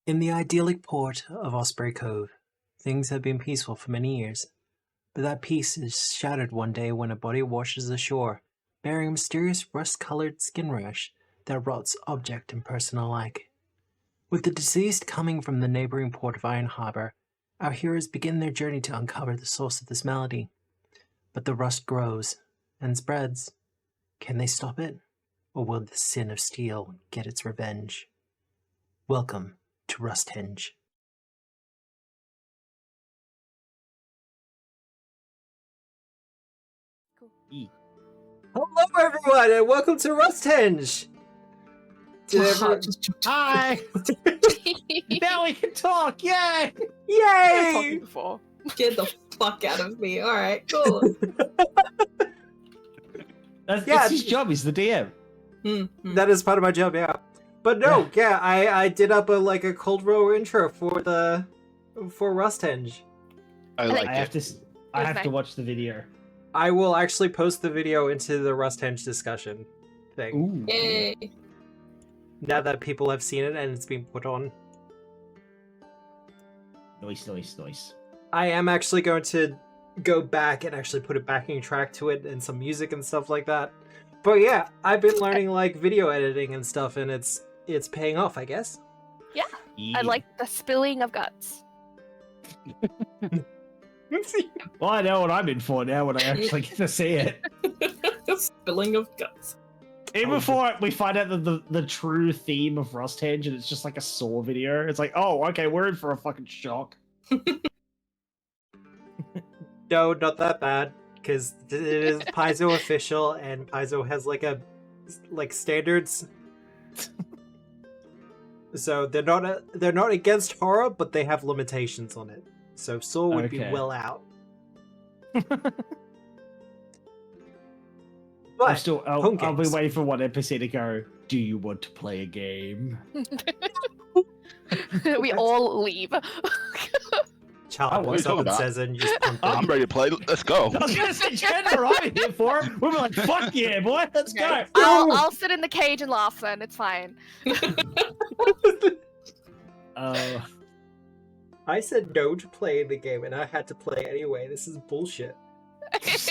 In the idyllic port of Osprey Cove, things have been peaceful for many years, but that peace is shattered one day when a body washes ashore, bearing a mysterious rust-colored skin rash that rots object and person alike. With the deceased coming from the neighboring port of Iron Harbor, our heroes begin their journey to uncover the source of this malady. But the rust grows and spreads. Can they stop it? Or will the sin of steel get its revenge? Welcome to Rusthenge. Cool. Hello everyone and welcome to Rusthenge! Hi! Now we can talk! Yay! Yay! Before. Get the fuck out of me. Alright, cool. That's his job, he's the DM. That is part of my job, yeah. But no, I did up a cold roll intro for Rusthenge. I have to watch the video. I will actually post the video into the Rusthenge discussion thing. Ooh. Yay. Now that people have seen it and it's been put on. Nice. I am actually going to go back and actually put a backing track to it and some music and stuff like that. But yeah, I've been learning video editing and stuff, and it's paying off, I guess. Yeah. I like the spilling of guts. Well, I know what I'm in for now when I actually get to see it. Spilling of guts. Even before we find out the true theme of Rusthenge, and it's just like a Saw video. It's like, oh, okay, we're in for a fucking shock. No, not that bad, because it is Paizo official, and Paizo has standards. So they're not against horror, but they have limitations on it. So Saw would be well out. But I'll be waiting for one NPC to go, do you want to play a game? We all leave. Child walks up and says, and just I'm ready to play. Let's go. I was gonna say, Jenna, I'm here for it. We were like, fuck yeah, boy, let's go. I'll sit in the cage and laugh then, it's fine. I said no to playing the game, and I had to play anyway. This is bullshit. That's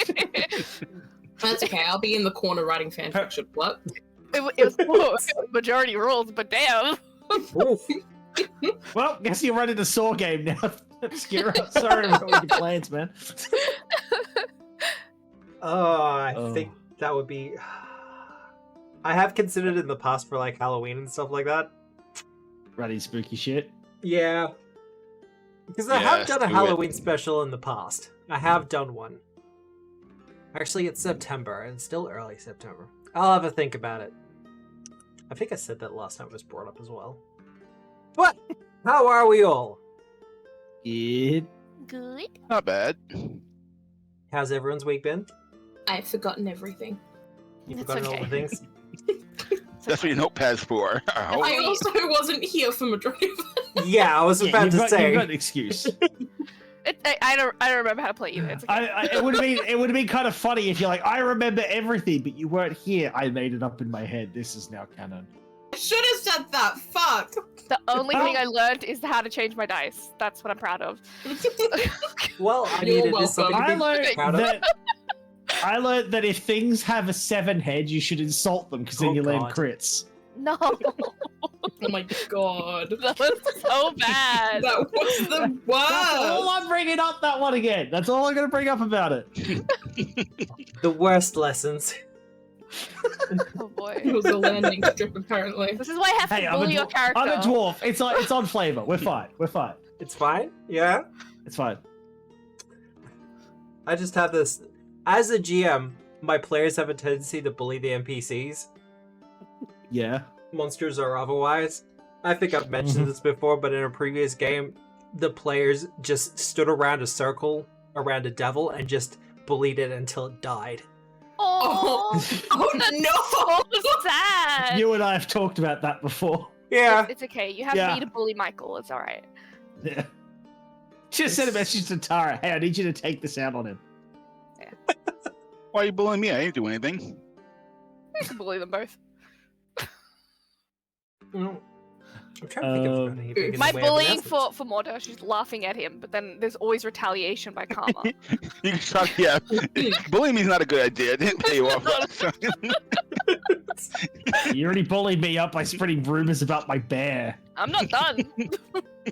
okay, I'll be in the corner writing fanfiction. What? It was majority rules, but damn. Well, guess you're running the Saw game now. Obscura. Sorry about your plans, man. I think that would be... I have considered in the past for Halloween and stuff like that. Running spooky shit? Yeah. Because I have done a Halloween special in the past. I have done one. Actually, it's September, and it's still early September. I'll have a think about it. I think I said that last time it was brought up as well. But, how are we all? Good. Not bad. How's everyone's week been? I've forgotten everything. You've forgotten all the things? That's what your notepad's for. I also wasn't here for majority of it. Yeah, I was about to say. You've got an excuse. I don't remember how to play you. It's okay. It would have been kind of funny if you're like, I remember everything, but you weren't here. I made it up in my head. This is now canon. I should have said that. Fuck. The only thing I learned is how to change my dice. That's what I'm proud of. Well, I mean, it is something to be proud of. I learned that if things have a 7 head, you should insult them because then you land crits. No. Oh my god. That was so bad. That was the worst. That's all I'm bringing up that one again. That's all I'm going to bring up about it. The worst lessons. Oh boy. It was a landing strip, apparently. This is why I have to bully your character. I'm a dwarf. It's on flavor. We're fine. It's fine? Yeah? It's fine. I just have this... As a GM, my players have a tendency to bully the NPCs. Yeah. Monsters or otherwise. I think I've mentioned this before, but in a previous game, the players just stood around a circle around a devil and just bullied it until it died. Oh no! So sad. You and I have talked about that before. Yeah. It's okay. You have me to bully Michael. It's alright. Yeah. Just send a message to Tara. Hey, I need you to take this out on him. Yeah. Why are you bullying me? I didn't do anything. You can bully them both. I'm trying to think of anything in the My way of bullying announcements. for Mordosh is laughing at him, but then there's always retaliation by Karma. You can try, yeah. Bullying me is not a good idea. I didn't pay you off last time. You already bullied me up by spreading rumors about my bear. I'm not done.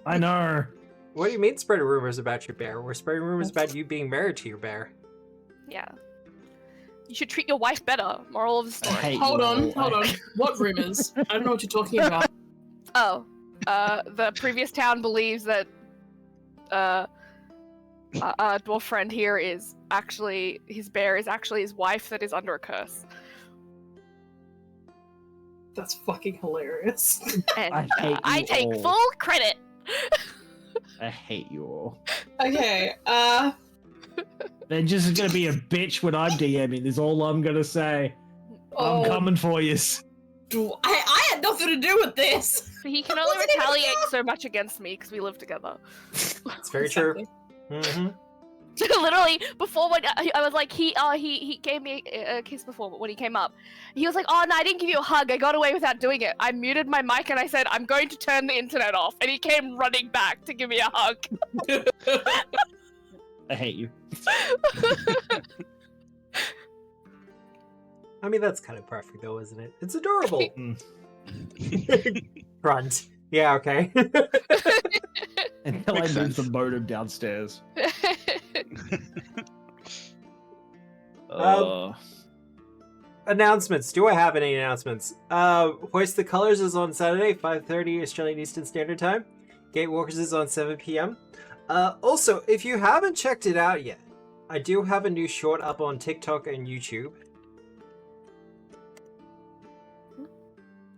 I know. What do you mean spreading rumors about your bear? We're spreading rumors about you being married to your bear. Yeah. You should treat your wife better. Moral of the story. Hey. Hold on, Well, hold on. What rumors? I don't know what you're talking about. Oh, the previous town believes that our dwarf friend here is actually his bear is actually his wife that is under a curse. That's fucking hilarious. And I hate I you take all. full credit. I hate you all. Okay, They're just gonna be a bitch when I'm DMing, is all I'm gonna say. I'm coming for you. I had nothing to do with this. He can only Wasn't even retaliate so much against me because we live together. It's very true. Mm-hmm. Literally, before when I was like, he gave me a kiss before, but when he came up, he was like, "Oh no, I didn't give you a hug. I got away without doing it." I muted my mic and I said, "I'm going to turn the internet off," and he came running back to give me a hug. I hate you. I mean, that's kind of perfect, though, isn't it? It's adorable. Grunt. Yeah, okay. Until I Makes move the sense. modem downstairs. Announcements. Do I have any announcements? Hoist the Colors is on Saturday, 5:30 Australian Eastern Standard Time. Gatewalkers is on 7 p.m. Also, if you haven't checked it out yet, I do have a new short up on TikTok and YouTube.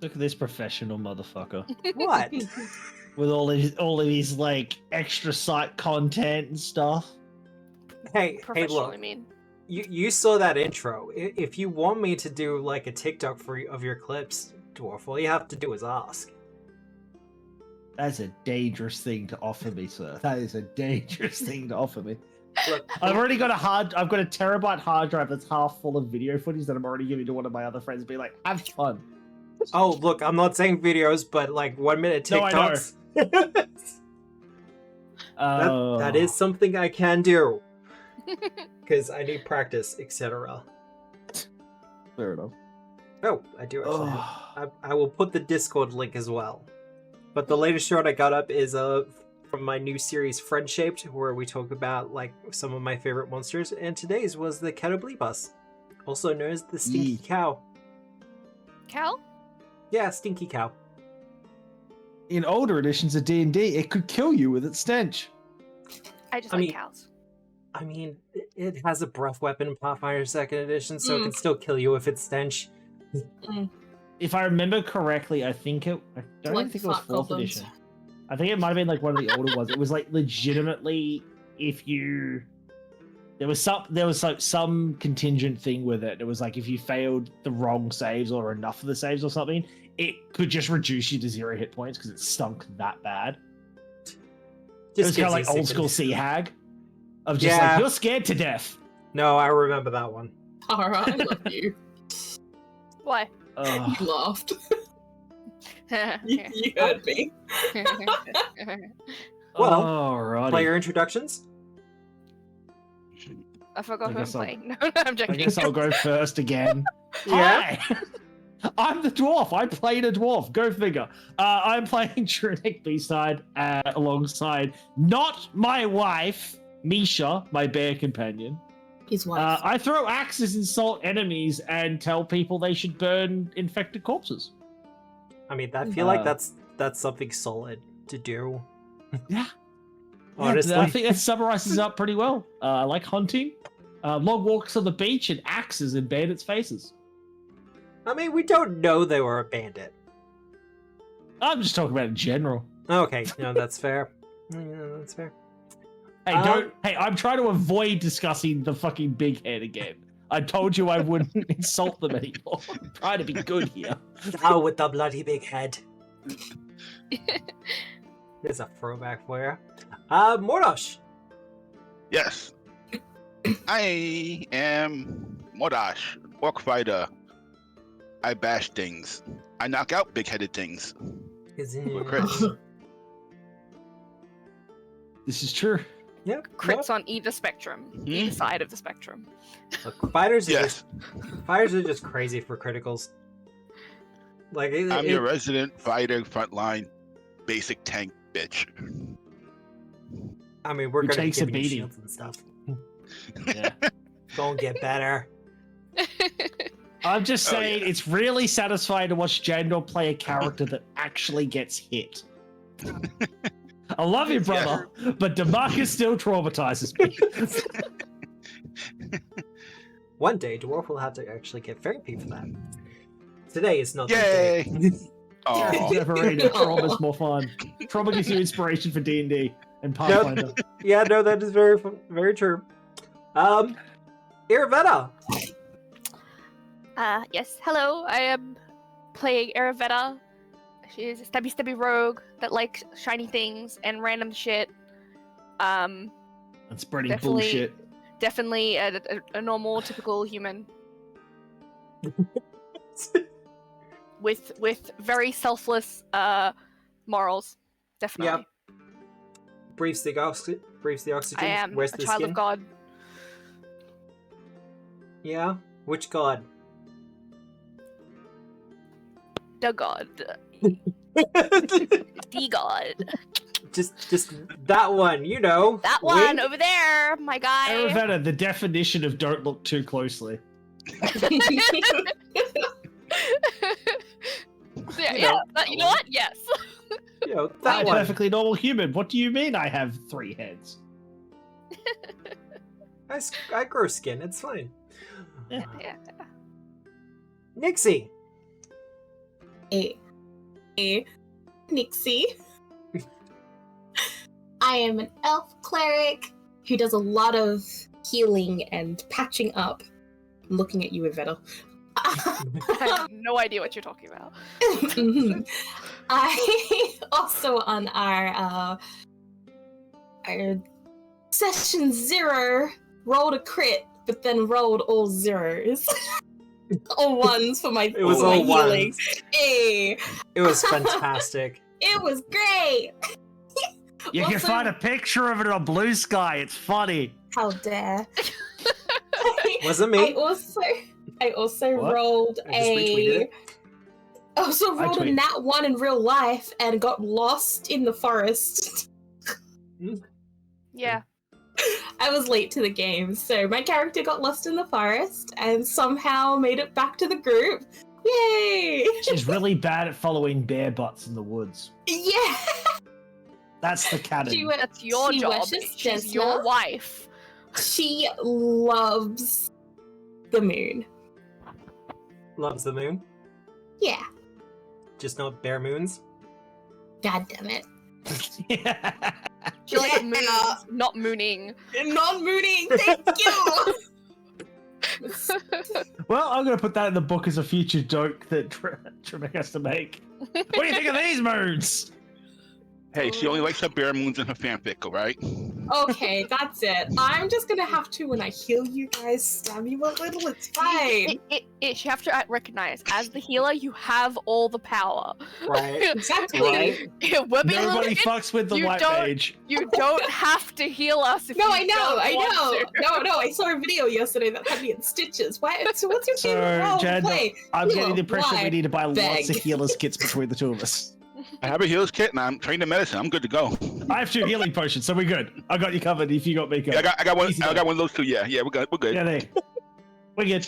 Look at this professional motherfucker. What? With all of his like extra site content and stuff. Hey, Professional, look. I mean. You saw that intro. If you want me to do like a TikTok of your clips, Dwarf, all you have to do is ask. That's a dangerous thing to offer me, sir. That is a dangerous thing to offer me. Look, I've got a terabyte hard drive that's half full of video footage that I'm already giving to one of my other friends. Be like, have fun. oh, look, I'm not saying videos, but like 1 minute No, I know. TikToks. That is something I can do. Because I need practice, etc. fair enough. Oh, I do actually have, I will put the Discord link as well. But the latest short I got up is from my new series Friend Shaped, where we talk about like some of my favorite monsters, and today's was the Catablebus, also known as the Stinky Yee. Cow. Cal? Yeah, Stinky Cow. In older editions of D&D, it could kill you with its stench. I just I like mean- cows. I mean, it has a breath weapon in Pathfinder 2nd edition, so it can still kill you if it's stench. If I remember correctly, I don't Like even think it was fart 4th goblins. edition. I think it might have been like one of the older ones. It was like legitimately, if you there was like some contingent thing with it. It was like if you failed the wrong saves or enough of the saves or something, it could just reduce you to 0 hit points because it stunk that bad. It was kind of like old school sea hag of just Yeah. like you're scared to death. No, I remember that one. Tara, I love you. Why? Ugh. You laughed. You heard me. Well, Alrighty. Player introductions? I forgot I who I'm guess I'll- playing. No, I'm I joking. guess I'll go first again. Yeah? Hi! I'm the dwarf. I played a dwarf. Go figure. I'm playing Trunic B-side alongside not my wife, Misha, my bear companion. His wife. I throw axes, insult enemies, and tell people they should burn infected corpses. I mean, I feel like Uh, that's something solid to do. Yeah. Honestly. I think that summarizes it up pretty well. I like hunting, long walks on the beach, and axes in bandits' faces. I mean, we don't know they were a bandit. I'm just talking about in general. Okay, no, that's fair. Yeah, that's fair. Hey, Hey, I'm trying to avoid discussing the fucking big head again. I told you I wouldn't insult them anymore. I'm trying to be good here. Oh, with the bloody big head. There's a throwback for you. Mordosh. Yes. I am Mordosh, Orc Fighter. I bash things. I knock out big-headed things. With crits. This is true. Yeah. Crits on either spectrum, either Hmm? side of the spectrum. Look, fighters are Yes. just crazy for criticals. Like I'm your resident fighter, frontline, basic tank bitch. I mean, we're Who gonna be takes a giving you beating. shields and stuff. Yeah. Gonna get better. I'm just Oh, saying, yeah. it's really satisfying to watch Jandor play a character that actually gets hit. I love you, brother, but Demarcus still traumatizes me. One day, Dwarf will have to actually get therapy for that. Today is not Yay! that day. Oh, Separated, trauma's more fun. Trauma gives you inspiration for D&D and Pathfinder. Yeah, no, that is very true. Iravetta. Yes. Hello, I am playing Aravetta. She is a stabby rogue that likes shiny things and random shit. And spreading Definitely- bullshit. Definitely a normal, typical human with very selfless morals. Definitely. Breathes the oxygen. I am Where's a the child skin? of God. Yeah. Which god? The God. The God. just that one. You know. That one Wink. over there, my guy. Aravetta, the definition of don't look too closely. You know what? Yes. You know I'm that a one. perfectly normal human. What do you mean I have 3 heads? I grow skin. It's fine. Yeah. Yeah. Nixie. Nixie. I am an elf cleric who does a lot of healing and patching up. I'm looking at you, Iveta. I have no idea what you're talking about. I also on our session 0 rolled a crit, but then rolled all 0s. All 1s for my, It was for my all healing. ones. Hey, It was fantastic. it was great. You can Also- find a picture of it on Blue Sky. It's funny. How dare. Wasn't I me. also What? rolled I just retweeted it. I also I rolled a tweet. nat 1 in real life and got lost in the forest. Yeah. I was late to the game, so my character got lost in the forest and somehow made it back to the group. Yay! She's really bad at following bear butts in the woods. Yeah! That's the canon. She went, That's your she job. wishes She's Jesna. your wife. She loves the moon. Loves the moon. Yeah. Just not bare moons. God damn it. She likes Yeah. moons, not mooning. Non-mooning, thank you! Well, I'm going to put that in the book as a future joke that Trebek has to make. What do you think of these moons? hey, she only likes her bare moons in her fanfic, alright? Okay, that's it. I'm just gonna have to, when I heal you guys, stab you a little, it's fine. You have to recognize, as the healer, you have all the power. Right. Exactly. Right. We're being Nobody limited. fucks with the You white don't- mage. You don't have to heal us if No, you I know, don't I want know. to. No, I saw a video yesterday that had me in stitches. Why? So what's your So, favorite role to Jed, play? I'm Heal, getting the impression we why? need to buy lots Beg. of healers kits between the two of us. I have a healer's kit and I'm trained in medicine. I'm good to go. I have 2 healing potions, so we're good. I got you covered if you got me Yeah, covered. I got one. Easy I done. got one of those too. Yeah, we're good. We're good. Yeah, there. We're good.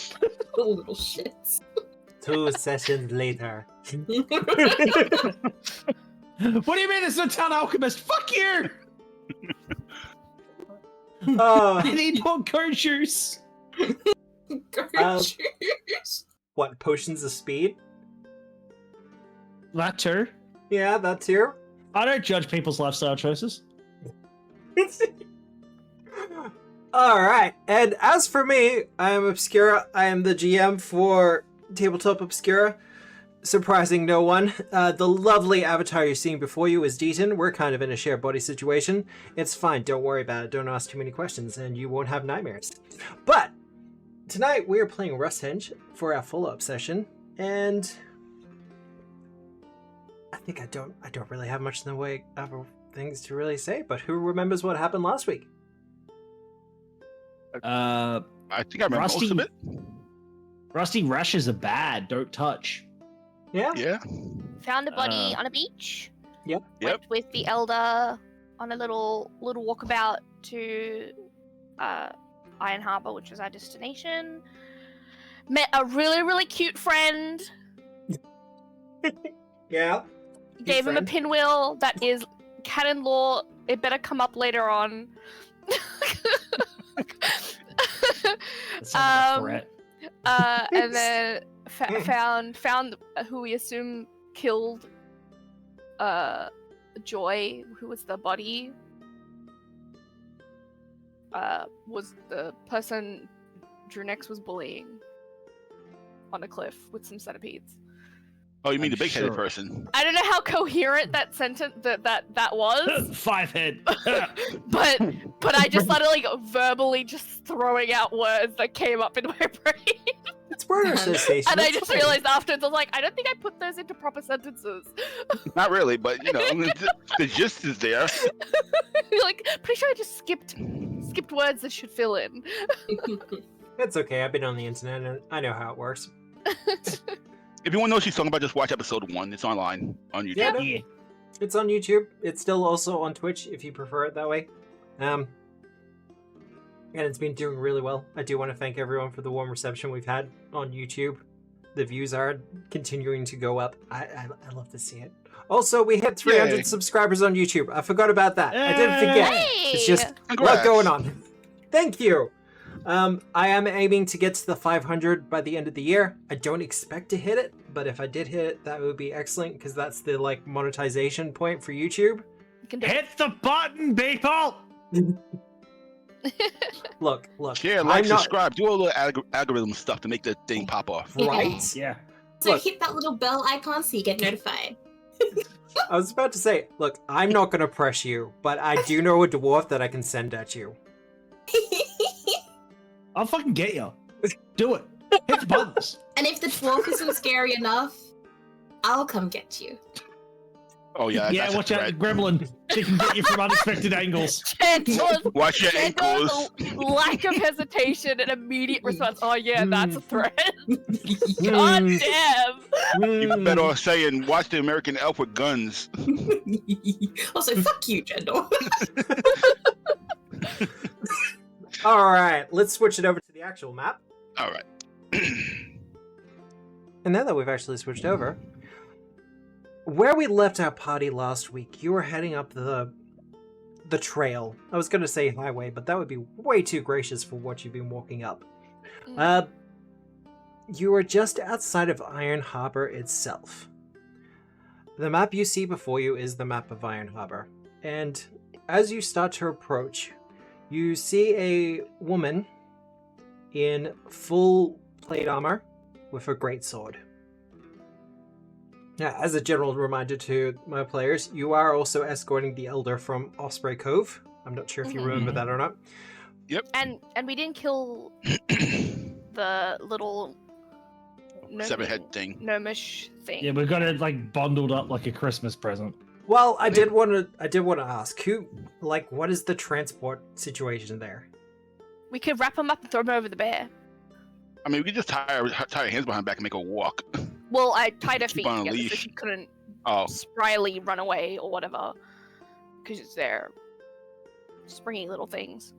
Little shits. 2 sessions later. What do you mean it's no town alchemist? Fuck you! I need more code juice. What, potions of speed? That too. Yeah, that's here. I don't judge people's lifestyle choices. Alright, and as for me, I am Obscura. I am the GM for Tabletop Obscura. Surprising no one. The lovely avatar you're seeing before you is Deaton. We're kind of in a shared body situation. It's fine, don't worry about it. Don't ask too many questions, and you won't have nightmares. But tonight we are playing Rusthenge for our follow-up session, and I think I don't really have much in the way of things to really say, but who remembers what happened last week? I think I remember most of it. Rusty rashes are bad. Don't touch. Yeah? Yeah. Found a body on a beach. Yep. Went with the elder on a little walkabout to Iron Harbor, which was our destination. Met a really, really cute friend. Yeah. Gave him a pinwheel that is canon law. It better come up later on. That sounds like a threat. And then found who we assume killed Joy, who was the body. Was the person Drunex was bullying on a cliff with some centipedes. Oh, you mean the I'm big-headed sure. person? I don't know how coherent that sentence that was, 5 head. but I just started like verbally just throwing out words that came up in my brain, It's word association. and I that's just fine. realized afterwards I was like, I don't think I put those into proper sentences. Not really, but you know, the gist is there. Like, pretty sure I just skipped words that should fill in. It's okay. I've been on the internet and I know how it works. If you want to know what she's talking about, just watch episode 1. It's online on YouTube. Yeah, no, Yeah. it's on YouTube. It's still also on Twitch if you prefer it that way. And it's been doing really well. I do want to thank everyone for the warm reception we've had on YouTube. The views are continuing to go up. I love to see it. Also, we hit 300 Yay. subscribers on YouTube. I forgot about that. I didn't forget. Hey! It's just a lot Congrats. going on. Thank you. I am aiming to get to the 500 by the end of the year. I don't expect to hit it, but if I did hit it, that would be excellent because that's the like monetization point for YouTube. You can do it. Hit the button, people! Look. Share, like, I'm not subscribe, do all the algorithm stuff to make the thing pop off. right. Yeah. So Look. hit that little bell icon so you get notified. I was about to say, look, I'm not gonna press you, but I do know a dwarf that I can send at you. I'll fucking get you. Do it. Hit the buttons. And if the dwarf isn't scary enough, I'll come get you. Oh yeah, Yeah, that's a watch out, the threat. gremlin. She can get you from unexpected angles. Chandler's Watch your ankles. lack of hesitation and immediate response. Oh yeah, that's a threat. Hmm. God damn. You better off saying, watch the American Elf with guns. Also, fuck you, Jendor. All right, let's switch it over to the actual map. All right. And now that we've actually switched over, where we left our party last week, you were heading up the trail. I was going to say highway, but that would be way too gracious for what you've been walking up. You are just outside of Iron Harbor itself. The map you see before you is the map of Iron Harbor. And as you start to approach, you see a woman in full plate armor with a greatsword. Now, as a general reminder to my players, you are also escorting the Elder from Osprey Cove. I'm not sure if you remember that or not. And we didn't kill the little Seven-head thing. gnomish thing. Yeah, we've got it like bundled up like a Christmas present. Well, I did want to ask, what is the transport situation there? We could wrap him up and throw him over the bear. I mean, we could just tie her hands behind her back and make her walk. Well, I tied her Keep feet on a together so leash. she couldn't Oh, spryly run away or whatever. Because they're springy little things.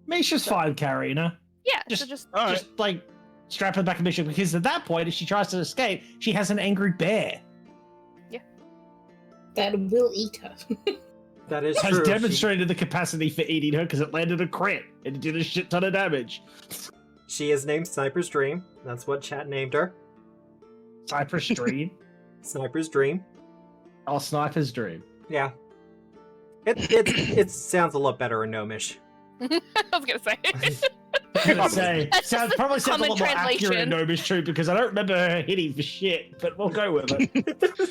Misha's fine carrying her. Yeah, Just- so just all right. Just like strap her back in Misha, because at that point, if she tries to escape, she has an angry bear. That will eat her. That is Has true. demonstrated the capacity for eating her because it landed a crit and it did a shit ton of damage. She is named Sniper's Dream. That's what chat named her. Cypress Dream. Sniper's Dream. Oh, Sniper's Dream. Yeah. It sounds a lot better in Gnomish. I was gonna say. I'm gonna say, That's just sounds, the probably sounds a common lot more accurate in translation. Gnomish too, because I don't remember her hitting for shit, but we'll go with it.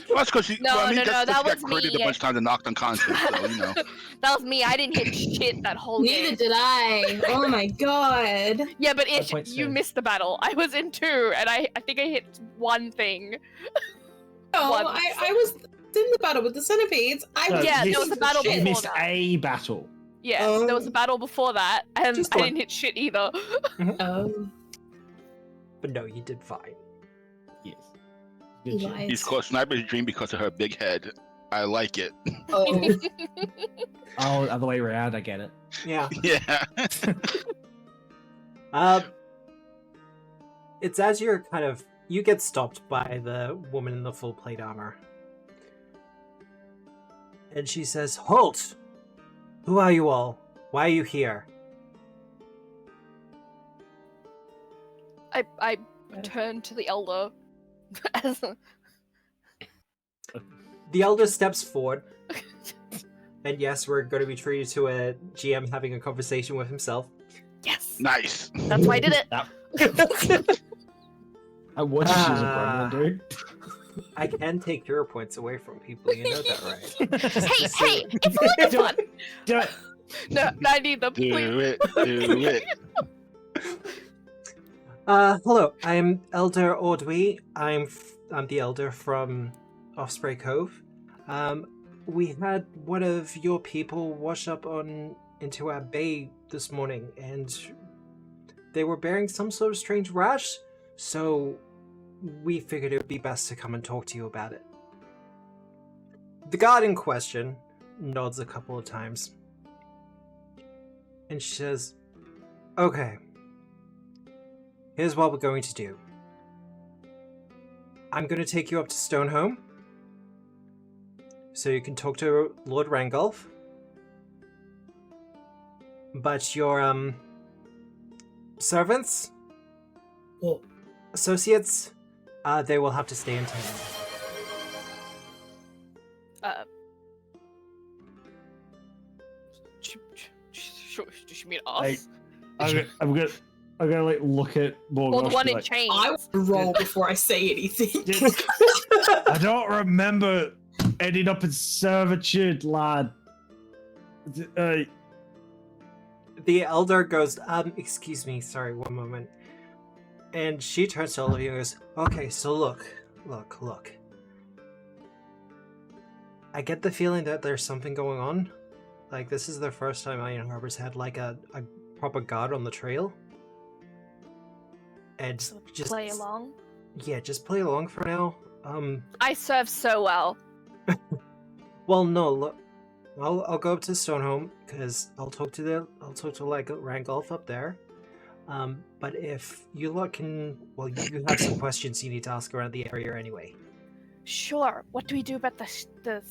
well, that's because she. No, well, I mean, no, that's no, that 'cause she got was critted me. a bunch of times and knocked unconscious. So you know. That was me. I didn't hit shit that whole Neither game. did I. Oh my god. Yeah, but Ish, point you says- missed the battle. I was in 2, and I think I hit one thing. Oh, Once. I was in the battle with the centipedes. Yeah, there was a battle You before missed that. a battle. Yeah, there was a battle before that, and Just I one. didn't hit shit either. But no, you did fine. Yes. Good shit. He's called Sniper's Dream because of her big head. I like it. Oh, other way around. I get it. Yeah. Yeah. It's as you're you get stopped by the woman in the full plate armor. And she says, "Halt! Who are you all? Why are you here?" I turned to the elder. The elder steps forward. And yes, we're going to be treated to a GM having a conversation with himself. Yes, Nice. that's why I did it. I watched you as a gremlin, dude. I can take hero points away from people, you know that, right? Hey, it's a lot of fun. Do it. No, I need them. Do Please. it. Do it. Hello, I'm Elder Ordwi. I'm the elder from Osprey Cove. We had one of your people wash up into our bay this morning, and they were bearing some sort of strange rash, so we figured it would be best to come and talk to you about it. The guard in question nods a couple of times, and she says, "Okay, here's what we're going to do. I'm going to take you up to Stonehome, so you can talk to Lord Rangolf. But your, servants, associates, they will have to stay in town." Does she mean us? I'm gonna like look at Morgoth. Or the one in like, chains? I want to roll before I say anything. I don't remember ending up in servitude, lad. The elder goes, excuse me, sorry, one moment. And she turns to all of you and goes, "Okay, so look. I get the feeling that there's something going on. Like, this is the first time Iron Harbor's had, like, a proper guard on the trail. And So just play along. Yeah, just play along for now. I serve so well. Well, no, look, I'll go up to Stonehome because I'll talk to like Rangolf up there. But if you look you have some questions you need to ask around the area anyway. Sure. What do we do about the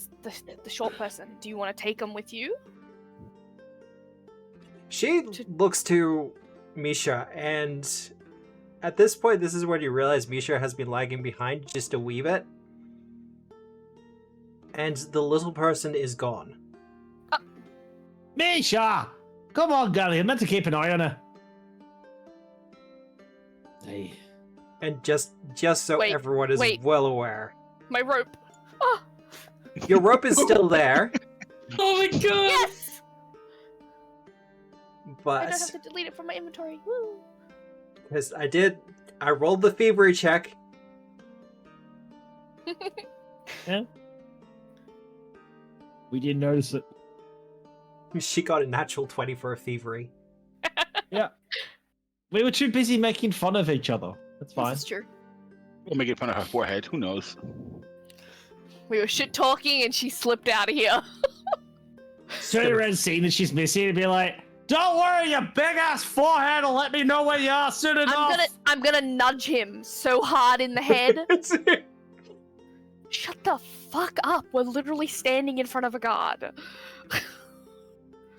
short person? Do you want to take him with you? She looks to Misha, and at this point, this is when you realize Misha has been lagging behind just a wee bit. And the little person is gone. Misha! Come on, girl, you're meant to keep an eye on her. Hey. And just so Wait, everyone is wait. well aware, My rope. Oh, your rope is still there, Oh my god! yes! I but don't have to delete it from my inventory. Woo! because I rolled the thievery check. Yeah. We didn't notice it. She got a natural 20 for a thievery. We were too busy making fun of each other. That's fine. This is true. We'll make it fun of her forehead. Who knows? We were shit talking and she slipped out of here. Turn around, seeing that she's missing, and be like, "Don't worry, your big ass forehead will let me know where you are soon enough." I'm gonna nudge him so hard in the head. Shut the fuck up. We're literally standing in front of a guard.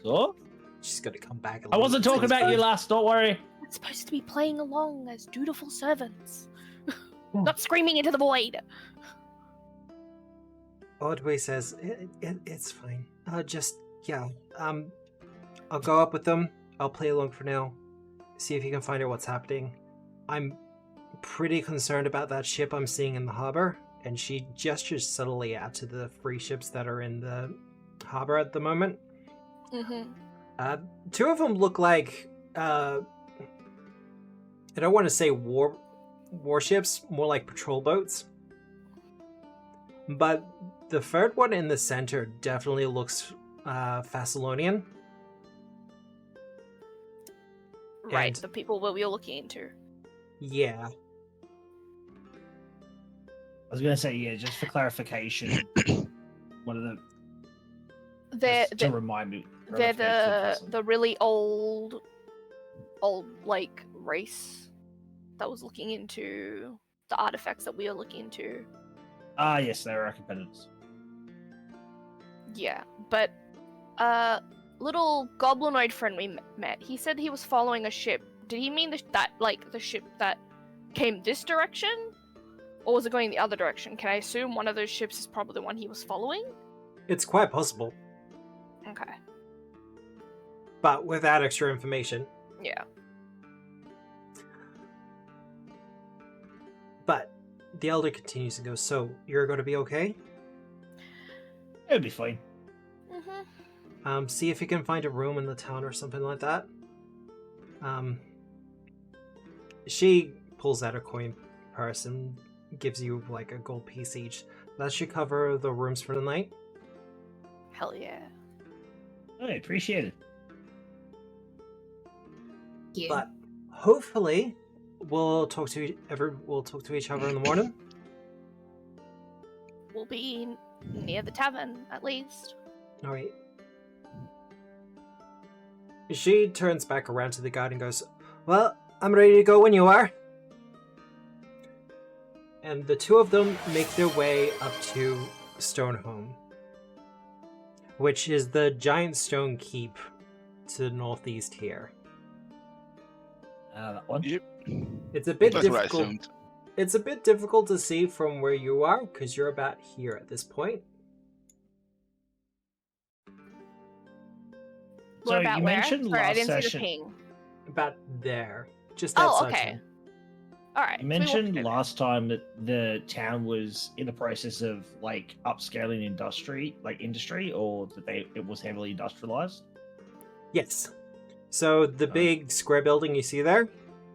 So? She's gonna come back. I wasn't talking about you last, don't worry. We're supposed to be playing along as dutiful servants. Not screaming into the void. Ordway says, it's fine. I'll go up with them. I'll play along for now. See if you can find out what's happening. I'm pretty concerned about that ship I'm seeing in the harbor. And she gestures subtly out to the free ships that are in the harbor at the moment. Mm-hmm. Two of them look like, I don't want to say warships, more like patrol boats. But the third one in the center definitely looks Thassalonian. Right, And- the people that we were looking into. Yeah. I was gonna say, yeah, just for clarification, one of the They're just to remind me. they're clarification. the really old like race that was looking into the artifacts that we were looking into. Yes, they were our competitors. Yeah, but little goblinoid friend we met, he said he was following a ship. Did he mean the ship that came this direction? Or was it going the other direction? Can I assume one of those ships is probably the one he was following? It's quite possible. Okay. But without extra information. Yeah. But the Elder continues and goes, so, you're going to be okay? It'll be fine. Mm-hmm. See if you can find a room in the town or something like that. She pulls out a coin purse and gives you like a gold piece each. That should cover the rooms for the night. Hell yeah. I appreciate it. Yeah. But hopefully we'll talk to each other in the morning. We'll be near the tavern, at least. Alright. She turns back around to the guard and goes, well, I'm ready to go when you are. And the two of them make their way up to Stonehome, which is the giant stone keep to the northeast here. That one. Yep. It's a bit That's what I difficult. assumed. It's a bit difficult to see from where you are because you're about here at this point. So We're about you where? mentioned Sorry, I last didn't see the session. ping. About there, just Oh, outside. okay. town. Alright. You mentioned last time that the town was in the process of like upscaling industry, or that it was heavily industrialized. Yes. So the Oh. big square building you see there,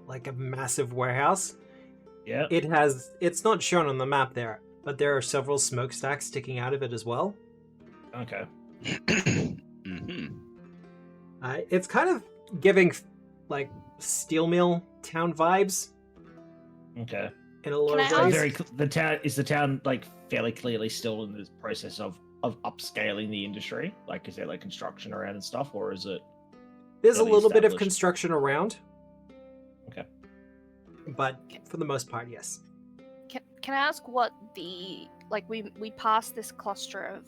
like a massive warehouse, Yeah. it's not shown on the map there, but there are several smokestacks sticking out of it as well. Okay. Mm-hmm. It's kind of giving like steel mill town vibes Okay. in a lot Can of I So ways. the town like fairly clearly still in the process of upscaling the industry? Like, is there like construction around and stuff, or is it? There's a fairly little bit of established? construction around. Okay. But for the most part, yes. Can I ask what the we passed this cluster of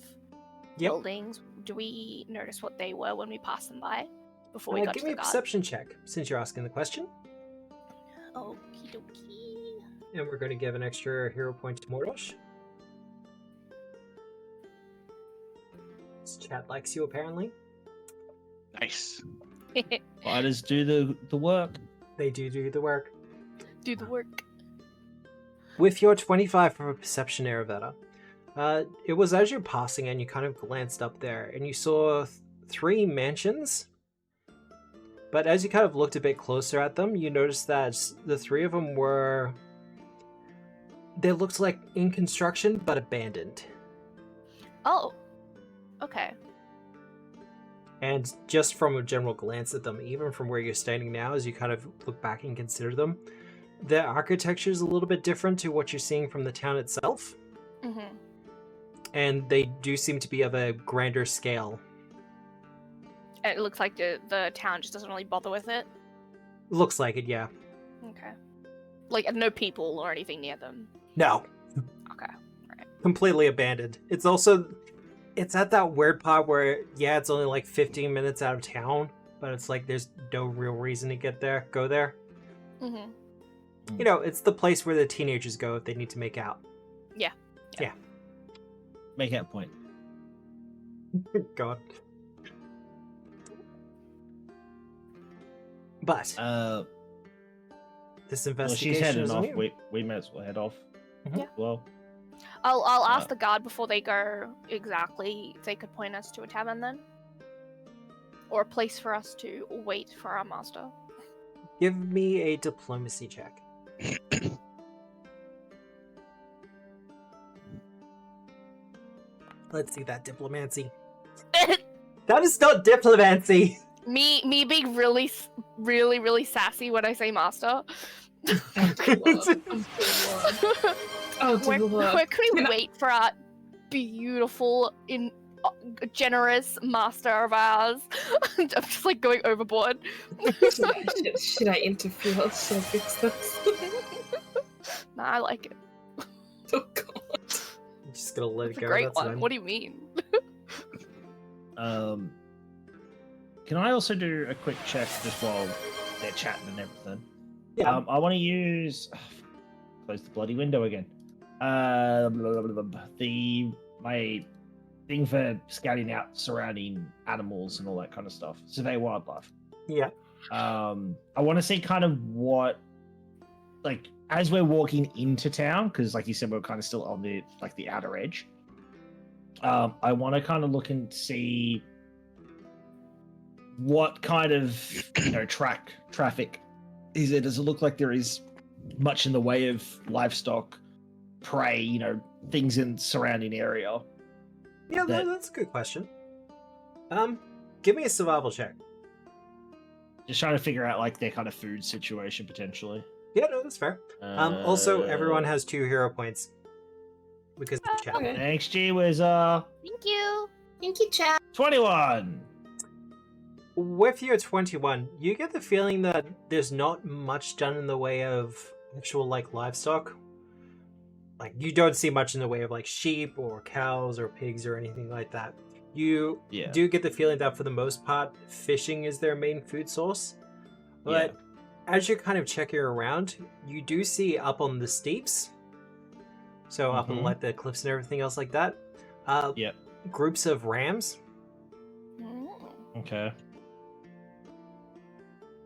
Yep. buildings? Do we notice what they were when we passed them by before we got Give to me the a guard? perception check since you're asking the question, Okie dokie. and we're going to give an extra hero point to Mordosh. This chat likes you apparently. Nice. Fighters do the work. They do the work. Do the work. With your 25 for a perception, Aravetta, it was as you're passing and you kind of glanced up there and you saw three mansions. But as you kind of looked a bit closer at them, you noticed that the three of them they looked like in construction but abandoned. Oh. Okay. And just from a general glance at them, even from where you're standing now, as you kind of look back and consider them, the architecture is a little bit different to what you're seeing from the town itself. Mm-hmm. And they do seem to be of a grander scale. It looks like the town just doesn't really bother with it. Looks like it, yeah. Okay. Like no people or anything near them. No. Okay. Completely abandoned. It's at that weird part where, yeah, it's only like 15 minutes out of town, but it's like there's no real reason to go there. Mm-hmm. You know, it's the place where the teenagers go if they need to make out. Make that point. God. But this Well, investigation she's heading is on off. you. We might as well head off. Mhm. Yeah. Well, I'll ask the guard before they go exactly if they could point us to a tavern then, or a place for us to wait for our master. Give me a diplomacy check. Let's see that diplomancy. That is not diplomancy! me being really sassy when I say master. Oh, Where can we wait for our beautiful, generous master of ours? I'm just like going overboard. Should I interfere? Should I fix this? Nah, I like it. Oh god. I'm just gonna let It's it a go. great That's one. fine. What do you mean? Can I also do a quick check just while they're chatting and everything? Yeah. I want to use. Close the bloody window again. My thing for scouting out surrounding animals and all that kind of stuff. Survey wildlife. Yeah. I want to see kind of what, like, as we're walking into town, because like you said, we're kind of still on the outer edge. I want to kind of look and see what kind of traffic is it. Does it look like there is much in the way of livestock, prey, things in surrounding area? Yeah, that's a good question. Give me a survival check. Just trying to figure out like their kind of food situation potentially. Yeah, no, that's fair. Also, everyone has 2 hero points because of the chat. Okay. Thanks, G Wizard. Thank you. Thank you, chat. 21. With your 21, you get the feeling that there's not much done in the way of actual like livestock. Like you don't see much in the way of like sheep or cows or pigs or anything like that. You do get the feeling that for the most part, fishing is their main food source. But as you're kind of checking around, you do see up on the steeps, so up on like the cliffs and everything else like that, groups of rams. Okay.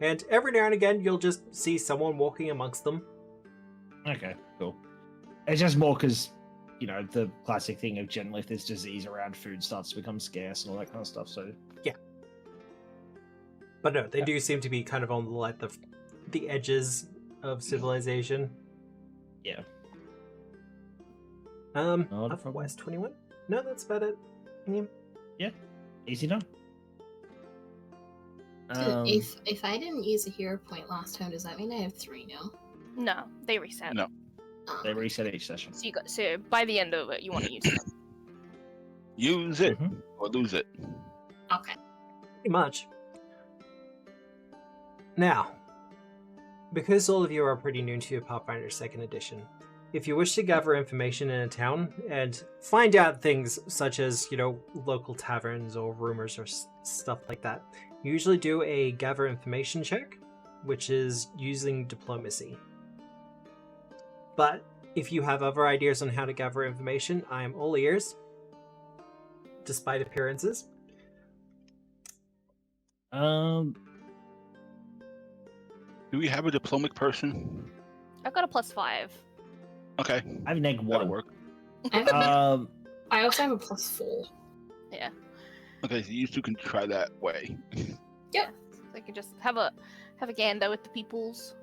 And every now and again, you'll just see someone walking amongst them. Okay, cool. It's just more because, the classic thing of generally if there's disease around, food starts to become scarce and all that kind of stuff, so... Yeah. But no, they do seem to be kind of on like the edges of civilization. Yeah. Up west 21? No, that's about it. Yeah. Easy done. If I didn't use a hero point last time, does that mean I have 3 now? No, they reset. No. They reset each session. So by the end of it, you want to use it. Use it or lose it. Okay. Pretty much. Now, because all of you are pretty new to Pathfinder 2nd Edition, if you wish to gather information in a town and find out things such as, local taverns or rumors or stuff like that, you usually do a gather information check, which is using diplomacy. But if you have other ideas on how to gather information, I am all ears, despite appearances. Do we have a diplomatic person? I've got a +5. Okay. I have a That'll -1. work. I also have a +4. Yeah. Okay, so you two can try that way. So I can just have a gander with the peoples.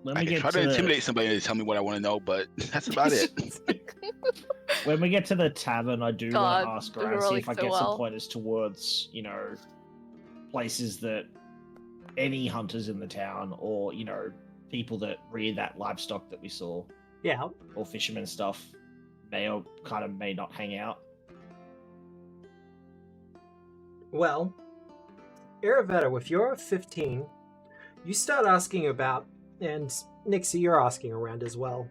When I we can get try to intimidate somebody to tell me what I want to know, but that's about it. When we get to the tavern, I do want God, to ask we're around, see rolling if I so get well. some pointers towards, places that any hunters in the town or, people that rear that livestock that we saw, Yeah. or fishermen stuff, may not hang out. Well, Aravetta, if you're 15, you start asking about, and Nixie, you're asking around as well.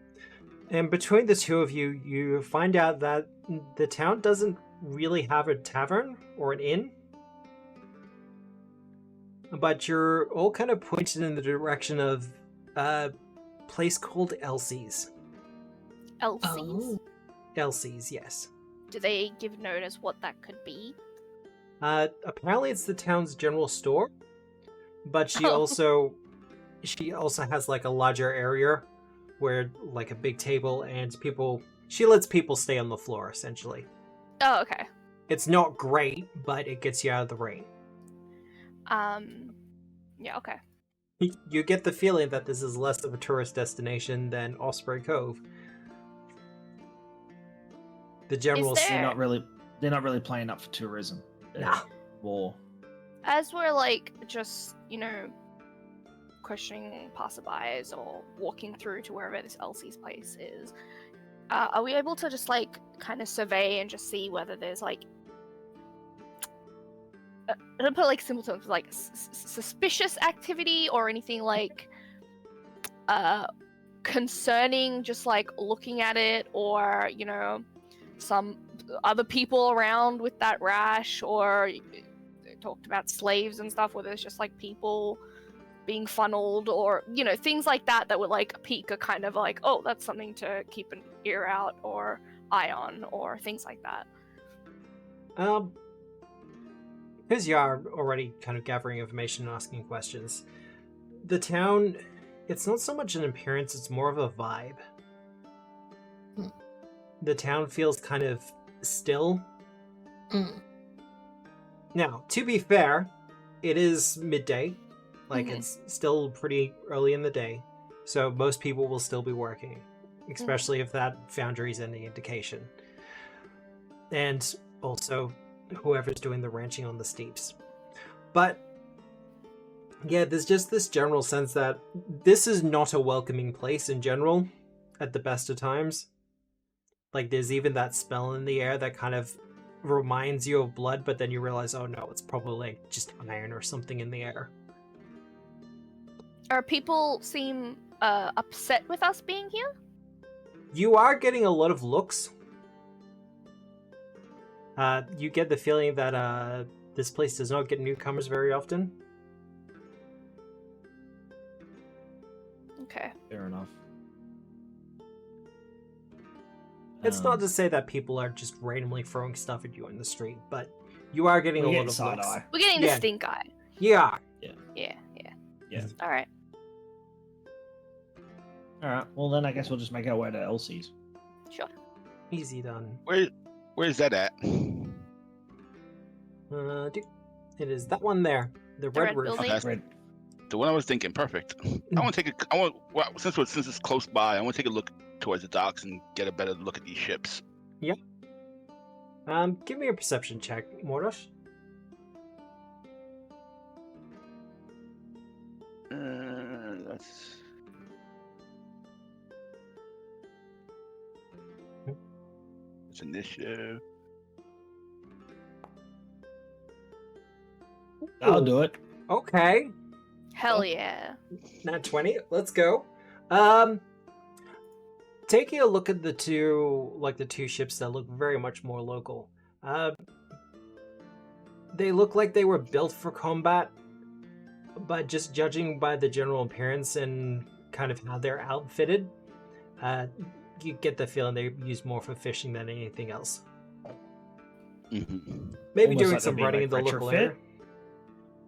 And between the two of you, you find out that the town doesn't really have a tavern or an inn. But you're all kind of pointed in the direction of a place called Elsie's. Elsie's. Elsie's, yes. Do they give notice what that could be? Apparently it's the town's general store, but she also has like a larger area where like a big table and she lets people stay on the floor essentially. Oh, okay. It's not great, but it gets you out of the rain. Yeah, okay. You get the feeling that this is less of a tourist destination than Osprey Cove. The general Is They're there- not really playing up for tourism. They're Nah. more. As we're like just, questioning passerbys or walking through to wherever this Elsie's place is, are we able to just like kind of survey and just see whether there's like I don't put like simple terms like suspicious activity or anything like concerning, just like looking at it, or some other people around with that rash, or they talked about slaves and stuff where there's just like people being funneled, or things like that would like pique a kind of like, oh, that's something to keep an ear out or eye on, or things like that. Because you are already kind of gathering information and asking questions, the town, it's not so much an appearance, it's more of a vibe. The town feels kind of still. Now, to be fair, it is midday. Like, it's still pretty early in the day, so most people will still be working, especially if that foundry is any indication. And also, whoever's doing the ranching on the steeps. But, yeah, there's just this general sense that this is not a welcoming place in general, at the best of times. Like, there's even that smell in the air that kind of reminds you of blood, but then you realize, oh no, it's probably just iron or something in the air. Are people seem upset with us being here? You are getting a lot of looks. You get the feeling that this place does not get newcomers very often. Okay. Fair enough. It's not to say that people are just randomly throwing stuff at you in the street, but you are getting a lot of side looks. eye. We're getting Yeah. the stink eye. Yeah. Yeah. Yeah. All right. All right. Well, then I guess we'll just make our way to Elsie's. Sure. Easy done. Where's that at? It is that one there. The The red red roof. building? Okay. Red. The one I was thinking, perfect. I want to take a. I want. Well, since it's close by, I want to take a look towards the docks and get a better look at these ships. Give me a perception check, Mordos. That's. It's initiative. I'll do it. Okay. Hell yeah. Nat 20. Let's go. Taking a look at the two ships that look very much more local. They look like they were built for combat, but just judging by the general appearance and kind of how they're outfitted, you get the feeling they used more for fishing than anything else. Mm-hmm. Maybe Almost doing like some they're running being, in the like, local retrofit? area.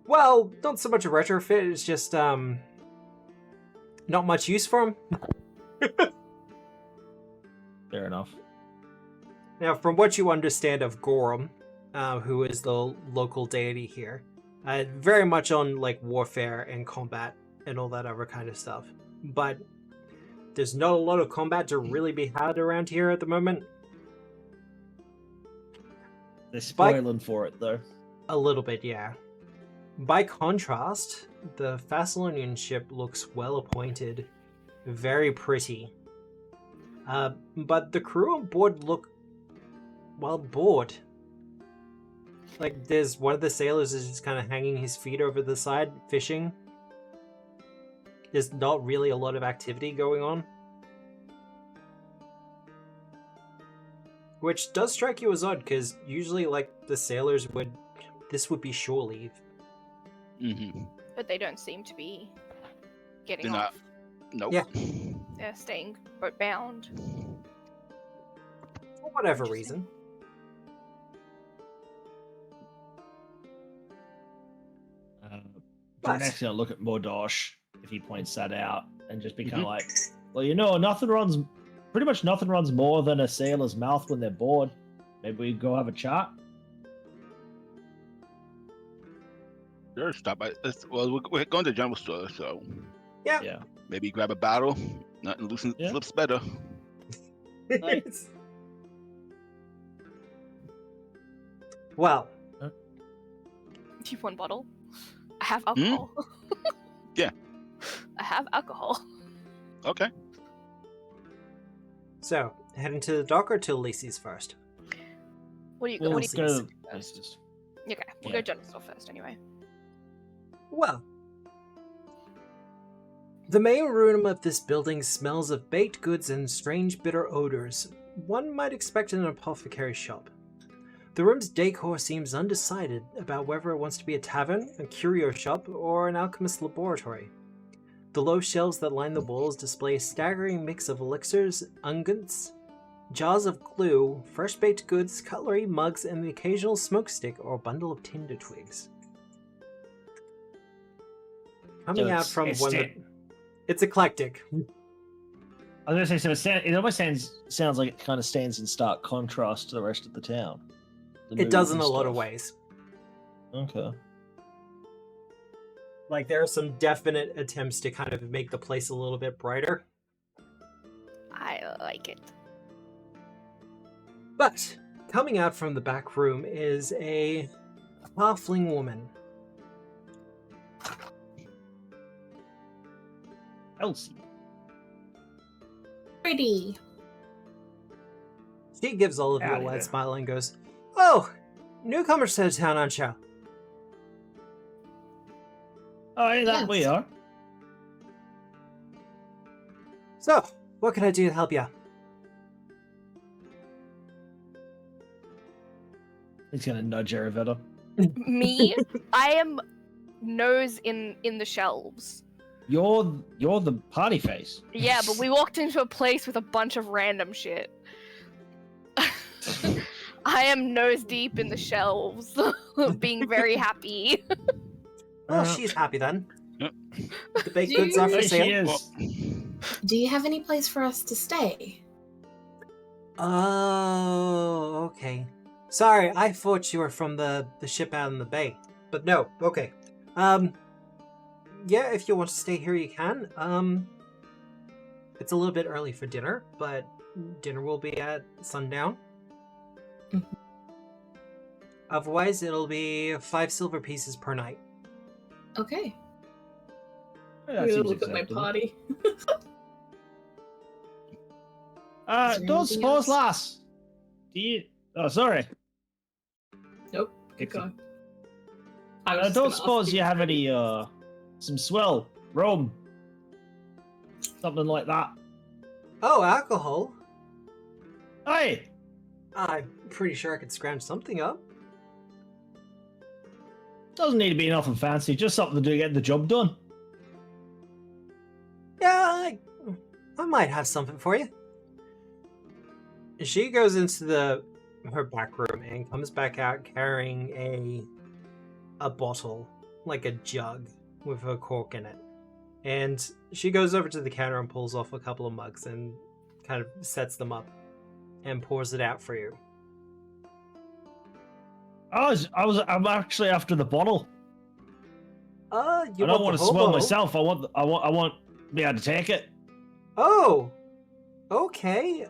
Well, not so much a retrofit, it's just not much use for them. Fair enough. Now, from what you understand of Gorum, who is the local deity here, very much on like warfare and combat and all that other kind of stuff. But there's not a lot of combat to really be had around here at the moment. They're spoiling for it, though. A little bit, yeah. By contrast, the Thassalonian ship looks well appointed, very pretty. But the crew on board look, well, bored. Like, there's one of the sailors is just kind of hanging his feet over the side, fishing. There's not really a lot of activity going on. Which does strike you as odd, because usually, like, the sailors this would be shore leave. Mm-hmm. But they don't seem to be getting They're off. not. Nope. Yeah. They're staying boat bound. For whatever Interesting. reason. Drenek's gonna look at Mordosh if he points that out and just be kind of Mhm. like, well, pretty much nothing runs more than a sailor's mouth when they're bored. Maybe we go have a chat. Sure, stop by. Well, we're going to the general store, so Yeah. maybe grab a bottle. Nothing loosens Yeah. slips better. Nice. Well, Do you want one bottle? I have alcohol. Yeah. I have alcohol. Okay. so heading to the dock or to Lacey's first? What do you? We'll What do you? go. first? Okay, we'll Yeah. go general store first anyway. Well, the main room of this building smells of baked goods and strange bitter odors one might expect in an apothecary shop. The room's decor seems undecided about whether it wants to be a tavern, a curio shop, or an alchemist's laboratory. The low shelves that line the walls display a staggering mix of elixirs, unguents, jars of glue, fresh-baked goods, cutlery, mugs, and the occasional smoke stick or bundle of tinder twigs. Coming out from it's eclectic. I was gonna say, so it almost sounds like it kind of stands in stark contrast to the rest of the town. It does in and a lot of stuff. ways. Okay. Like, there are some definite attempts to kind of make the place a little bit brighter. I like it. But coming out from the back room is a halfling woman. Elsie. Pretty. She gives all of you a Howdy wide there. smile and goes, "Oh, newcomers to the town, aren't you?" Oh, hey, that we Yes. are. So, what can I do to help you? He's gonna nudge Aravetta. Me, I am nose in the shelves. You're the party face. Yeah, but we walked into a place with a bunch of random shit. I am nose deep in the shelves, being very happy. Well, she's happy then. Yep. The baked Do goods are Oh, for she sale. is. Do you have any place for us to stay? Oh, okay. Sorry, I thought you were from the ship out in the bay. But no, okay. Yeah, if you want to stay here, you can. It's a little bit early for dinner, but dinner will be at sundown. Mhm. Otherwise, it'll be 5 silver pieces per night. Okay. That I'm gonna seems look at my acceptable. party. Is there Don't anything suppose, else? lass. Do you? Oh, sorry. Nope. Keep going. I was just don't gonna ask suppose you have any some swell rum, something like that. Oh, alcohol? Hey, I'm pretty sure I could scrounge something up. doesn't need to be nothing fancy. Just something to get the job done. Yeah, I might have something for you. She goes into her back room and comes back out carrying a bottle, like a jug with a cork in it. And she goes over to the counter and pulls off a couple of mugs and kind of sets them up and pours it out for you. I'm actually after the bottle. You I don't want want the to swell hobo? myself. I want to be able to take it. Oh, okay.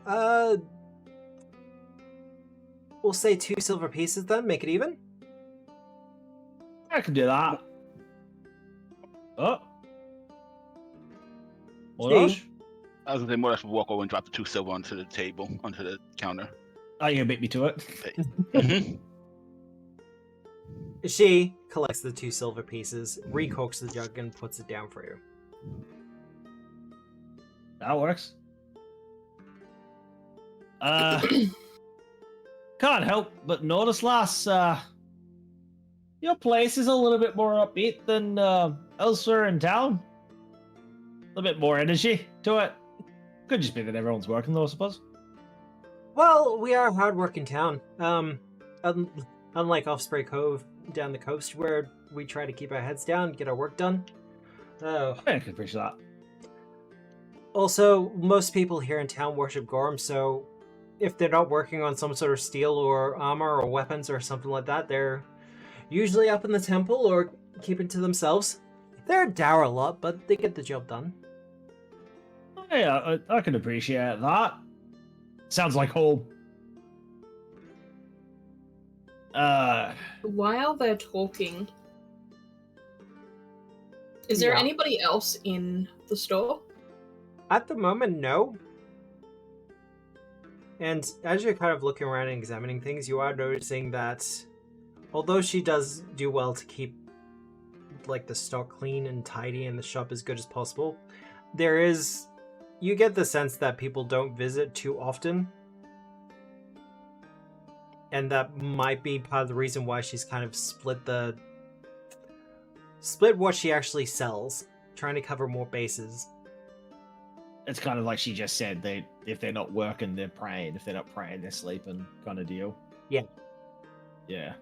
We'll say 2 silver pieces then, make it even. I can do that. Oh. Gee. I was gonna say more or less walk over and drop the 2 silver onto the table, onto the counter. Oh, you can beat me to it. Mhm. She collects the 2 silver pieces, recorks the jug, and puts it down for you. That works. Can't help but notice, lass, your place is a little bit more upbeat than elsewhere in town. A little bit more energy to it. Could just be that everyone's working, though, I suppose. Well, we are a hard-working town. Unlike Offspray Cove down the coast, where we try to keep our heads down, get our work done. I can appreciate that. Also, most people here in town worship Gorum, so if they're not working on some sort of steel or armor or weapons or something like that, they're usually up in the temple or keeping to themselves. They're dour a lot, but they get the job done. Yeah, I can appreciate that. Sounds like home. While they're talking, is there Yeah. anybody else in the store? At the moment, no. And as you're kind of looking around and examining things, you are noticing that although she does do well to keep like the stock clean and tidy and the shop as good as possible, you get the sense that people don't visit too often. And that might be part of the reason why she's kind of split what she actually sells, trying to cover more bases. It's kind of like she just said, if they're not working, they're praying. If they're not praying, they're sleeping, kind of deal. Yeah. Yeah.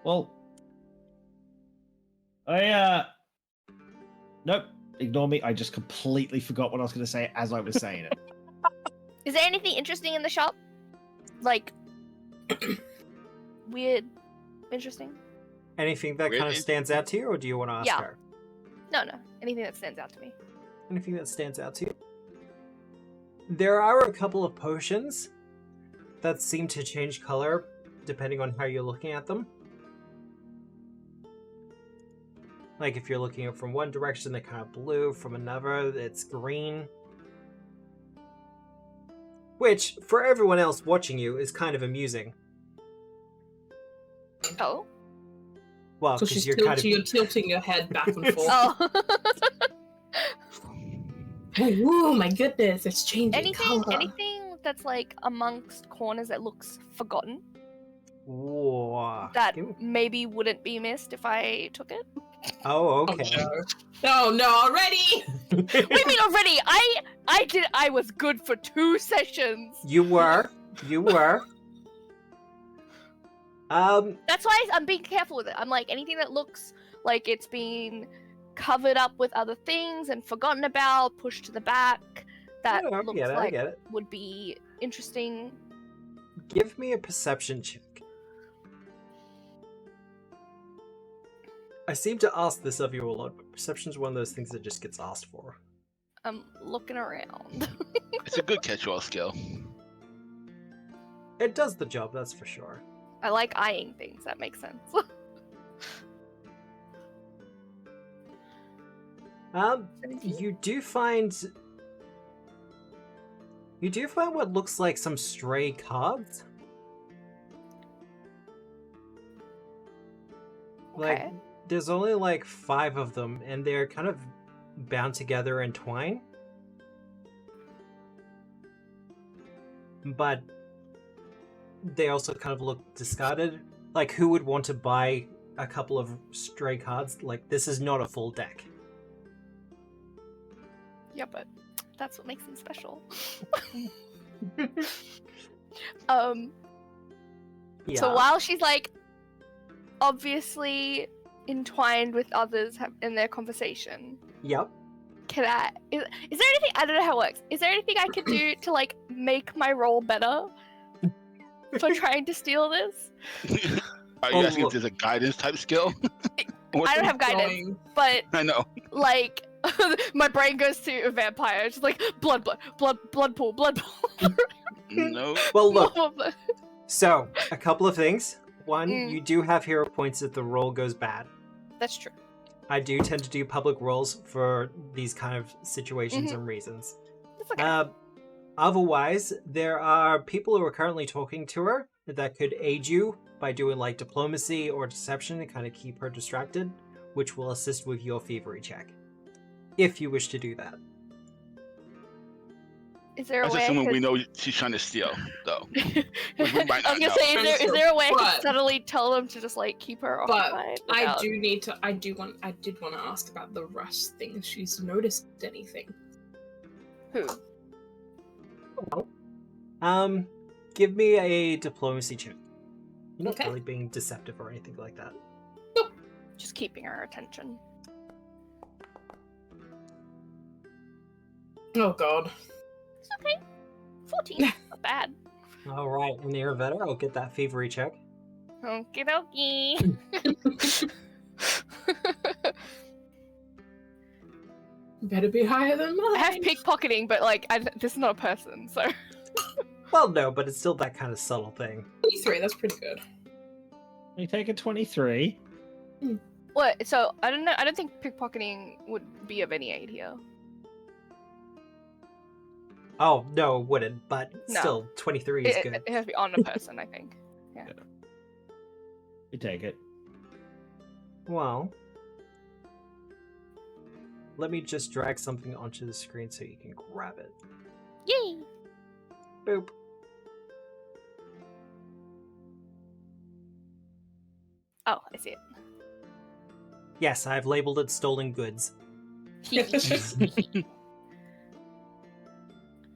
Well, nope, ignore me. I just completely forgot what I was going to say as I was saying it. Is there anything interesting in the shop? Like, weird, interesting? Anything that kind of stands out to you, or do you want to ask her? No. Anything that stands out to me. Anything that stands out to you? There are a couple of potions that seem to change color depending on how you're looking at them. Like if you're looking at from one direction, they're kind of blue. From another, it's green. Which, for everyone else watching you, is kind of amusing. Oh? Well, So because you're tilting your head back and forth. Oh. Oh my goodness, it's changing color. Anything that's like amongst corners that looks forgotten Whoa. that maybe wouldn't be missed if I took it? Oh, okay. Oh no, already! What do you mean already? I was good for 2 sessions. You were. That's why I'm being careful with it. I'm like, anything that looks like it's been covered up with other things and forgotten about, pushed to the back, that I looks get it, I like get it. would be interesting. Give me a perception check. I seem to ask this of you a lot, but perception's one of those things that just gets asked for. I'm looking around. It's a good catch-all skill. It does the job, that's for sure. I like eyeing things, that makes sense. You do find what looks like some stray cards. Okay. Like, there's only like 5 of them, and they're kind of bound together in twine. But they also kind of look discarded. Like, who would want to buy a couple of stray cards? Like, this is not a full deck. Yeah, but that's what makes them special. Yeah. So while she's like obviously entwined with others in their conversation, Yep. is there anything, I don't know how it works, is there anything I can do to like make my roll better for trying to steal this? Are you asking if there's a guidance type skill? I don't have guidance, but I know. like my brain goes to a vampire. It's just like blood pool. No. Well, look. More blood. So, a couple of things. One, Mm. you do have hero points if the roll goes bad. That's true. I do tend to do public rolls for these kind of situations Mhm. and reasons. That's okay. Otherwise, there are people who are currently talking to her that could aid you by doing like diplomacy or deception to kind of keep her distracted, which will assist with your thievery check. If you wish to do that. Is there a That's way? assuming we know she's trying to steal, though. We might I not was gonna know. say, is there a way I But- could subtly tell them to just like keep her But occupied? I without- did want to ask about the Rust thing. If she's noticed anything. Who? Give me a diplomacy check. You're not Okay. really being deceptive or anything like that. Just keeping her attention. Oh god. It's okay. 14. Not bad. Alright, and the Arvetta, I'll get that thievery check. Okie dokie. Better be higher than mine. I have pickpocketing, but like, this is not a person, so. Well, no, but it's still that kind of subtle thing. 23, that's pretty good. You take a 23. What? So I don't know. I don't think pickpocketing would be of any aid here. Oh, no, it wouldn't, but No. still, 23 is good. It has to be on a person, I think. You take it. Well, let me just drag something onto the screen so you can grab it. Yay! Boop. Oh, I see Yes, I've labeled it stolen goods. it.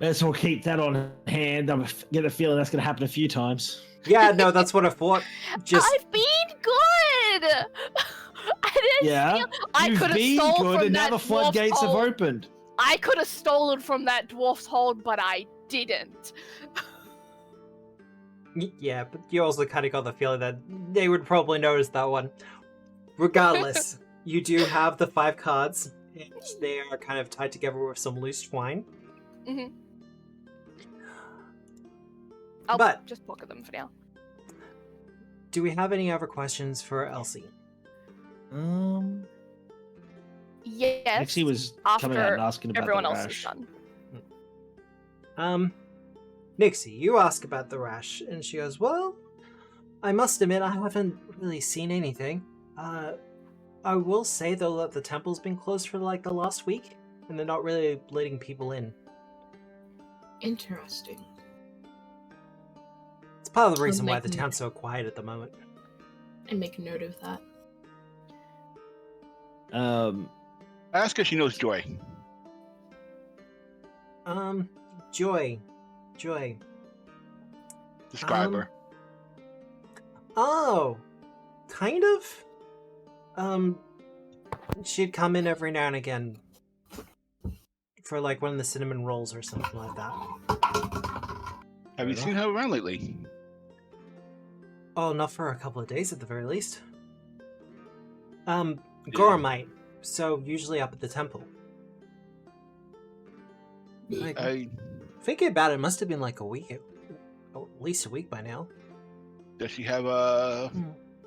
Let's all keep that on hand. I get a feeling that's going to happen a few times. Yeah, no, that's what I thought. Just I've been good. I didn't. Yeah, Steal. I you've could have been stolen good, from and now that the floodgates dwarf's have hold. opened. I could have stolen from that dwarf's hold, but I didn't. yeah, but you also kind of got the feeling that they would probably notice that one. Regardless, you do have the 5 cards, and they are kind of tied together with some loose twine. Mm-hmm. I'll But- just pocket them for now. Do we have any other questions for Elsie? Yes. Nixie was coming out after and asking about everyone the else is rash. done. Nixie, you ask about the rash, and she goes, well, I must admit I haven't really seen anything. I will say, though, that the temple's been closed for, like, the last week, and they're not really letting people in. Interesting. It's part of the reason why make the a town's so quiet at the moment. I make a note of that. Ask her if she knows Joy. Joy. Describe Um, her. Oh, kind of. She'd come in every now and again for like one of the cinnamon rolls or something like that. Have you seen her around lately? Oh, not for a couple of days at the very least. Gorum might, so usually up at the temple. Like, thinking about it, must have been like a week, at least a week by now. Does she have a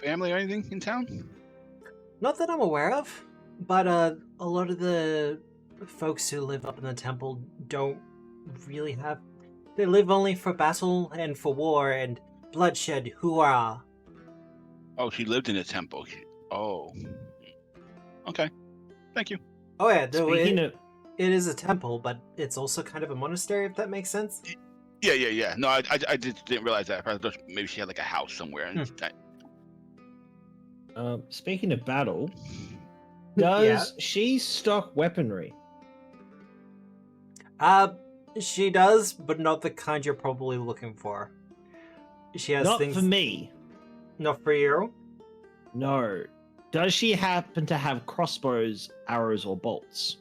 family or anything in town? Not that I'm aware of, but a lot of the folks who live up in the temple don't really have. They live only for battle and for war and bloodshed. Hoorah! Oh, she lived in a temple. Oh. Okay. Thank you. Oh yeah, no, Speaking it is a temple, but it's also kind of a monastery, if that makes sense. Yeah. No, I didn't realize that. I thought maybe she had like a house somewhere. And speaking of battle, does she stock weaponry? She does, but not the kind you're probably looking for. She has Not things. for me. Not for you. No. Does she happen to have crossbows, arrows, or bolts?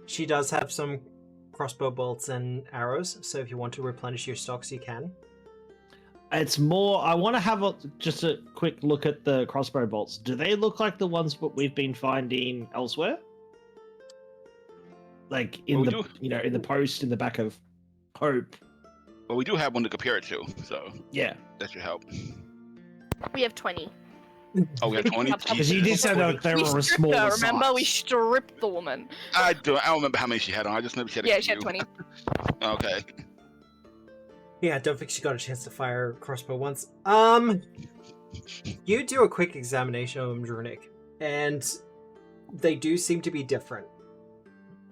She does have some crossbow bolts and arrows, so if you want to replenish your stocks, you can. It's more. I want to have just a quick look at the crossbow bolts. Do they look like the ones that we've been finding elsewhere? Like in in the post in the back of Hope. Well, we do have one to compare it to, so Yeah. that should help. We have 20. Oh, we have 20? Because you did say that they We were a stripped smaller her, remember? size. We stripped the woman. I don't remember how many she had on. I just know she had a Yeah, few. she had 20. Okay. Yeah, I don't think she got a chance to fire a crossbow once. You do a quick examination of them, Drunic, and they do seem to be different.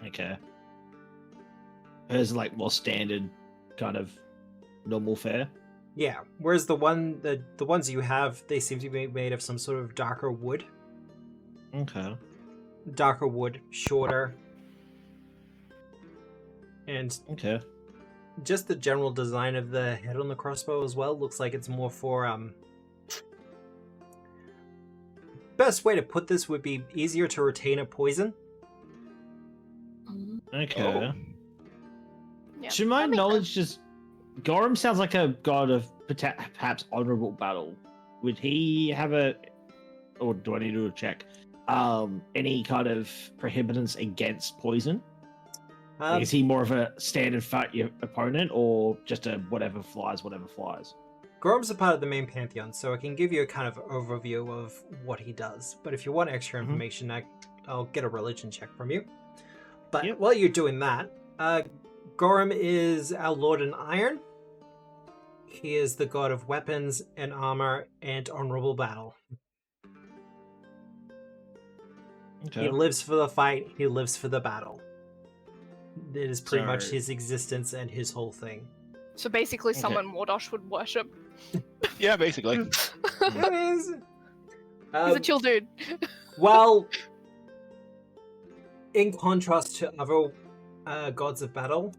Okay. Hers like more standard, kind of normal fare. Yeah, whereas the ones you have, they seem to be made of some sort of darker wood. Okay. Darker wood, shorter. And Okay. just the general design of the head on the crossbow as well looks like it's more for, best way to put this would be easier to retain a poison. Okay. Oh. Yeah, To my that makes knowledge, just Gorum sounds like a god of perhaps honorable battle. Would he have or do I need to do a check? Any kind of prohibitance against poison? Is he more of a standard fight your opponent, or just a whatever flies? Gorum's a part of the main pantheon, so I can give you a kind of overview of what he does. But if you want extra information, I'll get a religion check from you. But while you're doing that, Gorum is our lord in iron. He is the god of weapons and armor and honorable battle. Okay. He lives for the fight, he lives for the battle. It is pretty much his existence and his whole thing. So basically, someone Mordosh would worship. Yeah, basically. It is. He's a chill dude. Well, in contrast to other gods of battle,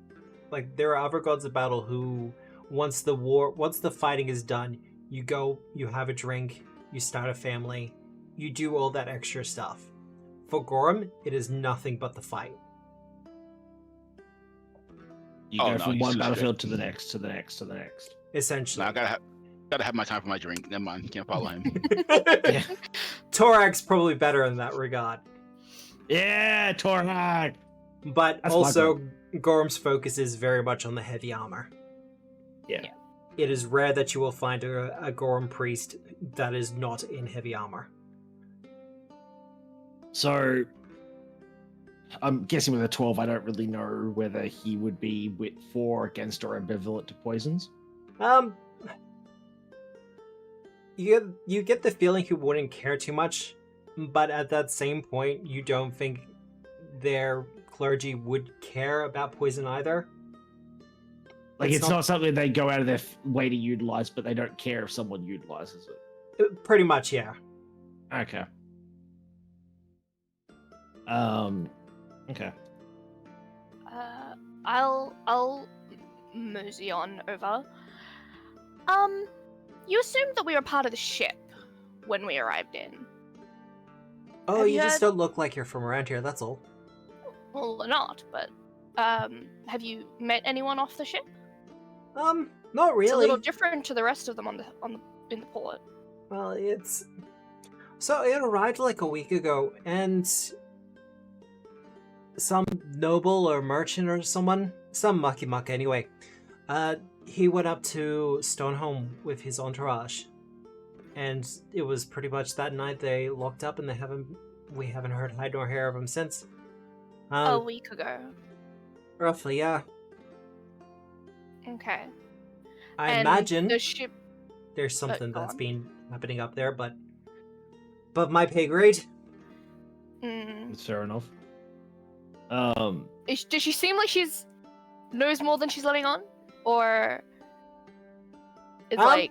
like there are other gods of battle who, once the fighting is done, you go, you have a drink, you start a family, you do all that extra stuff. For Gorum, it is nothing but the fight. You go from one battlefield to the next, to the next, to the next. Essentially. No, I gotta have my time for my drink. Never mind, can't follow him. Yeah. Torak's probably better in that regard. Yeah, Torak! But That's also, Gorum's focus is very much on the heavy armor. Yeah. It is rare that you will find a Gorum priest that is not in heavy armor. So, I'm guessing with a 12, I don't really know whether he would be for, against, or ambivalent to poisons. You get the feeling he wouldn't care too much, but at that same point, you don't think their clergy would care about poison either. Like, it's not something they go out of their way to utilize, but they don't care if someone utilizes it. Pretty much, yeah. Okay. Okay. I'll mosey on over. You assumed that we were part of the ship when we arrived in. Oh, Have you you just heard- don't look like you're from around here, that's all. Well, they're not, but have you met anyone off the ship? Not really. It's a little different to the rest of them in the port. Well, so it arrived like a week ago, and some noble or merchant or someone, some mucky muck anyway, he went up to Stonehome with his entourage, and it was pretty much that night they locked up, and we haven't heard hide nor hair of them since. A week ago. Roughly, yeah. Okay. I And imagine the ship. there's something go that's on. been happening up there, but above my pay grade. That's fair enough. Does she seem like she's knows more than she's letting on, or is like?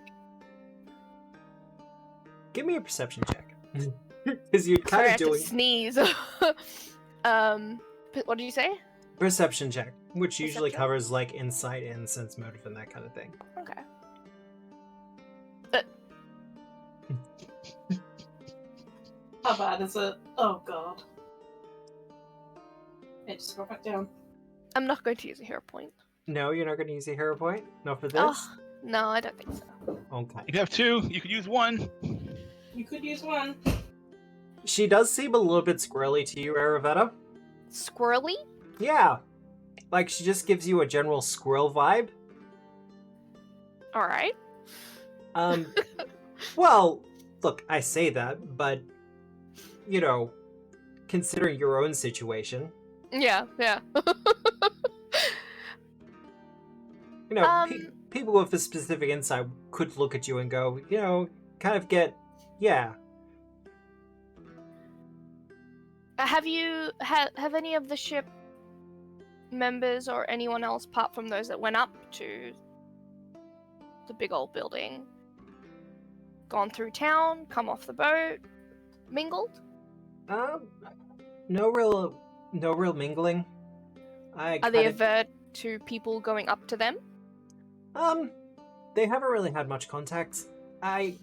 Give me a perception check, because you're Sorry, I kind of had to doing sneeze. What did you say? perception check, which usually Perception? covers like insight and sense motive and that kind of thing. Okay. How bad is it? Oh god. It just got back down. I'm not going to use a hero point. No, you're not going to use a hero point? Not for this? Oh, no, I don't think so. Okay. You have two. You could use one. You could use one. She does seem a little bit squirrely to you, Aravetta. Squirrely? Yeah. Like, she just gives you a general squirrel vibe. Alright. Well, look, I say that, but, you know, considering your own situation, Yeah. you know, people with a specific insight could look at you and go, you know, kind of get, yeah. Have any of the ship members or anyone else, apart from those that went up to the big old building, gone through town, come off the boat, mingled? No real mingling. Are they avert to people going up to them? They haven't really had much contact. I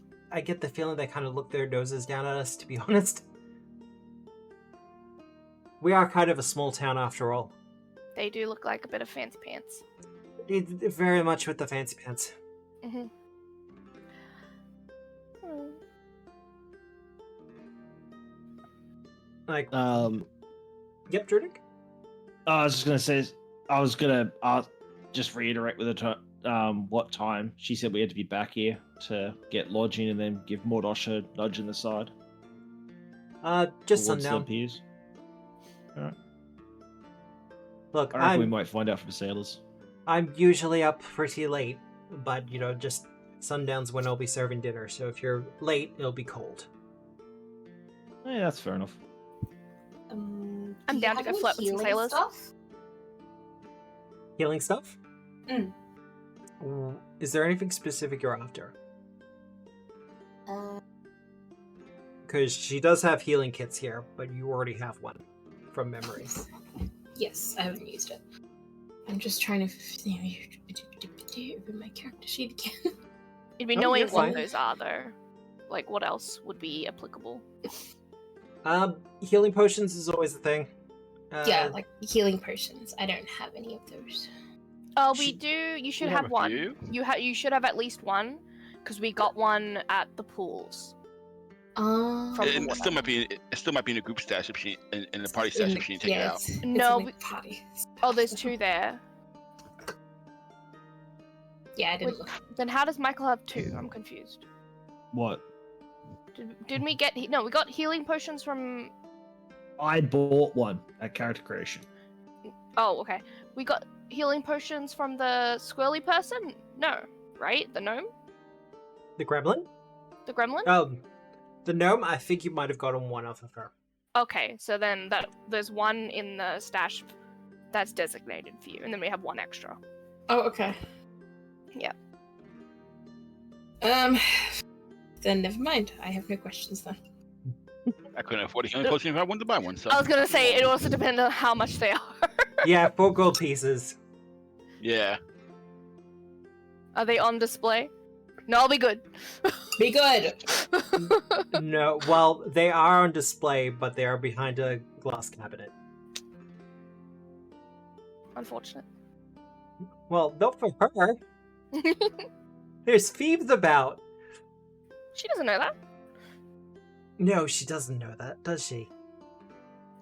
get the feeling they kind of look their noses down at us, to be honest. We are kind of a small town after all. They do look like a bit of fancy pants. Very much with the fancy pants. Mm-hmm. Like, yep, Drudic? I was just gonna say, I was gonna just reiterate with her what time. She said we had to be back here to get lodging and then give Mordosh a nudge in the side. Just towards sundown. the piers. Alright. Look, I reckon we might find out from sailors. I'm usually up pretty late, but just sundown's when I'll be serving dinner. So if you're late, it'll be cold. Yeah, that's fair enough. I'm do you down to have go any flirt with some healing sailors. Stuff? Healing stuff? Mm. Is there anything specific you're after? Because she does have healing kits here, but you already have one from memory. Yes, I haven't used it. I'm just trying to open my character sheet again. It'd be Oh, knowing you're what fine. those are, though. Like, what else would be applicable? Healing potions is always the thing. Yeah, like healing potions. I don't have any of those. Oh, She- we do. You should We have a one. few. You should have at least one, because we got one at the pools. From the It water. still might be. It still might be in the group stash if she in the party stash if she didn't take it out. It's No, in the we- party. Oh, there's two there. Yeah, I didn't Wait. look. Then how does Michael have two? I'm confused. What? Did we get? No, we got healing potions from. I bought one at character creation. Oh, okay. We got healing potions from the squirrely person. No, right? The gnome, The gremlin? the gremlin. The gnome, I think you might have gotten one off of her. Okay, so then there's one in the stash that's designated for you, and then we have one extra. Oh, okay. Yeah. Then never mind. I have no questions then. I couldn't afford a healing potion if I wanted to buy one. So I was gonna say it also depends on how much they are. Yeah, 4 gold pieces. yeah. Are they on display? No, I'll be good. Be good. No, well, they are on display, but they are behind a glass cabinet. Unfortunate. Well, not for her. There's thieves about. She doesn't know that. No, she doesn't know that, does she?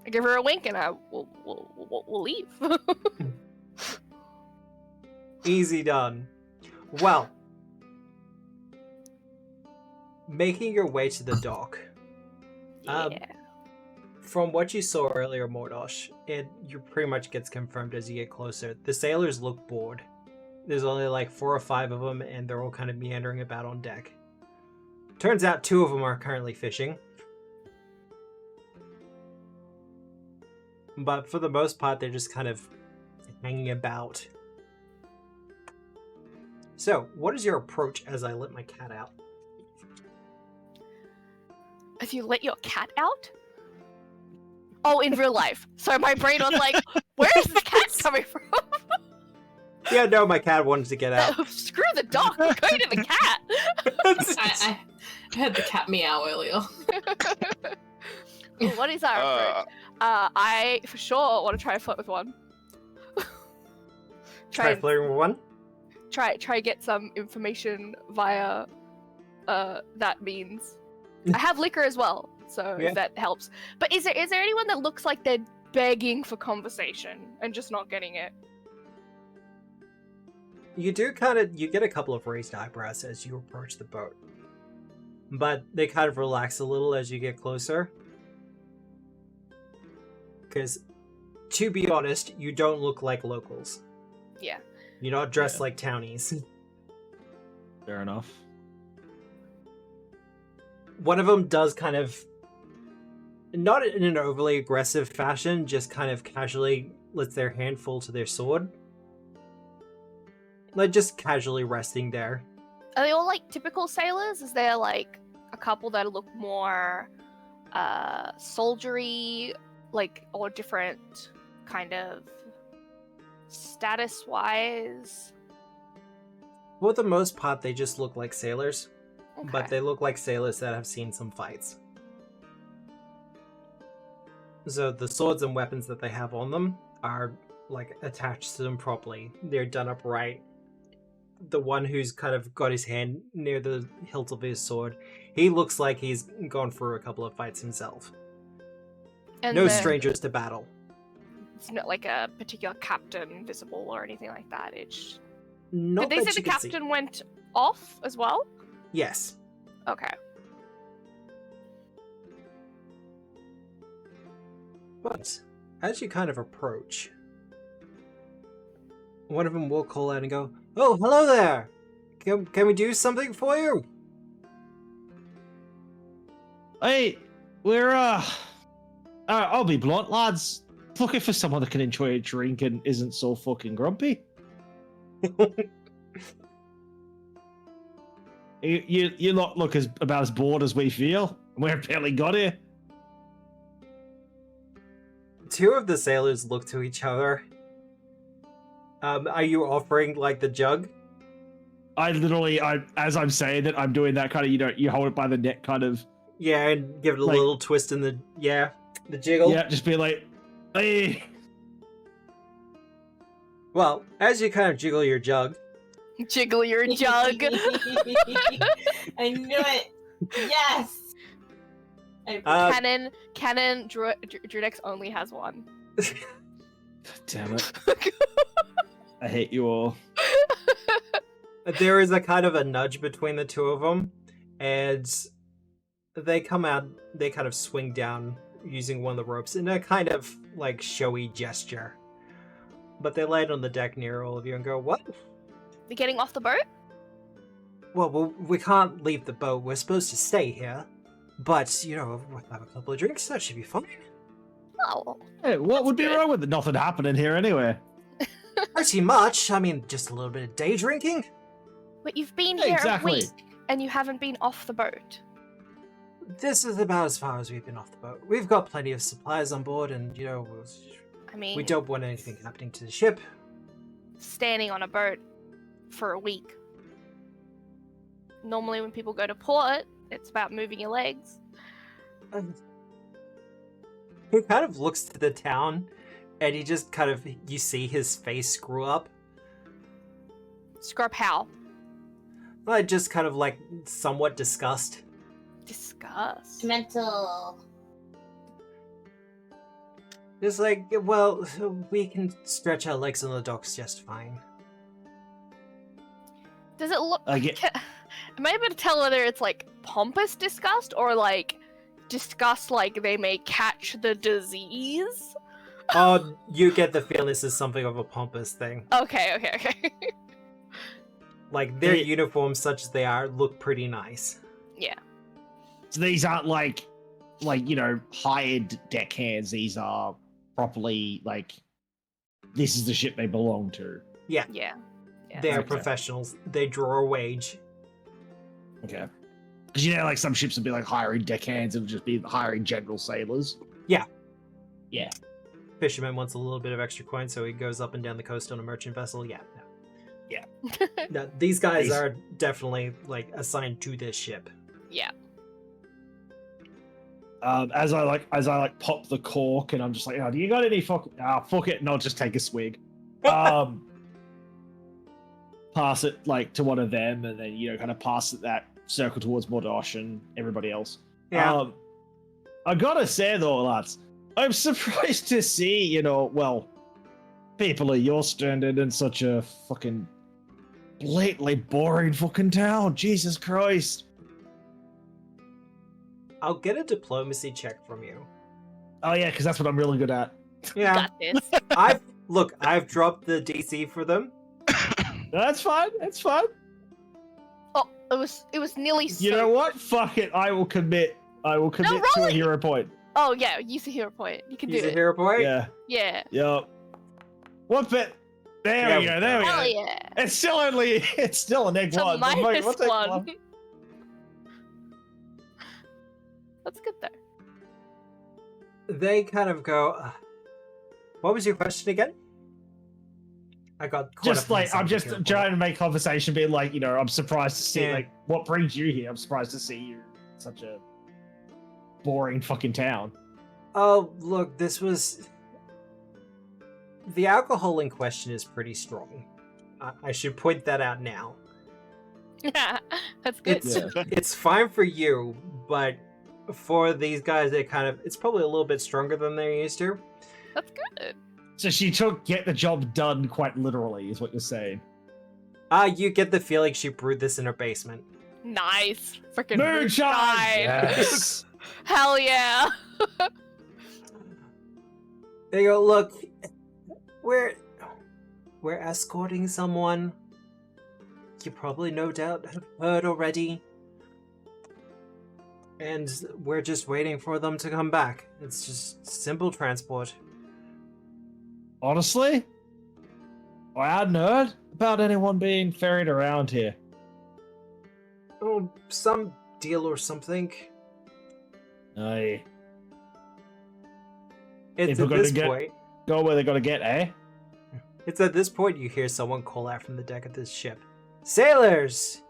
I give her a wink and we'll leave. Easy done. Well, making your way to the dock. Yeah. From what you saw earlier, Mordosh, you pretty much gets confirmed as you get closer. The sailors look bored. There's only like 4 or 5 of them, and they're all kind of meandering about on deck. Turns out 2 of them are currently fishing. But for the most part, they're just kind of hanging about. So, what is your approach as I let my cat out? If you let your cat out? Oh, in real life. So my brain was like, where is this cat coming from? Yeah, no, my cat wanted to get out. Screw the dog. We're going to the cat. I had the cat meow earlier. Well, what is our approach? I for sure want to try and flirt with one. Try flirting with one? Try get some information via that means. I have liquor as well, so Yeah. if that helps. But is there anyone that looks like they're begging for conversation and just not getting it? You get a couple of raised eyebrows as you approach the boat. But they kind of relax a little as you get closer. Because, to be honest, you don't look like locals. Yeah. You're not dressed Yeah. like townies. Fair enough. One of them does kind of, not in an overly aggressive fashion, just kind of casually lets their hand fall to their sword. Like, just casually resting there. Are they all like typical sailors? Is there like a couple that look more soldiery, like, or different kind of status wise? For the most part, they just look like sailors. Okay. But they look like sailors that have seen some fights. So the swords and weapons that they have on them are, like, attached to them properly. They're done up right. The one who's kind of got his hand near the hilt of his sword, he looks like he's gone through a couple of fights himself. And No the strangers to battle. it's not like a particular captain visible or anything like that. It's Not did they that say you the can see. captain went off as well? Yes. Okay. But as you kind of approach, one of them will call out and go, "Oh, hello there! Can we do something for you?" Hey, we're I'll be blunt, lads. Looking for someone that can enjoy a drink and isn't so fucking grumpy. You not look about as bored as we feel. We're barely got here. Two of the sailors look to each other. Are you offering like the jug? I as I'm saying that, I'm doing that kind of, you hold it by the neck kind of. Yeah, and give it a Like- little twist in the jiggle. Yeah, just be like, hey. Well, as you kind of jiggle your jug, Jiggle your jug. I knew it. Yes. Canon Drudex only has one. Damn it. I hate you all. there is a kind of a nudge between the two of them, and they come out. They kind of swing down using one of the ropes in a kind of like showy gesture. But they land on the deck near all of you and go, "What? They're getting off the boat? Well, we can't leave the boat. We're supposed to stay here. But, we'll have a couple of drinks. That should be fine." Oh. Hey, what would be good. wrong with it? Nothing happening here anyway. Pretty much. I mean, just a little bit of day drinking. But you've been here Exactly. a week and you haven't been off the boat. This is about as far as we've been off the boat. We've got plenty of supplies on board, and, I mean, we don't want anything happening to the ship. standing on a boat for a week. Normally when people go to port, it's about moving your legs. He kind of looks to the town, and he just kind of, you see his face screw up. Scrub how? Like, just kind of like somewhat disgust. Disgust. Mental. Just like, well, we can stretch our legs on the docks just fine. Does it look... I get- Am I able to tell whether it's like pompous disgust or like disgust like they may catch the disease? Oh, you get the feeling this is something of a pompous thing. Okay. Like, their Hey. uniforms, such as they are, look pretty nice. Yeah. So these aren't like hired deckhands. These are properly this is the ship they belong to. Yeah. They are Okay. professionals. They draw a wage. Okay. Because like some ships would be like hiring deckhands, it would just be hiring general sailors. Yeah. Yeah. Fisherman wants a little bit of extra coin, so he goes up and down the coast on a merchant vessel. Yeah, no. No, these guys These- are definitely assigned to this ship. Yeah. As I pop the cork, and I'm just like, oh, do you got any fuck it, and I'll just take a swig. Pass it to one of them, and then kind of pass it that circle towards Mordosh and everybody else. Yeah. I gotta say though, lads, I'm surprised to see, people of your standard in such a fucking blatantly boring fucking town. Jesus Christ. I'll get a diplomacy check from you. Oh yeah, because that's what I'm really good at. Yeah. Got this. I've dropped the DC for them. That's fine. That's fine. Oh, it was nearly so... You know what? Fuck it. I will commit. roll to a it! hero point. Oh yeah, use a hero point. You can Use do a it. hero point. Yeah. Yeah. Yep. What bit? There we go. There we Hell go. yeah. It's still a neg It's a one. but minus we'll take one. That's good though. They kind of go, what was your question again? I got caught Just up in I'm something just here. trying to make conversation, being I'm surprised to see Yeah. what brings you here. I'm surprised to see you in such a boring fucking town. Oh, look, this was... The alcohol in question is pretty strong. I should point that out now. That's good. It's Yeah. it's fine for you, but for these guys, it's probably a little bit stronger than they're used to. That's good. So she took get the job done quite literally, is what you're saying. You get the feeling she brewed this in her basement. Nice. Freaking Moonshine! Yes! Hell yeah. They go, look, we're escorting someone. You probably no doubt have heard already. And we're just waiting for them to come back. It's just simple transport. Honestly, I hadn't heard about anyone being ferried around here. Oh, some deal or something. Aye. It's If we're at gonna this get- point. Go where they gotta get, eh? It's at this point you hear someone call out from the deck of this ship. Sailors!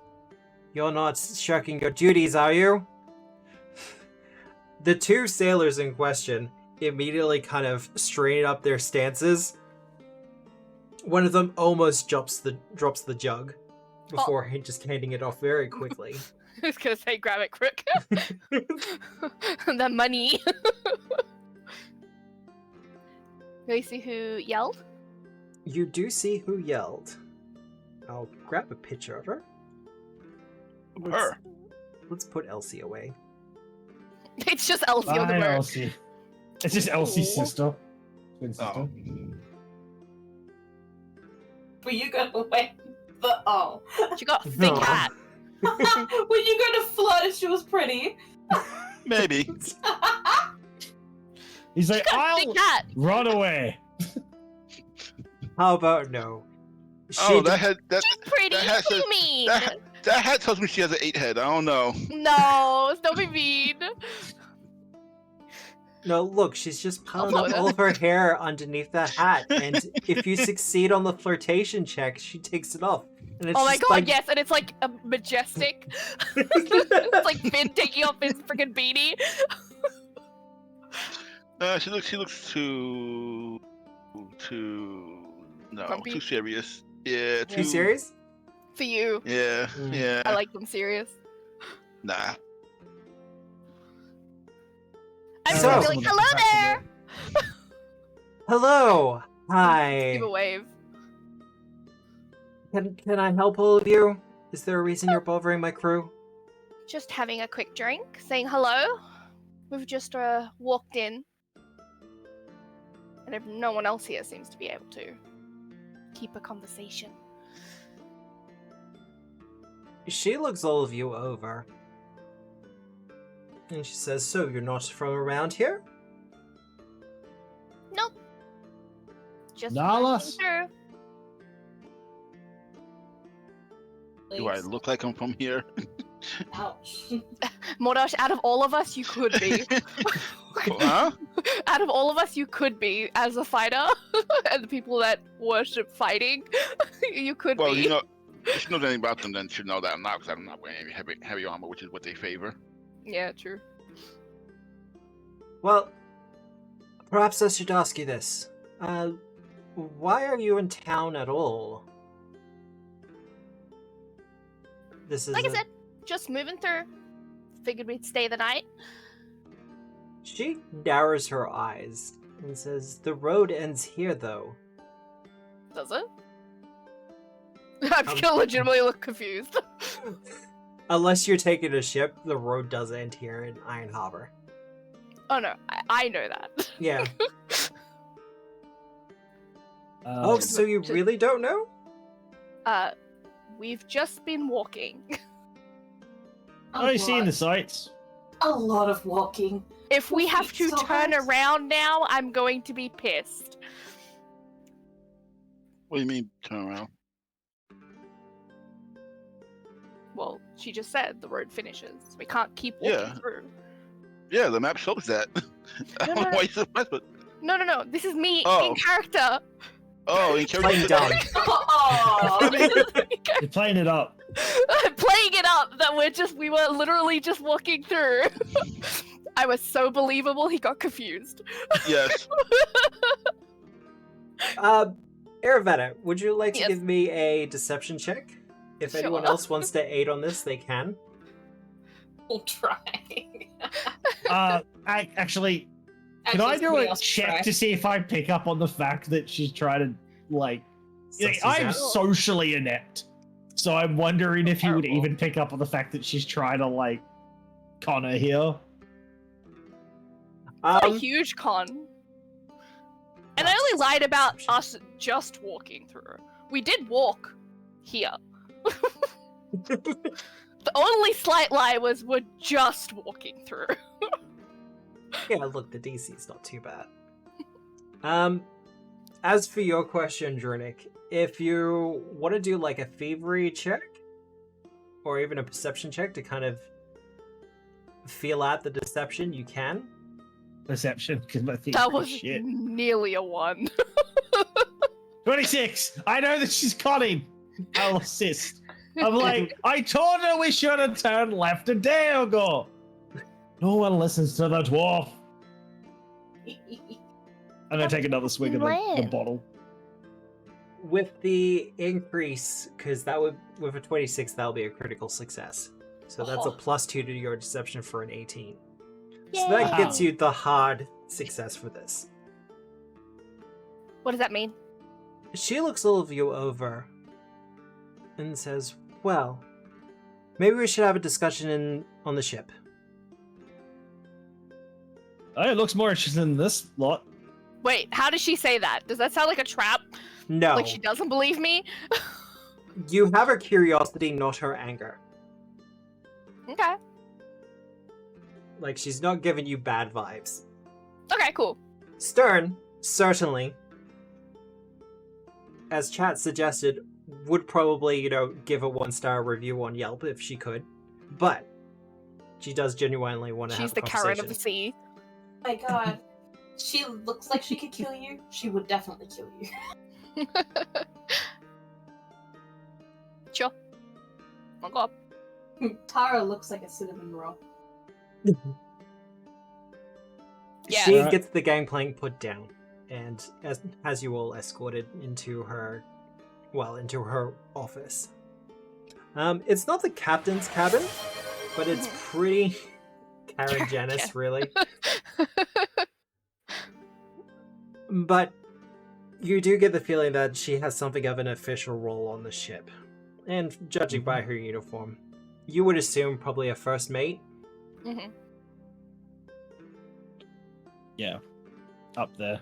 You're not shirking your duties, are you? The two sailors in question immediately kind of straighten up their stances. One of them almost drops the jug before just handing it off very quickly. I was gonna say grab it quick. The money. Do you see who yelled? You do see who yelled. I'll grab a picture of her. Her. Let's put Elsie away. It's just Elsie on the Bye, boat. Elsie. It's just Elsie's Aw. sister. Twin sister. Oh. Were you gonna wait? Oh. She got a thick No. hat. Were you gonna flirt if she was pretty? Maybe. He's like, I'll Thick hat. run away. How about no? Oh, that had that She's pretty. that has What do a- you mean? that hat tells me she has an 8 head. I don't know. No, don't be mean. No, look, she's just piling I'll up put all it. of her hair underneath that hat, and if you succeed on the flirtation check, she takes it off. And it's Oh my just god, like, yes, and it's like a majestic. It's like Finn taking off his freaking beanie. She looks too no, Grumpy? too serious. Yeah, Are too you serious? For you. Yeah, Mm. yeah. I like them serious. Nah. I'm So- gonna be like, hello there! Hello! Hi! Give a wave. Can I help all of you? Is there a reason you're bothering my crew? Just having a quick drink, saying hello. We've just walked in. And if no one else here seems to be able to keep a conversation. She looks all of you over. And she says, so you're not from around here? Nope. Just Nalas? walking through. Do I look like I'm from here? Ouch. Mordosh, out of all of us, you could be. Huh? Out of all of us, you could be as a fighter, and the people that worship fighting, you could Well, be. you know, if she knows anything about them, then she'll know that I'm not, because I'm not wearing any heavy armor, which is what they favor. Yeah, true. Well, perhaps I should ask you this. Why are you in town at all? This is Like I said, just moving through. Figured we'd stay the night. She narrows her eyes and says, the road ends here, though. Does it? I'm gonna legitimately look confused. Unless you're taking a ship, the road does end here in Iron Harbor. Oh no, I know that. Yeah. Oh, so you really don't know? We've just been walking. Oh, you seeing the sights? A lot of walking. If we have to So turn hard. around now, I'm going to be pissed. What do you mean, turn around? Well, she just said the road finishes. We can't keep walking Yeah. through. Yeah, the map shows that. I don't know why you're surprised, but No. This is me Oh. in character. oh, in Playing character. dumb. Aww. You're playing it up. Playing it up that we were literally just walking through. I was so believable, he got confused. Yes. Aravetta, would you like to Yes. give me a deception check? If anyone Sure. else wants to aid on this, they can. We'll try. Actually, Can I Actually, do somebody a else check try. to see if I pick up on the fact that she's trying to, like, Suss these I'm out. socially inept. So I'm wondering if you would Terrible. even pick up on the fact that she's trying to, like, con her here. Not a huge con. And I only lied about us just walking through. We did walk here. The only slight lie was we're just walking through. Yeah, look, the DC's not too bad. As for your question, Drunic, if you want to do like a thievery check, or even a perception check to kind of feel out the deception, you can. Perception, because my thing That was shit. nearly a 1. 26! I know that she's conning! I'll assist. I'm like, I told her we should have turned left a day ago! No one listens to the dwarf. And I take another swig of the bottle. With the increase, because that would, with a 26, that'll be a critical success. So that's a +2 to your deception for an 18. So that gets you the hard success for this. What does that mean? She looks all of you over and says, well, maybe we should have a discussion on the ship. Oh, it looks more interesting than this lot. Wait, how does she say that? Does that sound like a trap? No. Like she doesn't believe me? You have her curiosity, not her anger. Okay. Like, she's not giving you bad vibes. Okay, cool. Stern, certainly, as chat suggested, would probably, give a 1-star review on Yelp if she could. But she does genuinely want to have She's a the conversation. Karen of the sea. My god. She looks like she could kill you. She would definitely kill you. Sure. Oh god. Tara looks like a cinnamon roll. Yeah. She gets the gangplank put down, and has you all escorted into her office. It's not the captain's cabin, but it's pretty Karen Janice, really. But you do get the feeling that she has something of an official role on the ship. And judging by her uniform, you would assume probably a first mate. Mm-hmm. Yeah. Up there.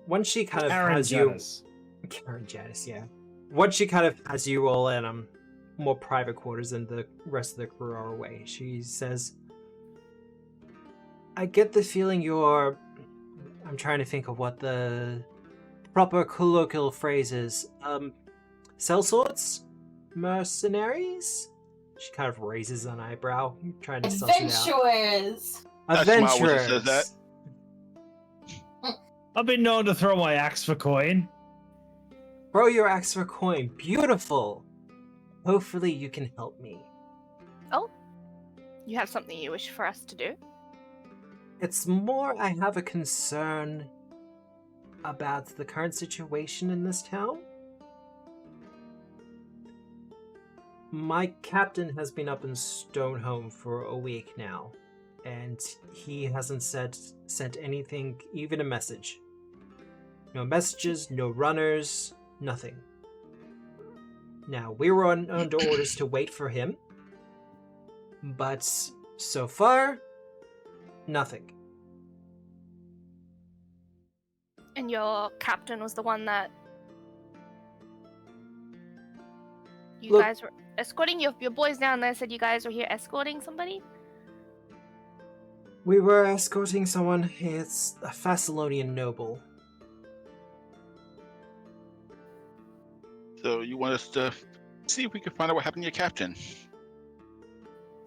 Once she kind of Karen has Janice. Karen Janice, yeah. Once she kind of has you all in more private quarters and the rest of the crew are away, she says, I get the feeling you're... I'm trying to think of what the proper colloquial phrase is. Sellswords? Mercenaries? She kind of raises an eyebrow, trying to suss it out. Adventurers! That's smart when she says Adventurers! that. I've been known to throw my axe for coin. Throw your axe for coin. Beautiful! Hopefully you can help me. Oh? You have something you wish for us to do? It's more I have a concern about the current situation in this town. My captain has been up in Stonehome for a week now, and he hasn't sent anything, even a message. No messages, no runners, nothing. Now, we were under orders to wait for him, but so far, nothing. And your captain was the one that you Look- guys were escorting? Your boys down there said you guys were here escorting somebody? We were escorting someone. It's a Thassalonian noble. So you want us to see if we can find out what happened to your captain?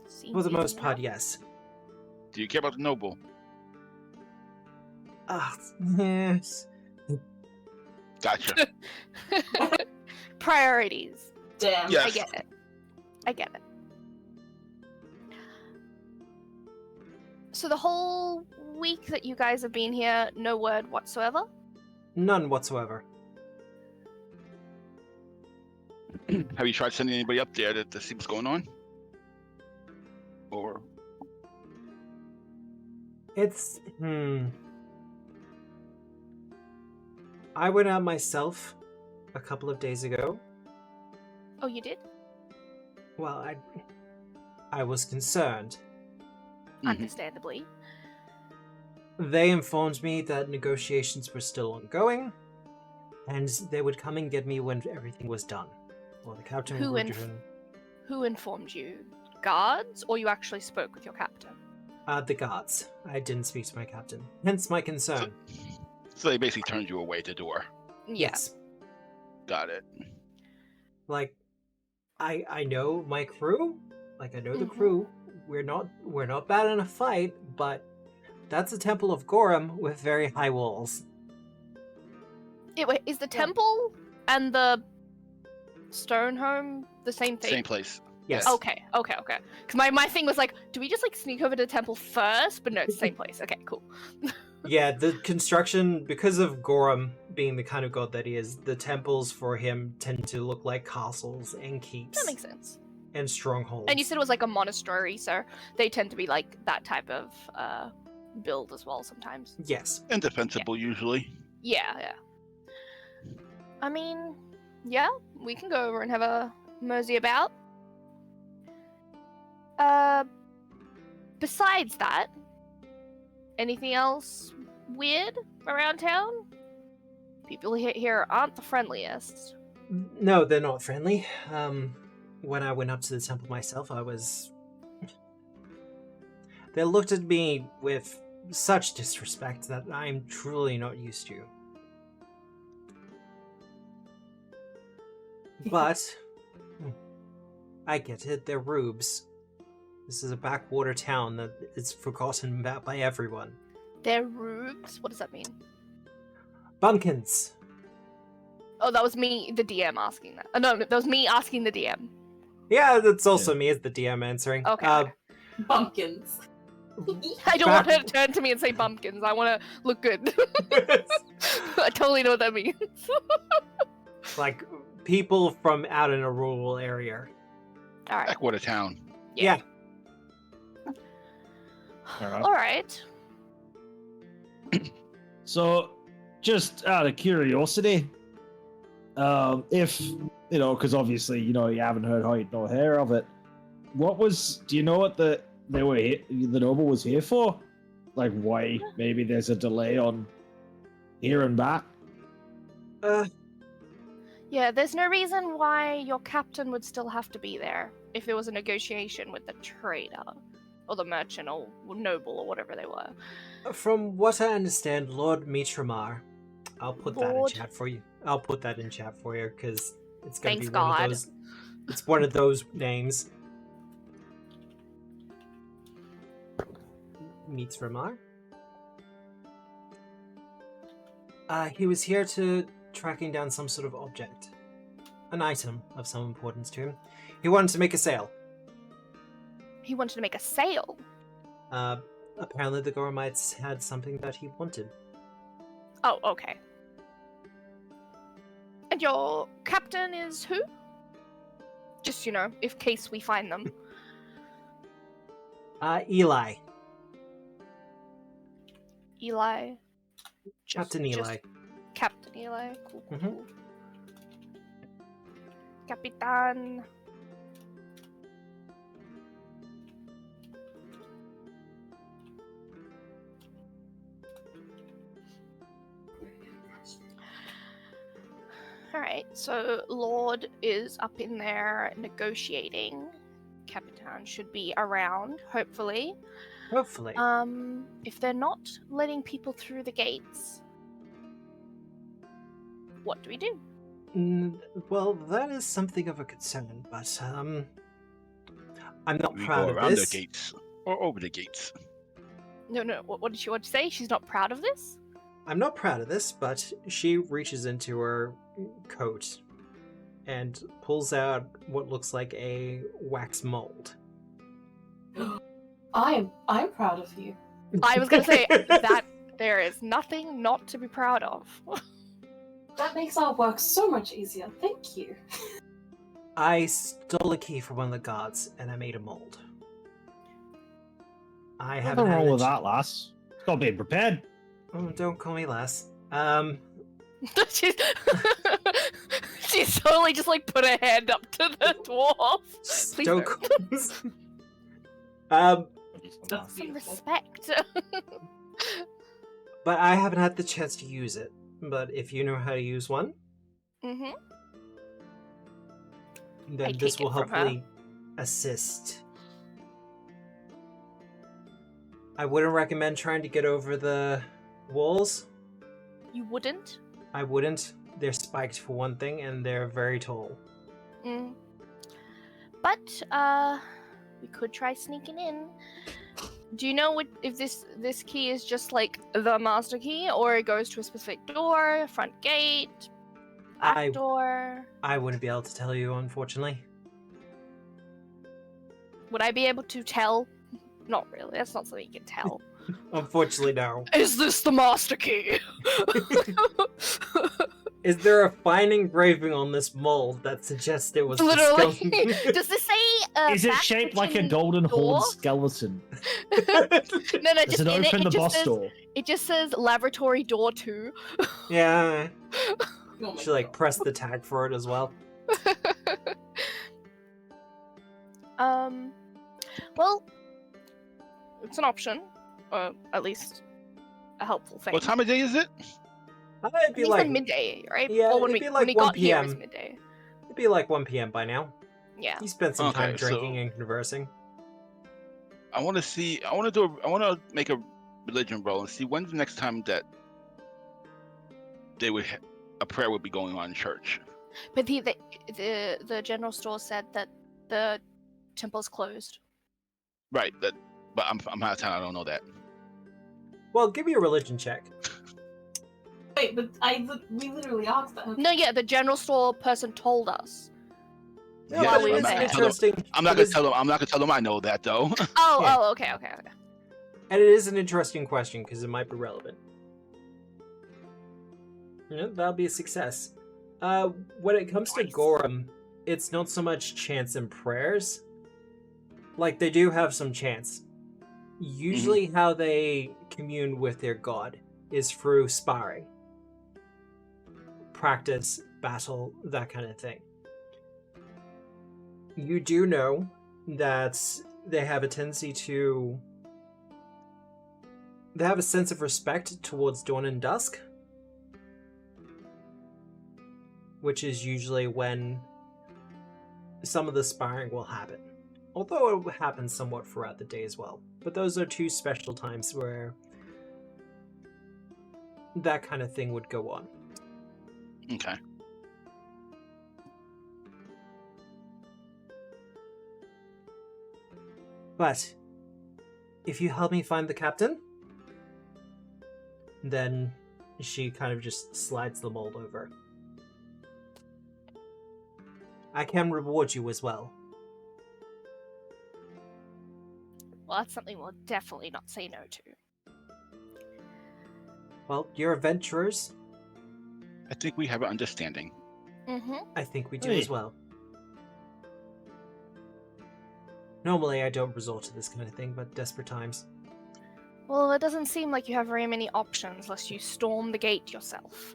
Seems For the easy most part, enough. yes. Do you care about the noble? Yes. Gotcha. Priorities. Damn. Yeah. I get it. I get it. So the whole week that you guys have been here, no word whatsoever? None whatsoever. Have you tried sending anybody up there to see what's going on? Or It's I went out myself a couple of days ago. Oh, you did? Well, I was concerned. Understandably. They informed me that negotiations were still ongoing, and they would come and get me when everything was done. Well, the captain Who would inf- return. Who informed you? Guards, or you actually spoke with your captain? The guards. I didn't speak to my captain. Hence my concern. So they basically turned you away at the door. Yeah. Yes. Got it. Like, I know my crew. Like, I know the Mhm. crew. We're not bad in a fight, but that's a temple of Gorum with very high walls. Wait, is the temple and the Stonehome the same thing? Same place. Yes. Okay. Because my thing was like, do we just like sneak over to the temple first? But no, it's the same place. Okay, cool. Yeah, the construction, because of Gorum being the kind of god that he is, the temples for him tend to look like castles and keeps That makes sense. and strongholds. And you said it was like a monastery, so they tend to be like that type of build as well sometimes. Yes. Indefensible usually. Yeah. I mean, yeah, we can go over and have a mosey about. Besides that, anything else weird around town? People here aren't the friendliest. No, they're not friendly. When I went up to the temple myself, they looked at me with such disrespect that I'm truly not used to. But I get it, they're rubes. This is a backwater town that is forgotten about by everyone. They're rubes? What does that mean? Bumpkins! Oh, that was me, the DM, asking that. No, that was me asking the DM. Yeah, that's also me as the DM answering. Okay. Bumpkins. I don't want her to turn to me and say bumpkins. I want to look good. I totally know what that means. Like, people from out in a rural area. All right. Backwater town. Yeah. All right. So, just out of curiosity, if because obviously you haven't heard height nor hair of it. Do you know what the noble was here for? Like, why maybe there's a delay on hearing back? Yeah, there's no reason why your captain would still have to be there if there was a negotiation with the trader or the merchant or noble or whatever they were. From what I understand, Lord Mitramar, I'll put that in Lord? chat for you. I'll put that in chat for you because it's going to Thanks, be one God. of those. It's one of those names. Mitramar. He was here tracking down some sort of object, an item of some importance to him. He wanted to make a sale. He wanted to make a sale. Apparently the Gorumites had something that he wanted. Oh, okay. And your captain is who? Just, in case we find them. Eli. Eli. Captain Eli. Captain Eli. Cool. Mhm. Cool. Capitan. Alright, so Lord is up in there negotiating. Capitan should be around, hopefully. Hopefully. If they're not letting people through the gates, what do we do? Well, that is something of a concern, but I'm not We proud go of around this. the gates or over the gates. No, what did she say? She's not proud of this? I'm not proud of this, but she reaches into her coat and pulls out what looks like a wax mold. I'm proud of you. I was gonna say that there is nothing not to be proud of. That makes our work so much easier. Thank you. I stole a key from one of the guards and I made a mold. I haven't Nothing had wrong a with that, lass. It's called being prepared. Oh, don't call me less. she's, she's totally just like put her hand up to the dwarf. Please Don't don't. call That's Some beautiful. respect. but I haven't had the chance to use it. But if you know how to use one, Mm-hmm. then I this take will it from her. hopefully assist. I wouldn't recommend trying to get over the walls. You wouldn't? I wouldn't. They're spiked for one thing, and they're very tall. Mm. But we could try sneaking in. Do you know if this key is just like the master key, or it goes to a specific door, front gate, back door? I wouldn't be able to tell you, unfortunately. Would I be able to tell? Not really. That's not something you can tell. Unfortunately, no. Is this the master key? Is there a fine engraving on this mold that suggests it was the Literally. skeleton? Does this say? Is it shaped like a golden door? horn skeleton? No, Does just it in open it the just boss says, door? It just says laboratory door 2. Yeah. Oh my Should like God. press the tag for it as well. Well, it's an option, or at least a helpful thing. What time of day is it? It'd I be think like it's midday, right? Yeah, Or when it'd we be like when we 1 got here, it was PM. midday. it'd be like 1 p.m. by now. Yeah. You spent some time Okay, drinking so- and conversing. I want to make a religion roll and see when's the next time that a prayer would be going on in church. But the general store said that the temple's closed. Right. But I'm out of town. I don't know that. Well, give me a religion check. Wait, but we literally asked that. No, yeah, the general store person told us. No, Yes, but it I'm is not an gonna tell them. interesting. I'm not it gonna is- tell them. I'm not gonna tell them I know that though. Oh, Yeah. oh, okay. And it is an interesting question because it might be relevant. Yeah, that'll be a success. When it comes to Nice. Gorum, it's not so much chants and prayers. Like, they do have some chants. Usually how they commune with their god is through sparring. Practice, battle, that kind of thing. You do know that they have a tendency to... They have a sense of respect towards dawn and dusk, which is usually when some of the sparring will happen. Although it happens somewhat throughout the day as well. But those are two special times where that kind of thing would go on. Okay. But if you help me find the captain, then she kind of just slides the mold over. I can reward you as well. Well, that's something we'll definitely not say no to. Well, you're adventurers. I think we have an understanding. Mm-hmm. I think we do Hey. as well. Normally I don't resort to this kind of thing, but desperate times. Well, it doesn't seem like you have very many options unless you storm the gate yourself.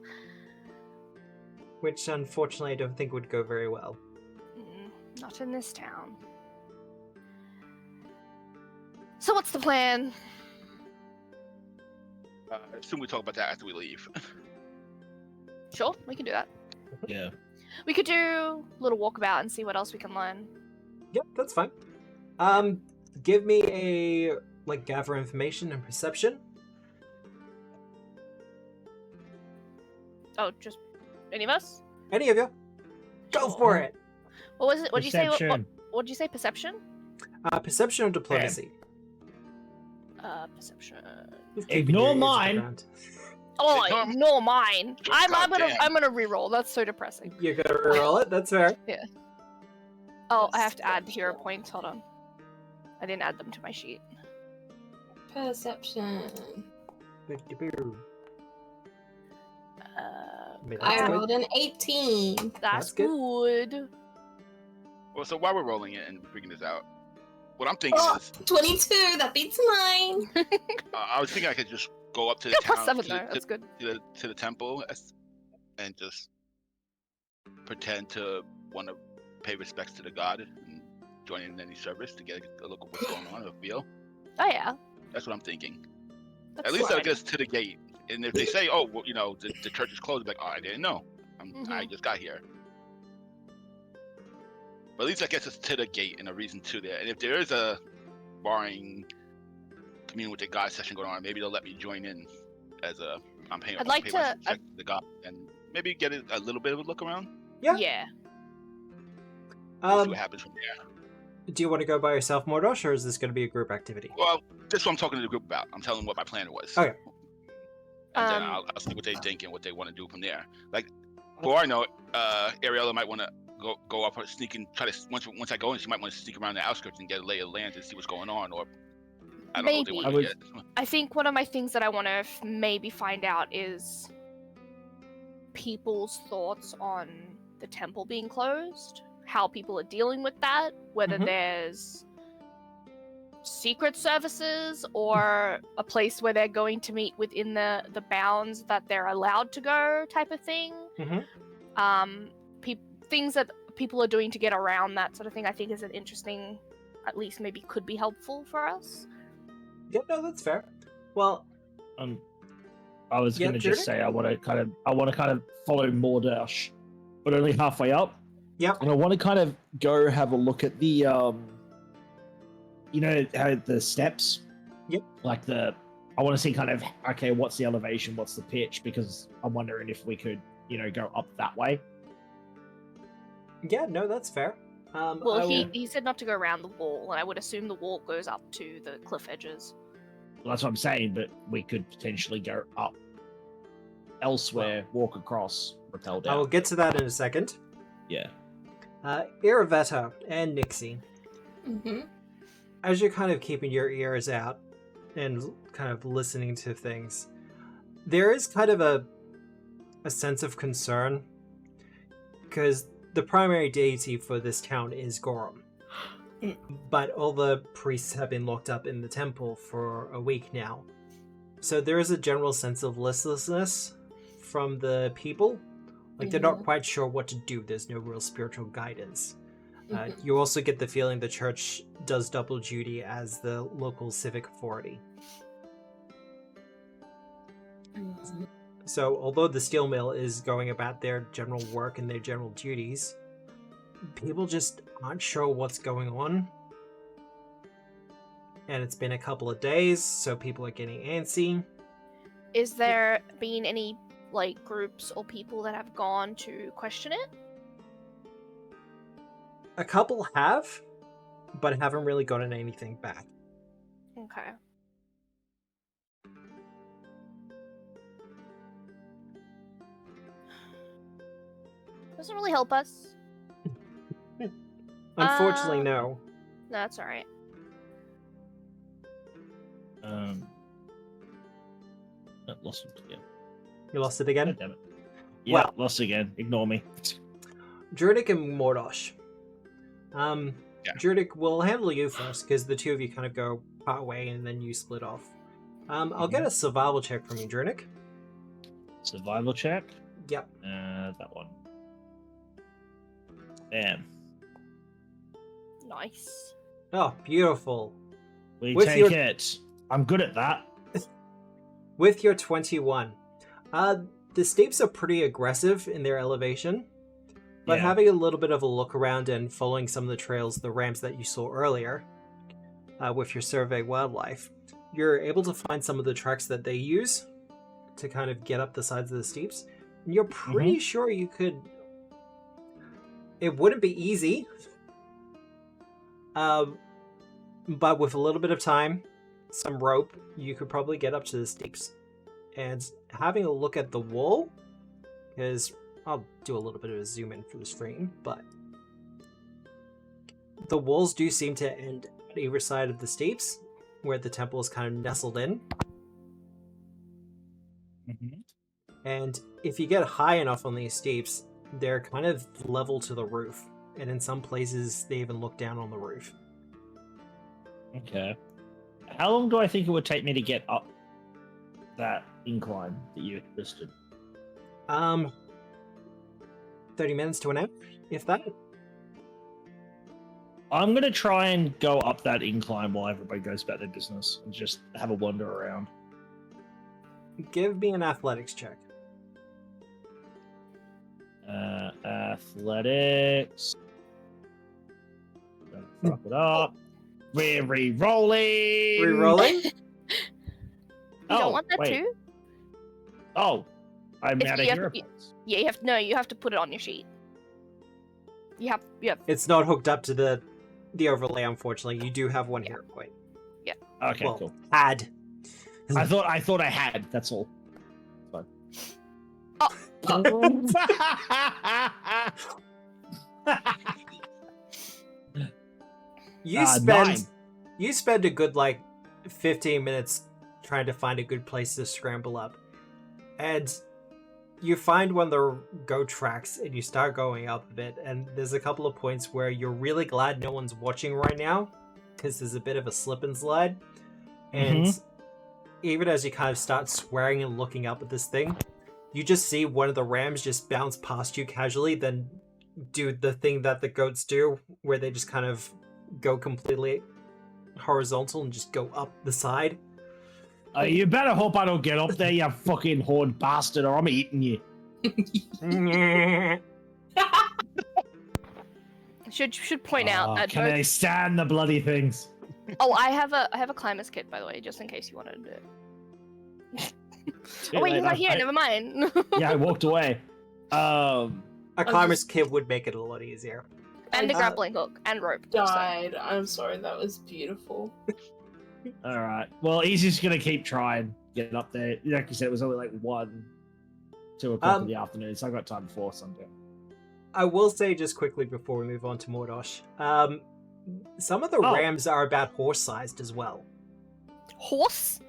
Which unfortunately I don't think would go very well. Not in this town. So what's the plan? I assume we talk about that after we leave. Sure, we can do that. Yeah. We could do a little walkabout and see what else we can learn. Yep, that's fine. Give me a, gather information and perception. Oh, just any of us? Any of you? Go for it! What was it? What did you say? Perception. What did you say? Perception? Perception or diplomacy? Perception. Just keeping Ignore your ears to the mine. ground. Oh, Ignore- ignore mine. I'm Goddamn. gonna reroll. That's so depressing. You're gonna roll it, that's fair. Oh, I have to add hero points. Hold on. I didn't add them to my sheet. Perception. That's I good. rolled an 18. That's good. good. Well, so while we're rolling it and figuring this out, what I'm thinking Oh, is, 22. That beats mine. I was thinking I could just go up to the Yeah, town, +7 though. That's good. to the temple, and just pretend to want to pay respects to the god and join in any service to get a look at what's going on or feel. Oh yeah. That's what I'm thinking. That's At least that'll fine. get us to the gate. And if they say, "Oh, well, the church is closed," like, "Oh, I didn't know. I just got here." But at least that gets us to the gate and a reason to there. And if there is a barring communion with the god session going on, maybe they'll let me join in as I'm paying. I'd like pay to- my respect to the god and maybe get a little bit of a look around. Yeah. Yeah. We'll see what happens from there. Do you want to go by yourself, Mordosh, or is this going to be a group activity? Well, that's what I'm talking to the group about. I'm telling them what my plan was. Okay. And then Um, I'll see what they think and what they want to do from there. Like, for all I know, Ariella might want to go up or sneak and try to once I go in, she might want to sneak around the outskirts and get a lay of the land and see what's going on. Or I don't know what they Maybe. want to do yet. I think one of my things that I want to maybe find out is people's thoughts on the temple being closed, how people are dealing with that, whether Mhm. there's secret services or a place where they're going to meet within the bounds that they're allowed to go, type of thing. Mhm. Things that people are doing to get around that sort of thing, I think is an interesting, at least maybe could be helpful for us. Yeah, no, that's fair. Well, I was Yeah, going to just Jurek? say I want to kind of follow Mordash, but only halfway up. Yep. And I want to kind of go have a look at the how the steps. Yep. Like I want to see kind of, okay, what's the elevation, what's the pitch, because I'm wondering if we could go up that way. yeah, no, that's fair. I Well, will- he said not to go around the wall, and I would assume the wall goes up to the cliff edges. Well, that's what I'm saying, but we could potentially go up elsewhere, walk across, rappel I will down. get to that in a second. Yeah. Iravetta and Nixie, Mm-hmm. as you're kind of keeping your ears out and kind of listening to things, there is kind of a sense of concern because the primary deity for this town is Gorum. But all the priests have been locked up in the temple for a week now. So there is a general sense of listlessness from the people. Like, they're not quite sure what to do. There's no real spiritual guidance. You also get the feeling the church does double duty as the local civic authority. So, although the steel mill is going about their general work and their general duties, people just aren't sure what's going on. And it's been a couple of days, so people are getting antsy. Is there been any groups or people that have gone to question it? A couple have, but haven't really gotten anything back. Okay. Doesn't really help us. Unfortunately, no. No, that's alright. Lost it again. You lost it again? Damn it. Yeah, Well- lost again. Ignore me. Druidic and Mordosh. Yeah. Druidic, will handle you first, because the two of you kind of go part way and then you split off. I'll get a survival check from you, Druidic. Survival check. Yep. That one. Damn. Nice. Oh, beautiful. We With take your- it. I'm good at that. With your 21. The steeps are pretty aggressive in their elevation, but Yeah. having a little bit of a look around and following some of the trails, the ramps that you saw earlier, with your survey wildlife, you're able to find some of the tracks that they use to kind of get up the sides of the steeps. And you're pretty sure you could... It wouldn't be easy, but with a little bit of time, some rope, you could probably get up to the steeps. And having a look at the wall, because I'll do a little bit of a zoom in for the stream, but the walls do seem to end at either side of the steeps, where the temple is kind of nestled in. And if you get high enough on these steeps, they're kind of level to the roof. And in some places, they even look down on the roof. Okay. How long do I think it would take me to get up that incline that you listed? 30 minutes to an hour, if that. I'm gonna try and go up that incline while everybody goes about their business and just have a wander around. Give me an athletics check. Athletics. Don't fuck it up. We're re-rolling. Re-rolling? You don't want that wait. too? Oh, I'm If out of you have hero to- points. Yeah, you have to put it on your sheet. You have. It's not hooked up to the overlay, unfortunately. You do have one hero point. Okay, well, cool. had. I thought I had. That's all. Fine. You Nine. spend a good 15 minutes trying to find a good place to scramble up. And you find one of the goat tracks and you start going up a bit, and there's a couple of points where you're really glad no one's watching right now because there's a bit of a slip and slide. And even as you kind of start swearing and looking up at this thing, you just see one of the rams just bounce past you casually, then do the thing that the goats do where they just kind of go completely horizontal and just go up the side. You better hope I don't get up there, you fucking horned bastard, or I'm eating you. Should point out that. Can I stand the bloody things? Oh, I have a climber's kit, by the way, just in case you wanted to do it. Oh wait, he's not here. Never mind. Yeah, I walked away. A climber's kit would make it a lot easier. And a grappling hook and rope. Died. I'm sorry, that was beautiful. All right. Well, he's just gonna keep trying getting up there. Like you said, it was only 1, 2 o'clock in the afternoon, so I got time before Sunday. I will say just quickly before we move on to Mordosh, some of the rams are about horse-sized as well. Horse?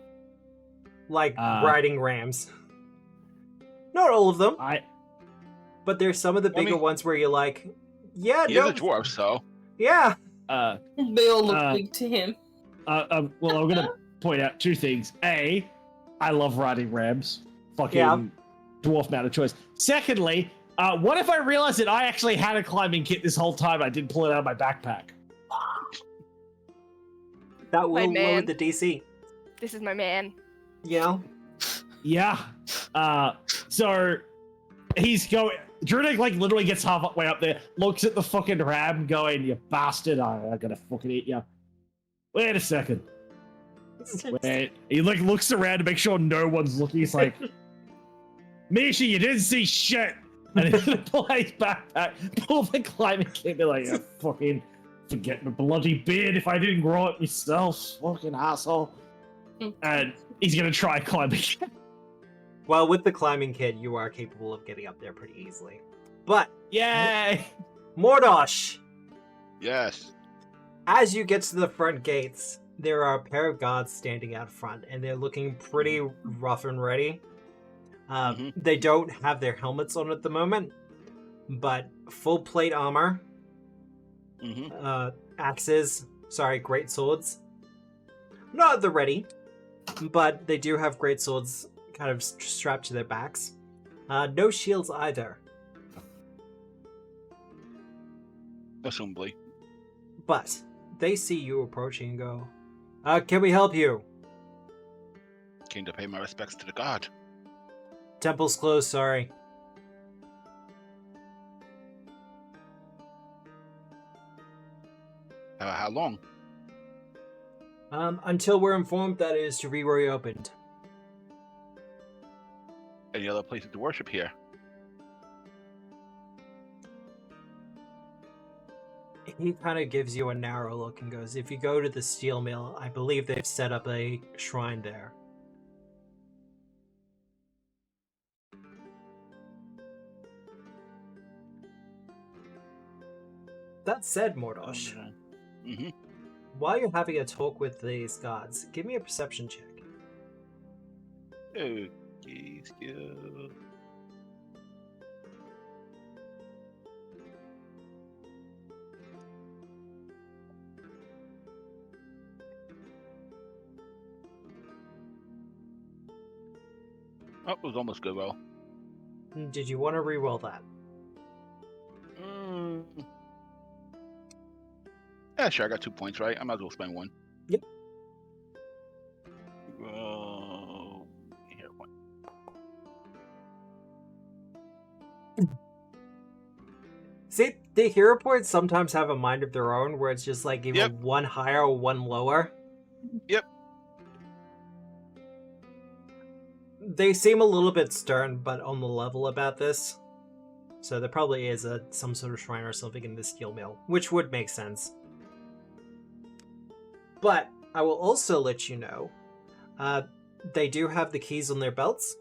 Riding rams. Not all of them, but there's some of the bigger ones where you're like, yeah, he's a dwarf, so yeah. They all look big to him. Well, I'm gonna point out 2 things. A, I love riding rams. Fucking dwarf man of choice. Secondly, what if I realized that I actually had a climbing kit this whole time? I didn't pull it out of my backpack. That will lower the DC. This is my man. Yeah. Yeah. So he's going. Druidic literally gets halfway up there, looks at the fucking ram, going, "You bastard! I'm gonna fucking eat you." Wait a second. Wait. He looks around to make sure no one's looking. He's like, "Misha, you didn't see shit." And he's gonna pull out his backpack, pull the climbing kit, be like, "You fucking forget my bloody beard if I didn't grow it myself, fucking asshole." And he's gonna try climbing. Well, with the climbing kit, you are capable of getting up there pretty easily. But yay, Mordosh! Yes. As you get to the front gates, there are a pair of guards standing out front, and they're looking pretty rough and ready. They don't have their helmets on at the moment, but full plate armor, axes, great swords. Not at the ready, but they do have great swords kind of strapped to their backs. No shields either. Assumably. But they see you approaching and go, can we help you? Came to pay my respects to the god. Temple's closed, sorry. How long? Until we're informed that it is to be reopened. Any other places to worship here? He kind of gives you a narrow look and goes, if you go to the steel mill, I believe they've set up a shrine there. That said, Mordosh, while you're having a talk with these gods, give me a perception check. Okay, Oh, it was almost good roll. Did you want to re-roll that? Yeah, sure. I got 2 points, right? I might as well spend 1. Yep. Here, 1. See, the hero points sometimes have a mind of their own, where it's just like either Yep. one higher or one lower. Yep. They seem a little bit stern, but on the level about this. So there probably is some sort of shrine or something in the steel mill, which would make sense. But I will also let you know, they do have the keys on their belts,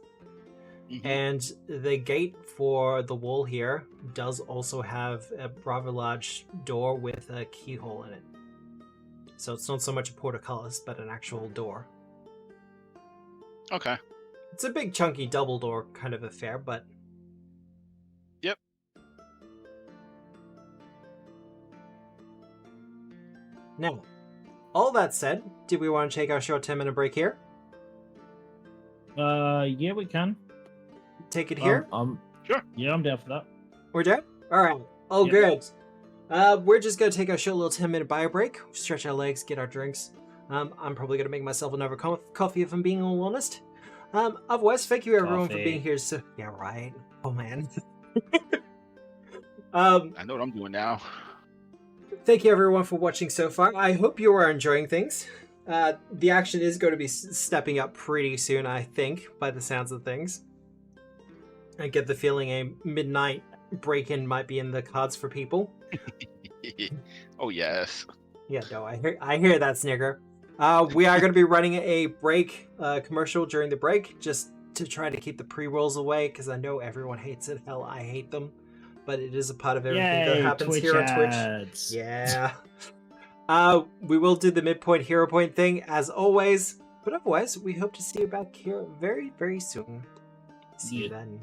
and the gate for the wall here does also have a rather large door with a keyhole in it. So it's not so much a portcullis, but an actual door. Okay. It's a big chunky double door kind of affair, but... Yep. Now, all that said, did we want to take our short 10-minute break here? Yeah, we can. Take it here? Sure. Yeah, I'm down for that. We're done? Alright. Oh, Yep. good. We're just going to take our short little 10-minute bio break, stretch our legs, get our drinks. I'm probably going to make myself another coffee if I'm being all honest. Otherwise, thank you everyone for Coffee. being here. So, yeah, right. Oh, man. I know what I'm doing now. Thank you everyone for watching so far. I hope you are enjoying things. The action is going to be stepping up pretty soon, I think, by the sounds of things. I get the feeling a midnight break-in might be in the cards for people. Oh, yes. Yeah, no, I hear that, Snigger. We are going to be running a break commercial during the break, just to try to keep the pre-rolls away, because I know everyone hates it. Hell, I hate them. But it is a part of everything that happens Twitch here on Twitch. ads. Yeah. We will do the midpoint hero point thing as always, but otherwise we hope to see you back here very, very soon. See you then.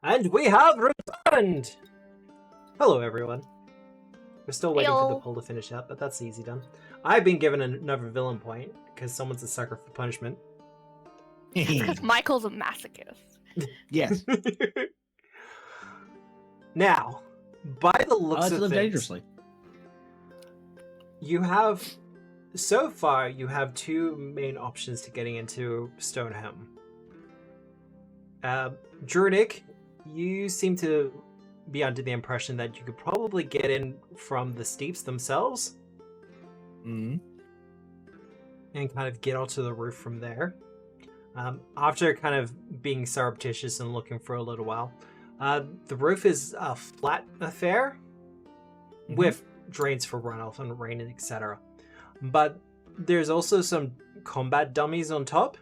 And we have returned! Hello everyone. We're still waiting for the Heyo. poll to finish up, but that's easy done. I've been given another villain point, because someone's a sucker for punishment. Because Michael's a masochist. Yes. Now, by the I looks like to of live things, dangerously. you have, so far, you have two main options to getting into Stonehome. Druidic, you seem to be under the impression that you could probably get in from the steeps themselves Mm-hmm. and kind of get onto the roof from there. After kind of being surreptitious and looking for a little while, the roof is a flat affair with drains for runoff and rain, etc. But there's also some combat dummies on top,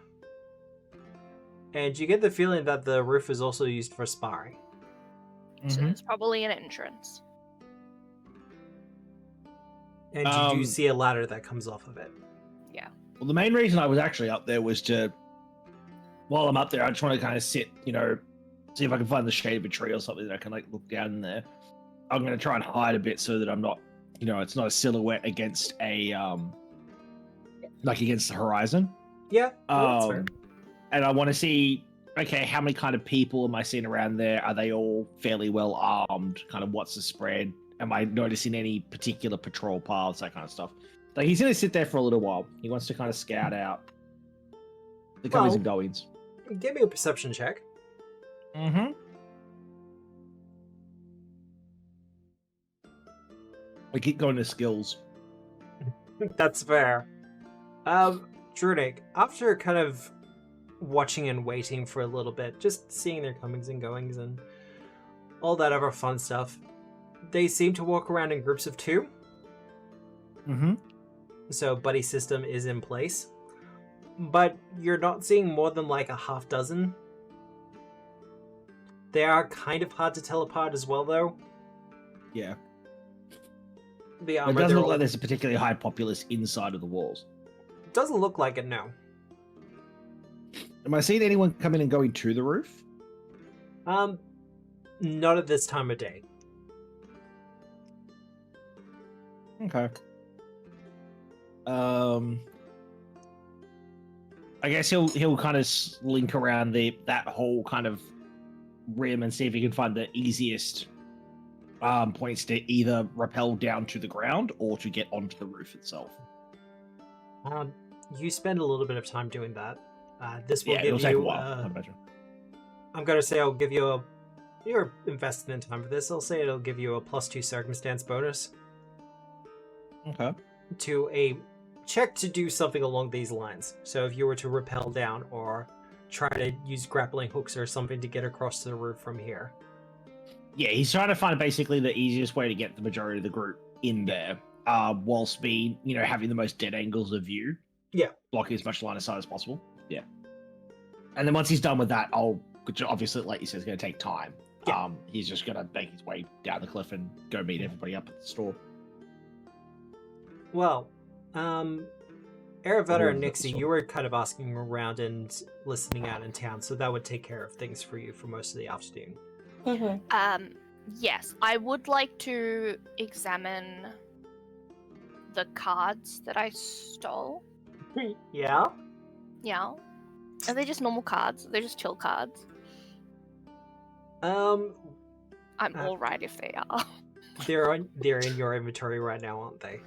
and you get the feeling that the roof is also used for sparring. So there's probably an entrance. And you do see a ladder that comes off of it. Well, the main reason I was actually up there was while I'm up there, I just want to kind of sit, see if I can find the shade of a tree or something that I can look down in there. I'm going to try and hide a bit so that I'm not, it's not a silhouette against against the horizon. Yeah, that's fair. And I want to see, okay, how many kind of people am I seeing around there? Are they all fairly well armed? Kind of what's the spread? Am I noticing any particular patrol paths, that kind of stuff? He's going to sit there for a little while. He wants to kind of scout out the comings and goings. Give me a perception check. Mm-hmm. We keep going to skills. That's fair. Druidic, after kind of watching and waiting for a little bit, just seeing their comings and goings and all that other fun stuff, they seem to walk around in groups of 2. Mm-hmm. So buddy system is in place. But you're not seeing more than a half dozen. They are kind of hard to tell apart as well, though. Yeah. The It armor, doesn't they're look all- like there's a particularly high populace inside of the walls. doesn't look like it, no. Am I seeing anyone coming and going to the roof? Not at this time of day. Okay. I guess he'll kind of slink around that whole kind of rim and see if he can find the easiest points to either rappel down to the ground or to get onto the roof itself. You spend a little bit of time doing that. This will Yeah, give it'll take a you. while, I'd imagine. I'm gonna say I'll give you a. You're invested in time for this. I'll say it'll give you a +2 circumstance bonus Okay. to a check to do something along these lines. So if you were to rappel down or try to use grappling hooks or something to get across to the roof from here. Yeah, he's trying to find basically the easiest way to get the majority of the group in there, whilst being, having the most dead angles of view. Yeah. Blocking as much line of sight as possible. Yeah. And then once he's done with that, which obviously, like you said, is going to take time. Yeah. He's just going to make his way down the cliff and go meet everybody up at the store. Well, Aravetta and Nixie, So- you were kind of asking around and listening out in town, so that would take care of things for you for most of the afternoon. Yes, I would like to examine the cards that I stole. Yeah? Yeah. Are they just normal cards? They're just chill cards. Um, I'm alright if they are. they're in your inventory right now, aren't they?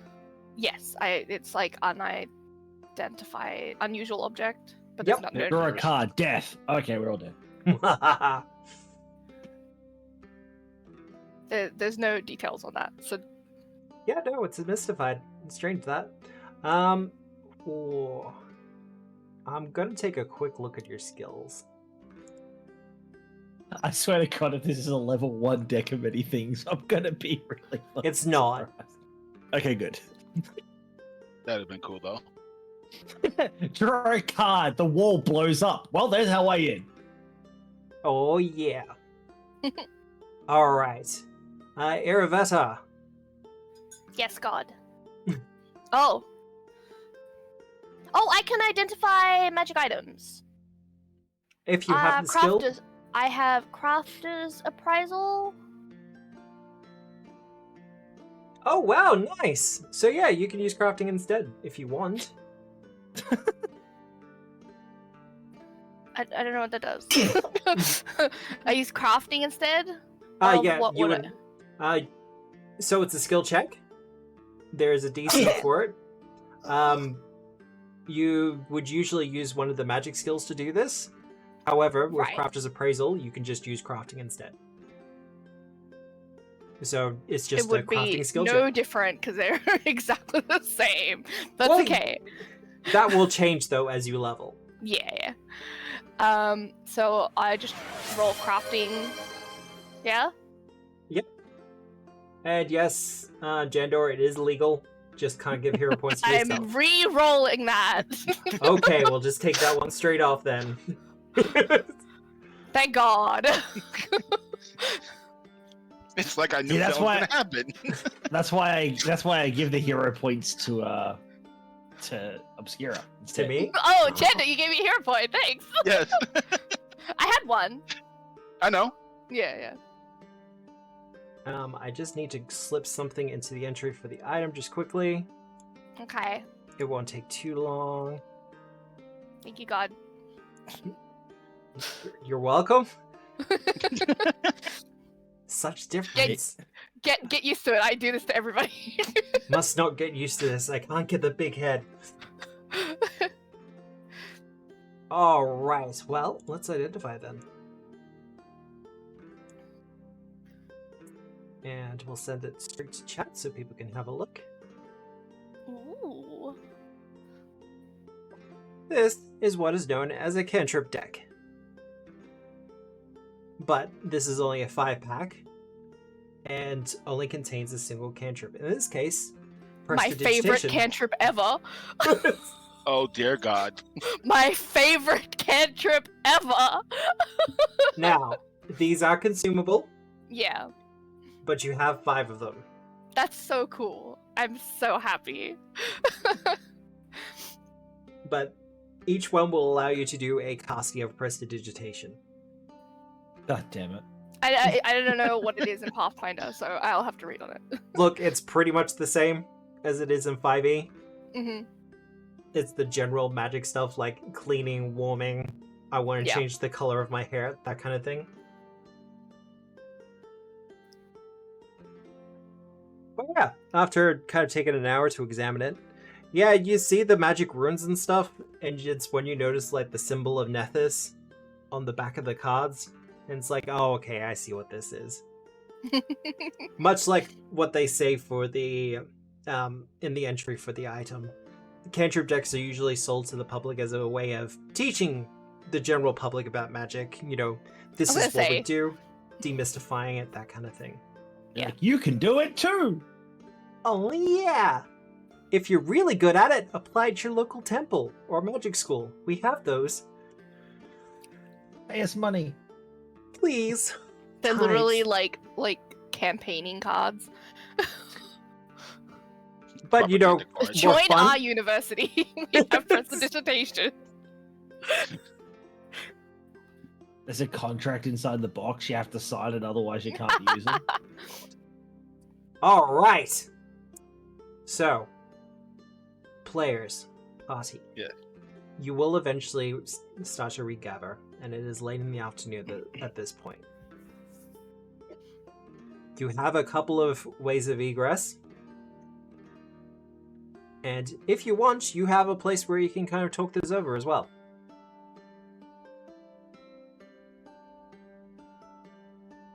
Yes, it's like unidentified, unusual object. But Yep. there's not Draw a card, death. Okay, we're all dead. There's no details on that. So Yeah, no, it's mystified. It's strange that. Oh, I'm gonna take a quick look at your skills. I swear to God, if this is a level 1 deck of many things, I'm gonna be really. It's not. surprised. Okay, good. That'd have been cool though. Draw a card. The wall blows up. Well, there's our way in. Oh yeah. All right. Aravetta. yes, God. Oh, I can identify magic items. If you have the skill. I have crafter's appraisal. Oh wow, nice. So yeah, you can use crafting instead if you want. I don't know what that does. I use crafting instead. Yeah, what you would would. So it's a skill check. There's a DC for it. You would usually use one of the magic skills to do this. However, with Right. Crafter's Appraisal, you can just use crafting instead. So it's it just a would crafting be skill no check. different because they're exactly the same. That's Well, okay. That will change though as you level. Yeah. So I just roll crafting. Yeah. And yes, Jandor, it is legal. Just can't give hero points to yourself. I'm re-rolling that. Okay, we'll just take that one straight off then. Thank God. It's like I knew See, that that's was why- gonna happen. That's why I give the hero points to Obscura. To instead. me? Oh, Chanda, you gave me a hero point. Thanks. Yes, I had one. I know. Yeah. I just need to slip something into the entry for the item just quickly. Okay. It won't take too long. Thank you, God. You're welcome. Such difference. Get used to it. I do this to everybody. Must not get used to this. I can't get the big head. Alright, well, let's identify then. And we'll send it straight to chat so people can have a look. Ooh. This is what is known as a cantrip deck. But this is only a 5-pack and only contains a single cantrip. In this case, My favorite cantrip ever. Oh dear God. My favorite cantrip ever. Now, these are consumable, Yeah. but you have 5 of them. That's so cool. I'm so happy. But each one will allow you to do a casting of prestidigitation. God damn it. I don't know what it is in Pathfinder, so I'll have to read on it. Look, it's pretty much the same. as it is in 5e. Mm-hmm. It's the general magic stuff like cleaning, warming. I want to Yeah. change the color of my hair, that kind of thing. But yeah, after kind of taking an hour to examine it, yeah, you see the magic runes and stuff, and it's when you notice like the symbol of Nethys on the back of the cards, and it's like, oh, okay, I see what this is. Much like what they say for the in the entry for the item. Cantrip decks are usually sold to the public as a way of teaching the general public about magic. You know, this I was is what we gonna say. do, demystifying it, that kind of thing. You're Yeah. like, you can do it too. Oh yeah! If you're really good at it, apply at your local temple or magic school. We have those. Pay us money. Please. They're Times. literally like campaigning cards. But you know, Propaganda cards. more Join fun. our university. We have prestidigitation. There's a contract inside the box. You have to sign it, otherwise you can't use it. All right. So, players, party. Yeah. You will eventually start to regather, and it is late in the afternoon at this point. You have a couple of ways of egress. And if you want, you have a place where you can kind of talk this over as well.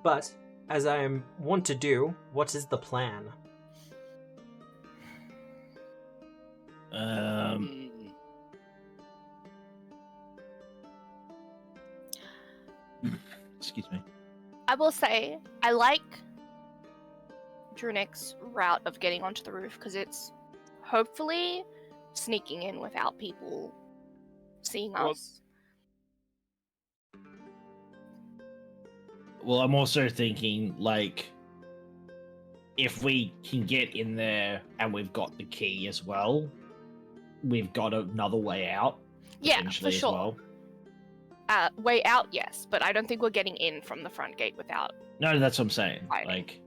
But, as I am want to do, what is the plan? Um, excuse me. I will say I like Drunik's route of getting onto the roof because it's hopefully sneaking in without people seeing Well- us. Well, I'm also thinking, like, if we can get in there and we've got the key as well, we've got another way out. Yeah, for potentially as sure. well. Way out, yes, but I don't think we're getting in from the front gate without. No, that's what I'm saying. Right. Like,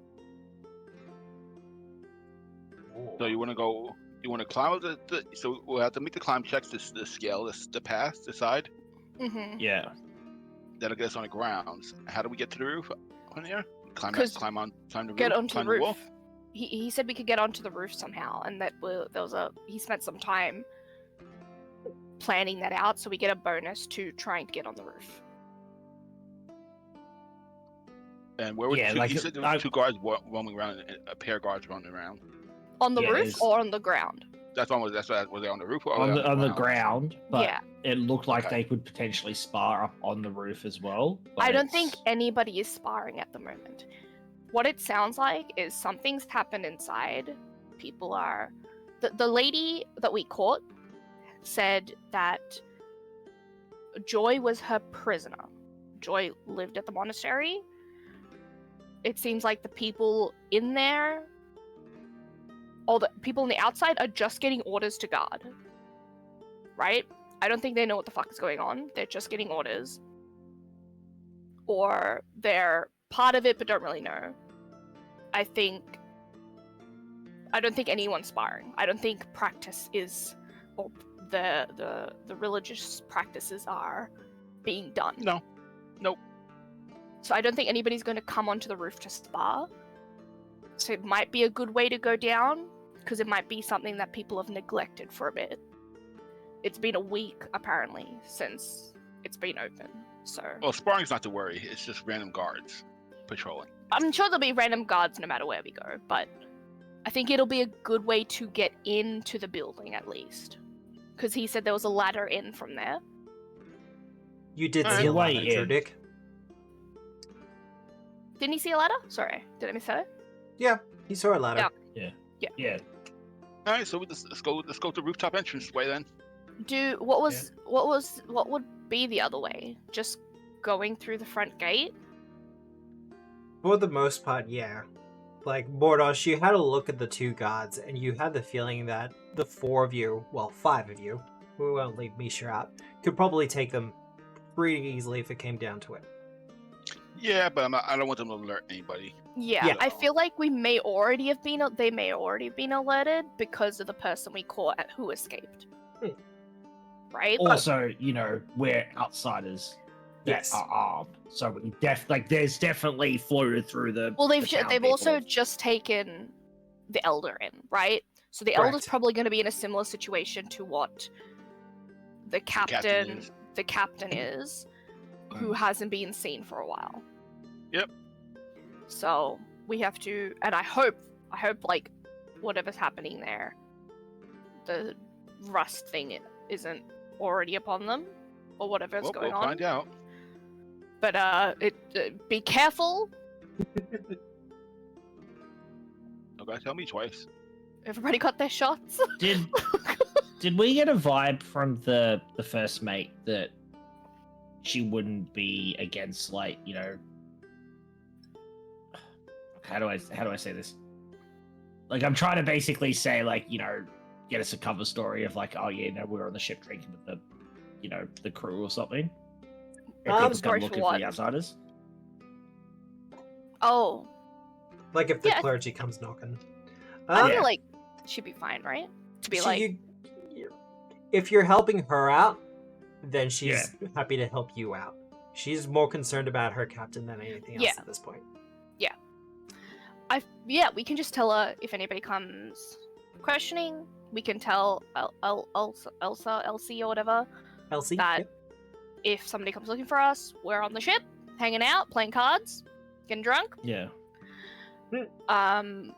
So you want to go? You want to climb up the? So we'll have to make the climb checks. The scale, the path, the side. Mm-hmm. yeah. That'll get us on the grounds. How do we get to the roof on there? Climb the 'Cause roof. Get onto climb the roof. wall? He said we could get onto the roof somehow, and that he spent some time planning that out, so we get a bonus to trying to get on the roof. And where would Yeah, two, like, you said there were two guards roaming around, and a pair of guards roaming around. On the Yeah, roof it's- or on the ground? That's why was they on the roof or On the ground, but Yeah. it looked like Okay. they could potentially spar up on the roof as well. but I don't think it's- anybody is sparring at the moment. What it sounds like is something's happened inside. People are. The lady that we caught said that Joy was her prisoner. Joy lived at the monastery. It seems like the people in there, all the people on the outside, are just getting orders to guard. Right? I don't think they know what the fuck is going on. They're just getting orders. Or they're part of it but don't really know. I don't think anyone's sparring. I don't think practice is, or the religious practices are being done. No. Nope. So I don't think anybody's going to come onto the roof to spar. So it might be a good way to go down, because it might be something that people have neglected for a bit. It's been a week, apparently, since it's been open. So Well, sparring's not to worry. It's just random guards patrolling. I'm sure there'll be random guards no matter where we go, but I think it'll be a good way to get into the building at least. Because he said there was a ladder in from there. You did Alright. see a Way ladder, in. Drudic. Didn't he see a ladder? Sorry, did I miss that? Yeah, you saw a ladder. Yeah. Yeah. All right, so let's go to the rooftop entrance way then. What would be the other way? Just going through the front gate? For the most part, yeah. Like, Mordos, you had a look at the two guards, and you had the feeling that the four of you, well, five of you, we won't leave Misha out, could probably take them pretty easily if it came down to it. Yeah, but I don't want them to alert anybody. Yeah, Yeah. I feel like they may already have been alerted because of the person we caught who escaped. Hmm. Right? Also, we're outsiders that Yes. are armed, so we there's definitely floated through the. Well, the town they've also people. just taken the Elder in, right? So the Elder's Correct. probably going to be in a similar situation to what the captain is, who hasn't been seen for a while. Yep. So we have to, and I hope like whatever's happening there, the rust thing isn't already upon them, or whatever's Well, going we'll on. find out. But be careful. You gotta tell me twice. Everybody got their shots. Did we get a vibe from the first mate that she wouldn't be against, like, how do I say this? Like, I'm trying to basically say, like, get us a cover story of like, oh yeah, no, we were on the ship drinking with the, the crew or something. Story for looking what? the outsiders. Oh, Like if the Yeah. clergy comes knocking. I Yeah. feel like she'd be fine, right? To be like, if you're helping her out, then she's Yeah. happy to help you out. She's more concerned about her captain than anything else Yeah. at this point. we can just tell her if anybody comes questioning. We can tell Elsie or whatever Elsie? that Yep. if somebody comes looking for us, we're on the ship, hanging out, playing cards, getting drunk. Yeah. And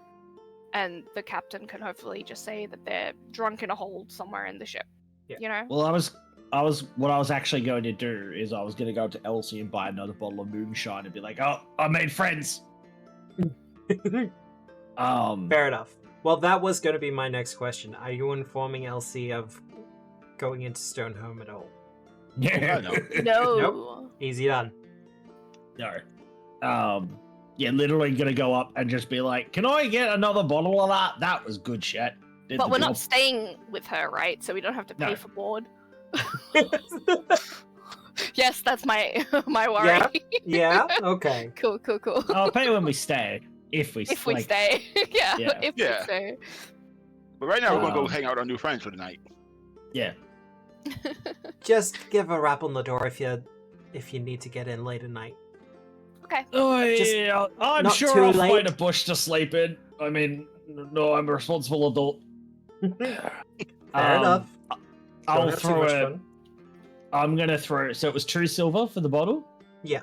the captain can hopefully just say that they're drunk in a hold somewhere in the ship. Yeah. Well, what I was actually going to do is I was going to go up to Elsie and buy another bottle of moonshine and be like, oh, I made friends. Fair enough. Well, that was going to be my next question. Are you informing Elsie of going into Stonehome at all? Yeah. No. Nope. Easy done. No. Yeah, literally gonna go up and just be like, can I get another bottle of that? That was good shit. Did But the we're job. not staying with her, right? So we don't have to pay No. for board. Yes, that's my my worry. Yeah. Yeah? Okay. Cool. I'll pay when we stay. If we If we stay. Yeah. Yeah. If Yeah. we stay. But right now we're gonna go Um, hang out with our new friends for the night. Yeah. Just give a rap on the door if you need to get in late at night. Okay. Oh Just yeah, I'm not sure too I'll late. find a bush to sleep in. I mean, no, I'm a responsible adult. Fair enough. I'll Don't have too throw much a. fun. I'm gonna throw. So it was 2 silver for the bottle. Yeah.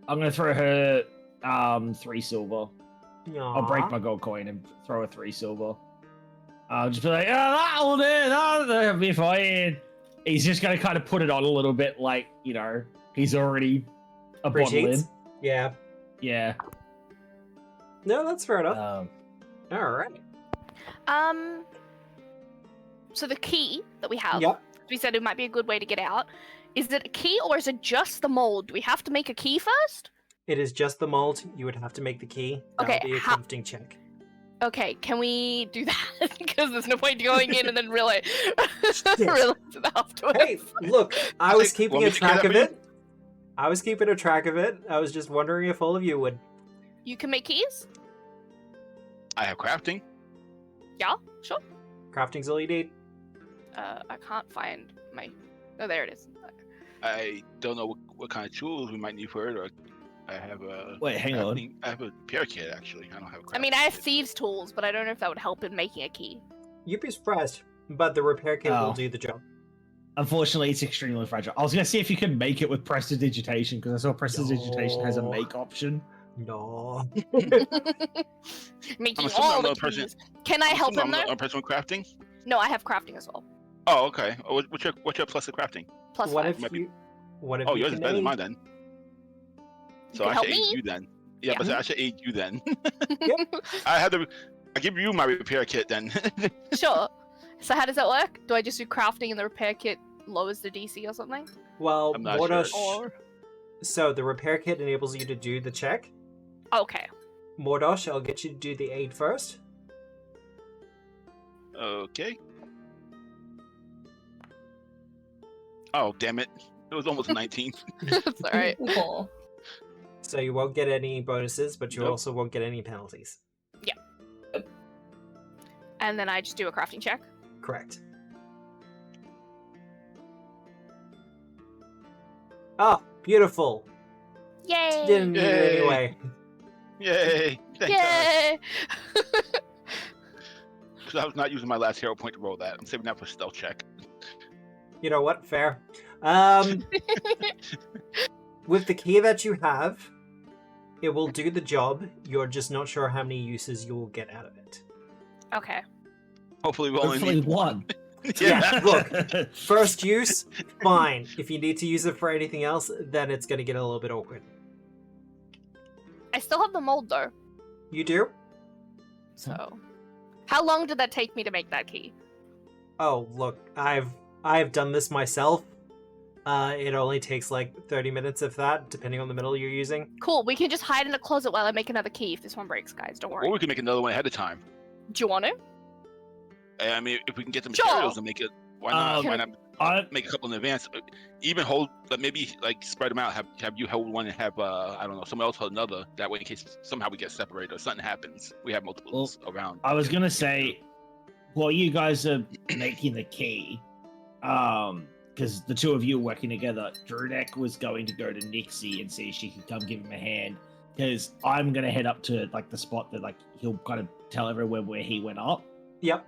I'm gonna throw her 3 silver. I'll break Aw. my gold coin and throw her 3 silver. I'll just be like, oh, that'll do. That'll be fine. He's just gonna kind of put it on a little bit, like, he's already a bottle in. Appreciates? Yeah. Yeah. No, that's fair enough. All right. So the key that we have, Yep. we said it might be a good way to get out. Is it a key or is it just the mold? Do we have to make a key first? It is just the mold. You would have to make the key. That Okay, would be a how- crafting check. Okay, can we do that? Because there's no point going in and then realize Shit. it afterwards. Hey, look, I was Like, keeping want a me to get track that of for you? it. I was keeping a track of it. I was just wondering if all of you would. You can make keys? I have crafting. Yeah, sure. Crafting's all you need. I can't find my... Oh, there it is. I don't know what kind of tools we might need for it. Or I have a. Wait, hang on. crafting- I have a repair kit actually. I don't have a crafting I mean, I have kit. thieves' tools, but I don't know if that would help in making a key. You'd be surprised, but the repair kit will Oh. do the job. Unfortunately, it's extremely fragile. I was gonna see if you could make it with prestidigitation because I saw prestidigitation has a No. make option. No. Making assuming all I'm the not a person- keys. Can I help him, though? I'm person with crafting. No, I have crafting as well. Oh, okay. Oh, what's your plus to crafting? Plus What 5. if Might be- you? What if Oh, you yours is can better than aid? mine then. So can I help should aid me. you then. Yeah, Yeah. but I should aid you then. Yep. I give you my repair kit then. Sure. So how does that work? Do I just do crafting and the repair kit lowers the DC or something? Well, I'm not Mordosh. sure. Or... So the repair kit enables you to do the check. Okay. Mordosh, I'll get you to do the aid first. Okay. Oh, damn it. It was almost 19. That's alright. Cool. So you won't get any bonuses, but you Nope. also won't get any penalties. And then I just do a crafting check. Correct. Oh, beautiful. Yay! Didn't need it Yay. anyway. Yay! Thank God. Yay! Because I was not using my last hero point to roll that. I'm saving that for stealth check. You know what? Fair. With the key that you have, it will do the job. You're just not sure how many uses you will get out of it. Okay. Hopefully, we only Hopefully need one. Yeah, look. First use, fine. If you need to use it for anything else, then it's going to get a little bit awkward. I still have the mold though. You do? So, how long did that take me to make that key? Oh, look, I've done this myself. It only takes like 30 minutes if that, depending on the metal you're using. Cool. We can just hide in a closet while I make another key if this one breaks, guys. Don't worry. Or we can make another one ahead of time. Do you want to? I mean, if we can get the Sure. materials and make it, why not? Um, Why not I, make a couple in advance? Even hold, maybe like spread them out. Have you hold one and have I don't know, someone else hold another. That way, in case somehow we get separated or something happens, we have multiples around. I was gonna say, while you guys are making the key, because the two of you are working together, Drudek was going to go to Nixie and see if she could come give him a hand. Because I'm gonna head up to like the spot that like he'll kind of tell everyone where he went up. Yep.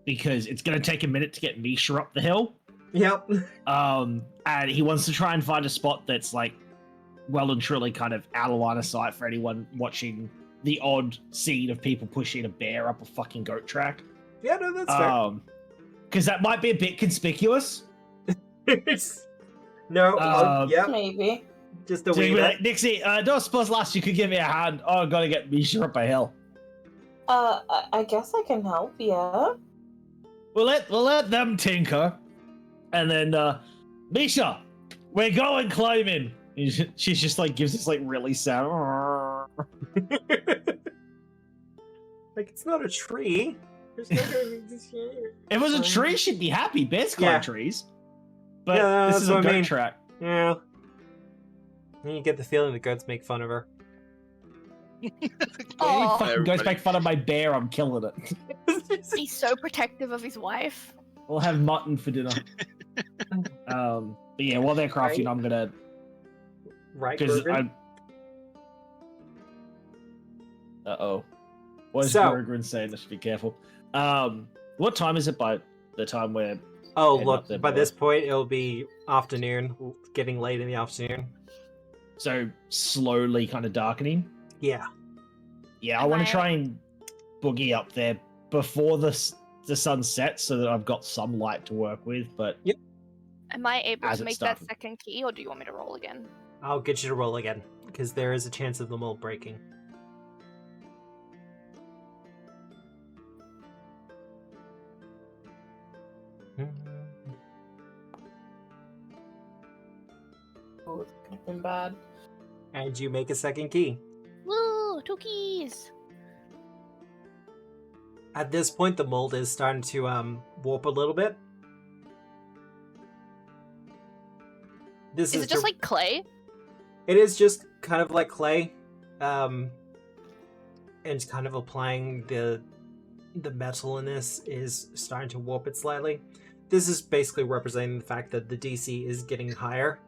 Because it's gonna take a minute to get Misha up the hill. Yep. And he wants to try and find a spot that's like well and truly kind of out of line of sight for anyone watching the odd scene of people pushing a bear up a fucking goat track. Yeah, no, that's fair. Because that might be a bit conspicuous. No, yep, Maybe. just a So wee you'd be bit. like, Nixie, don't suppose last you could give me a hand. Oh, I gotta get Misha up a hill. I guess I can help, yeah. We'll let them tinker, and then Misha, we're going climbing. She's just like gives this like really sad. Like, it's not a tree. There's no If it was a tree, she'd be happy. Bears climb Yeah. trees, but Yeah, this that's is a what I goat mean. track. Yeah. And you get the feeling the goats make fun of her. Oh, Fucking goes make fun of my bear. I'm killing it. he's so protective of his wife. We'll have mutton for dinner. But yeah, while they're crafting, Right. I'm gonna Right, because Grogan? I. What is So- Berggren saying? I should be careful. What time is it by the time we're Oh, heading look, up there, by boy? this point, it'll be afternoon, getting late in the afternoon. so slowly kind of darkening? Yeah. Yeah, I Am want I- to try and boogie up there before the sun sets so that I've got some light to work with. But Am I able As to it make that started. second key, or do you want me to roll again? I'll get you to roll again, because there is a chance of them all breaking. Oh, this could have been bad. And you make a second key. Woo! 2 keys! At this point, the mold is starting to warp a little bit. This Is it just dir- like clay? It is just kind of like clay, and kind of applying the metal in this is starting to warp it slightly. This is basically representing the fact that the DC is getting higher.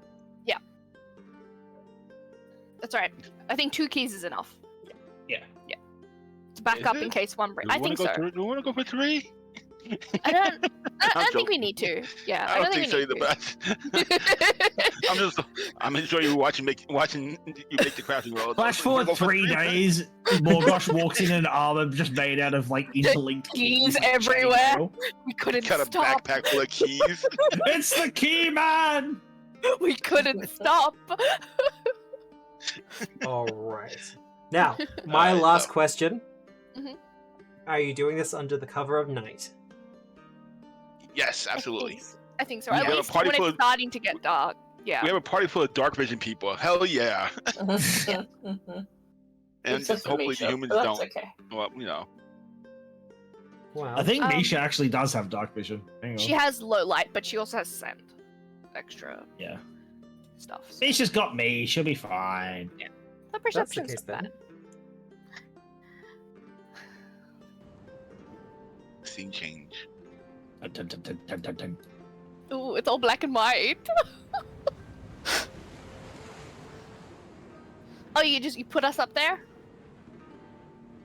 That's right. I think 2 keys is enough. Yeah. Yeah. To back Is up it? in case one breaks. Do I we wanna think go so. through- do we want to go for 3? I don't I'm think we joking. need to. Yeah, I don't think so we either, need but I'm enjoying you watching you make the crafting roll. flash We'll forward go for 3 3. days, Morgosh walks in an armor just made out of like interlinked keys and everywhere. chainmail. We couldn't Got a stop. backpack full of keys. It's the key man. We couldn't stop. All right. Now, my Alright, last so- question. Mhm. Are you doing this under the cover of night? Yes, absolutely. I think so. We At have a least party when full it's of- starting to get dark. Yeah. We have a party full of dark vision people. Hell yeah! And Except for hopefully Misha, the humans but that's don't. okay. Well, you know. Wow. I think Um, Misha actually does have dark vision. Hang on. She has low light, but she also has scent. Extra. Yeah. stuff. So. Misha's got me. She'll be fine. The perception's case, not then. bad. Scene change. Dun, dun, dun, dun, dun, dun, dun. Ooh, it's all black and white. Oh, you put us up there?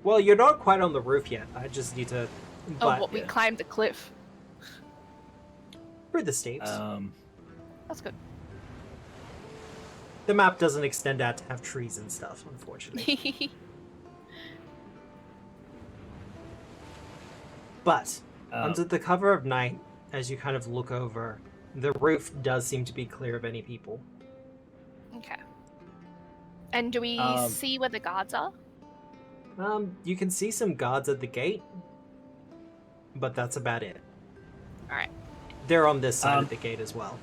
Well, you're not quite on the roof yet. I just need to. Oh, what, we climbed the cliff. Through the steps. That's good. The map doesn't extend out to have trees and stuff, unfortunately. But under the cover of night, as you kind of look over, the roof does seem to be clear of any people. Okay. And do we see where the guards are? You can see some guards at the gate, but that's about it. All right. They're on this side of the gate as well.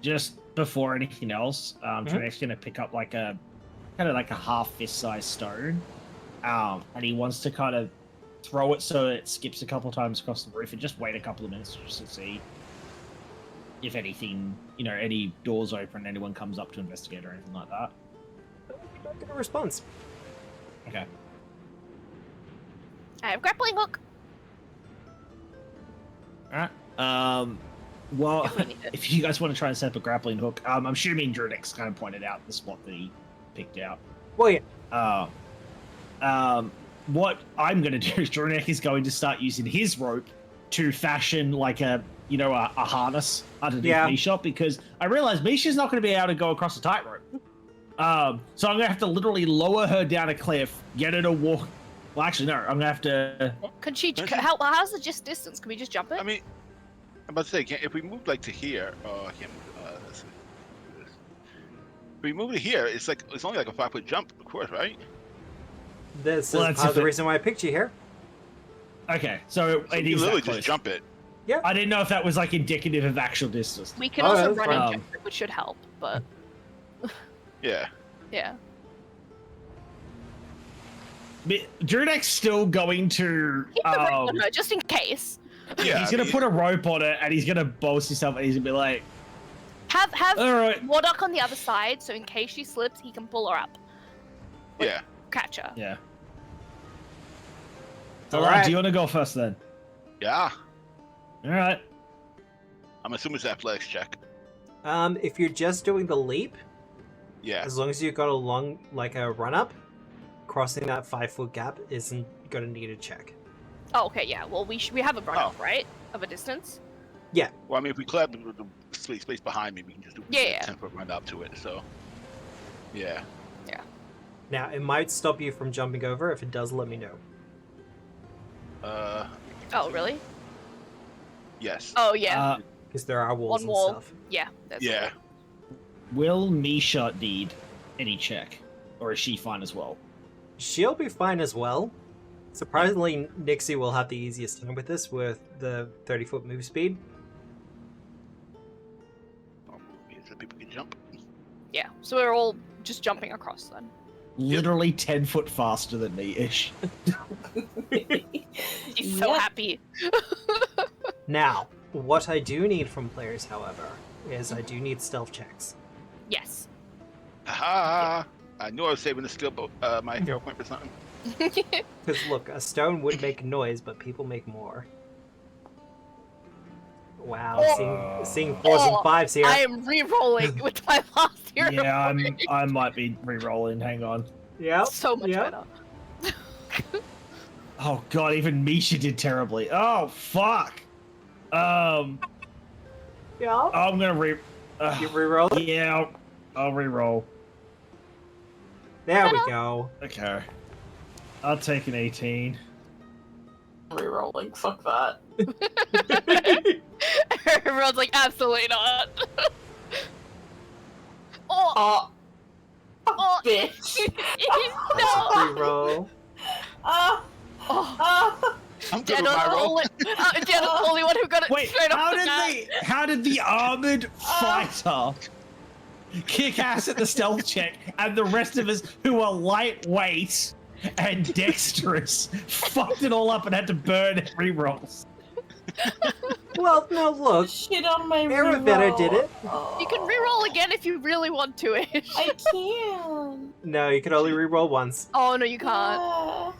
Just before anything else, Trinek's gonna pick up like a kind of like a half fist-sized stone, and he wants to kind of throw it so it skips a couple times across the roof, and just wait a couple of minutes just to see if anything, any doors open, anyone comes up to investigate or anything like that. You don't get a response. Okay. I have grappling hook. Alright. Well, If we need it. if you guys want to try and set up a grappling hook, I'm assuming Drunex kind of pointed out the spot that he picked out. Well, yeah. What I'm going to do is Drunex is going to start using his rope to fashion like a harness underneath Misha, because I realize Misha's not going to be able to go across a tightrope. So I'm going to have to literally lower her down a cliff, get her to walk. Well, actually, no, I'm going to have to... Could she? How's the distance? Can we just jump it? I mean, I'm about to say, if we move like to here, I can't move. Let's see. If we move to here, it's only like a 5-foot jump, of course, right? This Well, is that's part of the if it- reason why I picked you here. Okay, so So it you is literally that close. just jump it. I didn't know if that was like indicative of actual distance. We can Oh, also that's run and fine. jump it, which should help. But Yeah. yeah. Drunex still going to... Keep the rope on her, just in case. Yeah. he's going to put a rope on it, and he's going to bolster himself, and he's going to be like... Have All right. Wardock on the other side, so in case she slips, he can pull her up. Yeah. Catch her. Yeah. All Alright, right. do you want to go first, then? Yeah. Alright. I'm assuming it's an athletics check. If you're just doing the leap, Yeah. as long as you've got a run up, crossing that 5-foot gap isn't gonna need a check. Oh, okay, yeah. Well, we have a run up, right? Of a distance. Well, I mean, if we clear the space behind me, we can just do Yeah. 10-foot run up to it. So. Yeah. Now, it might stop you from jumping over. If it does, let me know. Oh, really? Yes. Oh, yeah. Because there are walls One and wall. stuff. Yeah. That's Yeah. Will Misha need any check? Or is she fine as well? She'll be fine as well. Surprisingly, Nixie will have the easiest time with this with the 30-foot move speed. So people can jump. Yeah. So we're all just jumping across then. Literally 10 foot faster than me ish. He's so Yep. happy. Now, what I do need from players, however, is I do need stealth checks. Yes. Haha! I knew I was saving the skill, my hero point for something. Because look, a stone would make noise, but people make more. Wow, seeing 4s and 5s here. I am re-rolling with my last hero. Yeah, I might be re-rolling. Hang on. Yep. So much yep. better. Oh god, even Misha did terribly. Oh fuck. Yeah. I'm gonna You reroll it? Yeah, I'll re-roll. There we go. Okay. I'll take an 18. Rerolling, fuck that. Everyone's like, absolutely not. Oh, oh, Bitch. no. Reroll. Ah, Oh, ah. I'm good Jen with was my the roll. only, Jen was the only one who got it Wait, straight off the bat. how did the armored fighter kick ass at the stealth check, and the rest of us who are lightweight and dexterous fucked it all up and had to burn re-rolls? Well, no, look. Shit on my Aravetta reroll. did it. Oh. You can reroll again if you really want to. Ish. I can. No, you can only re-roll once. Oh no, you can't.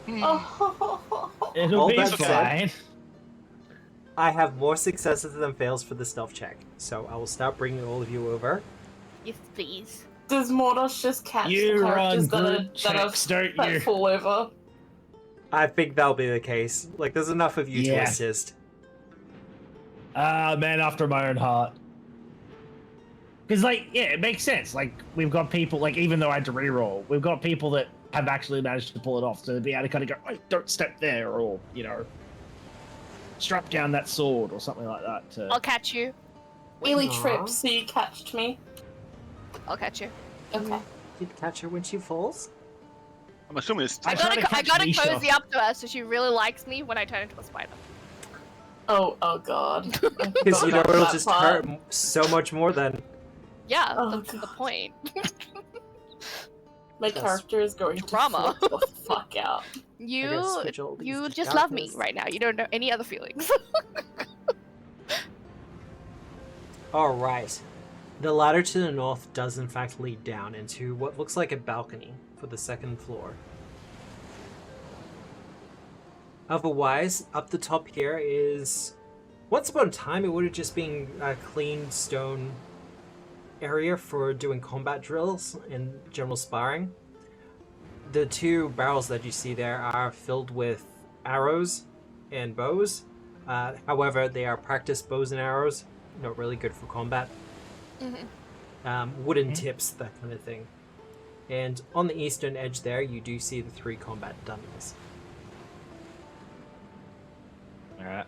Yeah. Hmm. Oh. It'll All be that said- fine. I have more successes than fails for the stealth check, so I will start bringing all of you over. Yes, please. Does Mordos just catch You the run characters good that are checks, don't that you? fall over? I think that'll be the case. Like, there's enough of you to Yeah. assist. Man after my own heart. Because, like, yeah, it makes sense. Like, we've got people, like, even though I had to reroll, we've got people that have actually managed to pull it off. So they'd be able to kind of go, oh, don't step there, or, you know, strap down that sword, or something like that. To... I'll catch you. Really Aw. tripped, so you catched me. I'll catch you. Okay. You'd catch her when she falls? I'm assuming it's. I try to I catch gotta Misha. cozy up to her so she really likes me when I turn into a spider. Oh god. Because you know Forgot it'll that just part. hurt so much more than... Yeah, Oh, that's the God. point. My Yes. character is going to Drama. flip the fuck out. You switch all these you to just love me darkness. right now. You don't know any other feelings. Alright. The ladder to the north does in fact lead down into what looks like a balcony for the second floor. Otherwise, up the top here is... Once upon a time, it would have just been a clean stone area for doing combat drills and general sparring. The two barrels that you see there are filled with arrows and bows. However, they are practiced bows and arrows, not really good for combat. Wooden tips, that kind of thing. And on the eastern edge there, you do see the 3 combat dummies. Alright.